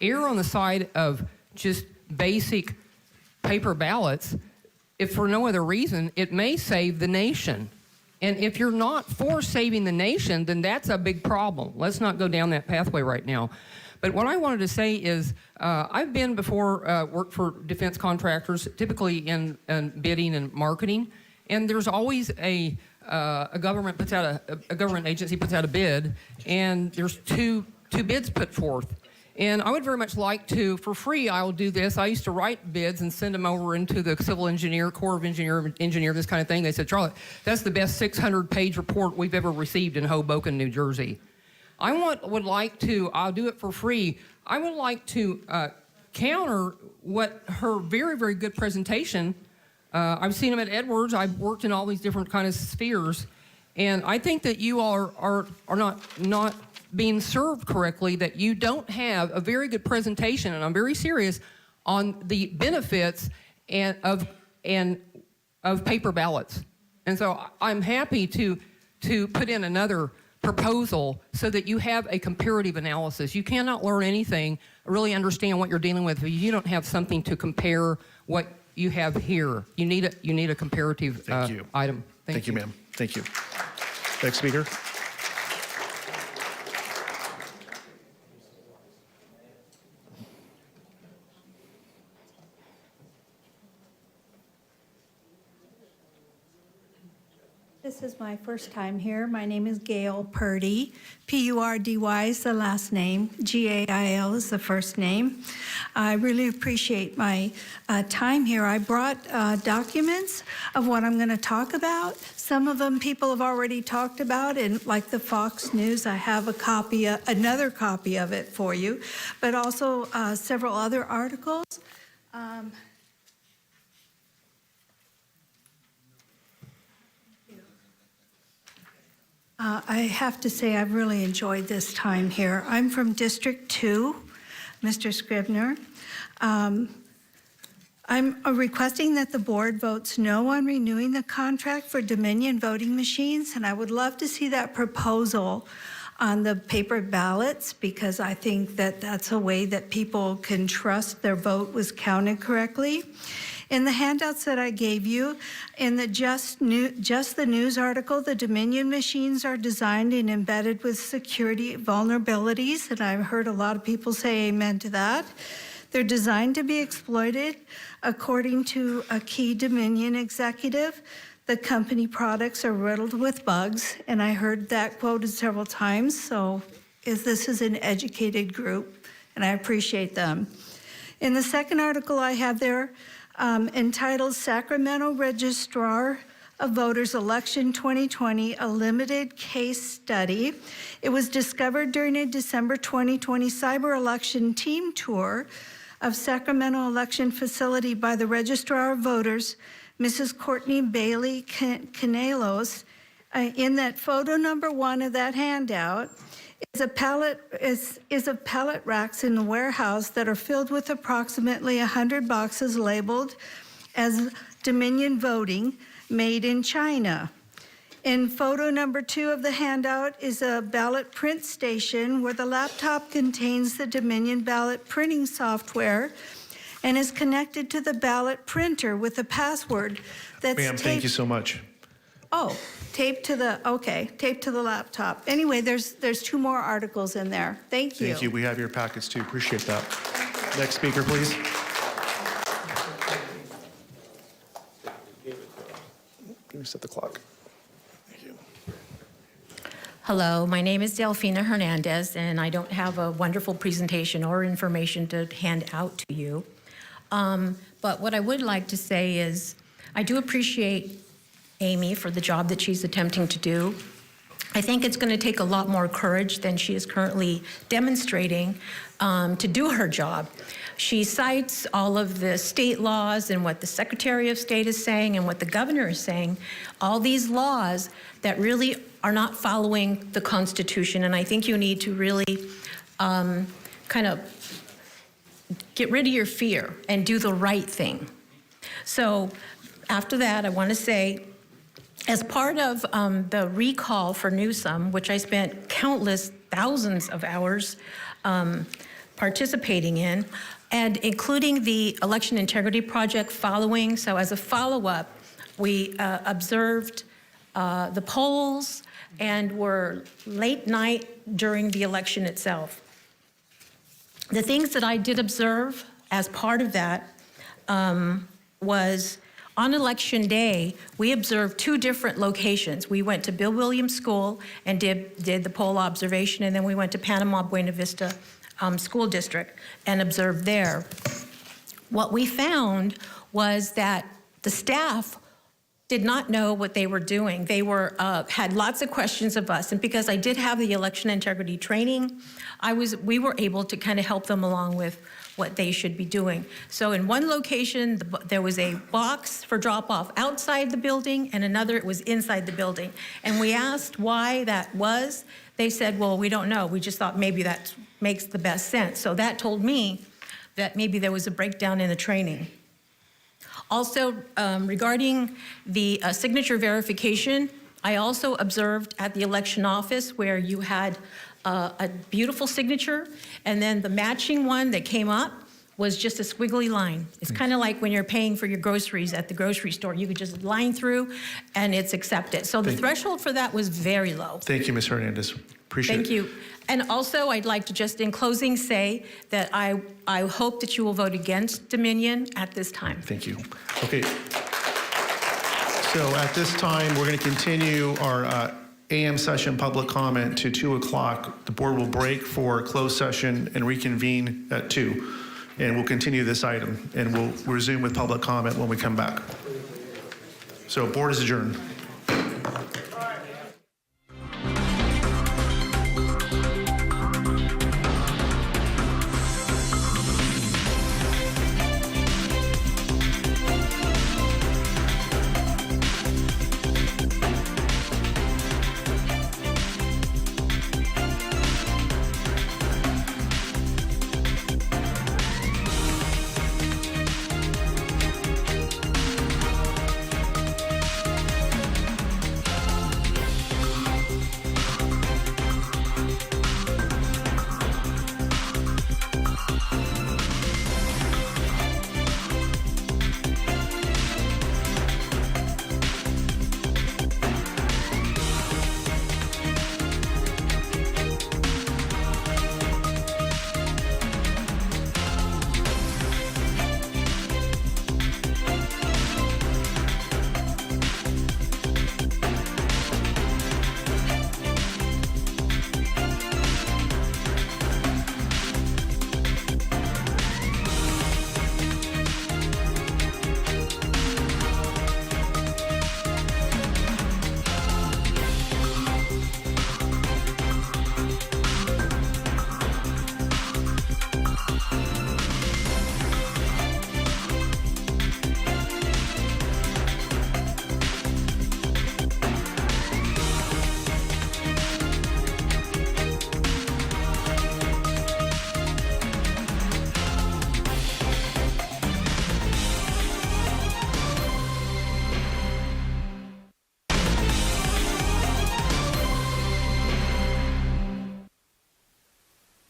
Err on the side of just basic paper ballots, if for no other reason, it may save the nation. And if you're not for saving the nation, then that's a big problem. Let's not go down that pathway right now. But what I wanted to say is, I've been before, worked for defense contractors, typically in bidding and marketing, and there's always a government agency puts out a bid, and there's two bids put forth. And I would very much like to, for free, I'll do this. I used to write bids and send them over into the civil engineer, Corps of Engineer, this kind of thing. They said, Charlotte, that's the best 600-page report we've ever received in Hoboken, New Jersey. I'll do it for free. I would like to counter what her very, very good presentation. I've seen them at Edwards. I've worked in all these different kind of spheres. And I think that you all are not being served correctly, that you don't have a very good presentation, and I'm very serious, on the benefits of paper ballots. And so I'm happy to put in another proposal so that you have a comparative analysis. You cannot learn anything, really understand what you're dealing with, if you don't have something to compare what you have here. You need a comparative item. Thank you, ma'am. Thank you. Next speaker. This is my first time here. My name is Gail Purdy. P-U-R-D-Y is the last name. G-A-I-L is the first name. I really appreciate my time here. I brought documents of what I'm going to talk about. Some of them people have already talked about, and like the Fox News, I have a copy, another copy of it for you, but also several other articles. I have to say I've really enjoyed this time here. I'm from District 2, Mr. Scribner. I'm requesting that the board votes no on renewing the contract for Dominion voting machines, and I would love to see that proposal on the paper ballots, because I think that that's a way that people can trust their vote was counted correctly. In the handouts that I gave you, in the Just the News article, the Dominion machines are designed and embedded with security vulnerabilities, and I've heard a lot of people say amen to that. They're designed to be exploited. According to a key Dominion executive, the company products are riddled with bugs, and I heard that quoted several times, so this is an educated group, and I appreciate them. In the second article I have there, entitled Sacramento Registrar of Voters Election 2020, a limited case study. It was discovered during a December 2020 cyber election team tour of Sacramento election facility by the Registrar of Voters, Mrs. Courtney Bailey Canelos. In that photo number 1 of that handout is of pallet racks in the warehouse that are filled with approximately 100 boxes labeled as Dominion voting made in China. In photo number 2 of the handout is a ballot print station where the laptop contains the Dominion ballot printing software and is connected to the ballot printer with a password that's Ma'am, thank you so much. Oh, taped to the laptop. Anyway, there's 2 more articles in there. Thank you. Thank you. We have your packets too. Appreciate that. Next speaker, please. Let me set the clock. Hello, my name is Delfina Hernandez, and I don't have a wonderful presentation or information to hand out to you. But what I would like to say is I do appreciate Amy for the job that she's attempting to do. I think it's going to take a lot more courage than she is currently demonstrating to do her job. She cites all of the state laws and what the Secretary of State is saying and what the governor is saying, all these laws that really are not following the Constitution. And I think you need to really kind of get rid of your fear and do the right thing. So after that, I want to say, as part of the recall for Newsom, which I spent countless thousands of hours participating in, and including the Election Integrity Project following, so as a follow-up, we observed the polls and were late night during the election itself. The things that I did observe as part of that was on election day, we observed 2 different locations. We went to Bill Williams School and did the poll observation, and then we went to Panama Buena Vista School District and observed there. What we found was that the staff did not know what they were doing. They had lots of questions of us, and because I did have the election integrity training, we were able to kind of help them along with what they should be doing. So in one location, there was a box for drop-off outside the building, and another it was inside the building. And we asked why that was. They said, well, we don't know. We just thought maybe that makes the best sense. So that told me that maybe there was a breakdown in the training. Also, regarding the signature verification, I also observed at the election office where you had a beautiful signature, and then the matching one that came up was just a squiggly line. It's kind of like when you're paying for your groceries at the grocery store. You could just line through, and it's accepted. So the threshold for that was very low. Thank you, Ms. Hernandez. Appreciate it. Thank you. And also, I'd like to just in closing say that I hope that you will vote against Dominion at this time. Thank you. Okay. So at this time, we're going to continue our AM session public comment to 2 o'clock. The board will break for closed session and reconvene at 2. And we'll continue this item, and we'll resume with public comment when we come back. So board is adjourned.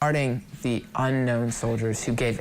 Regarding the unknown soldiers who gave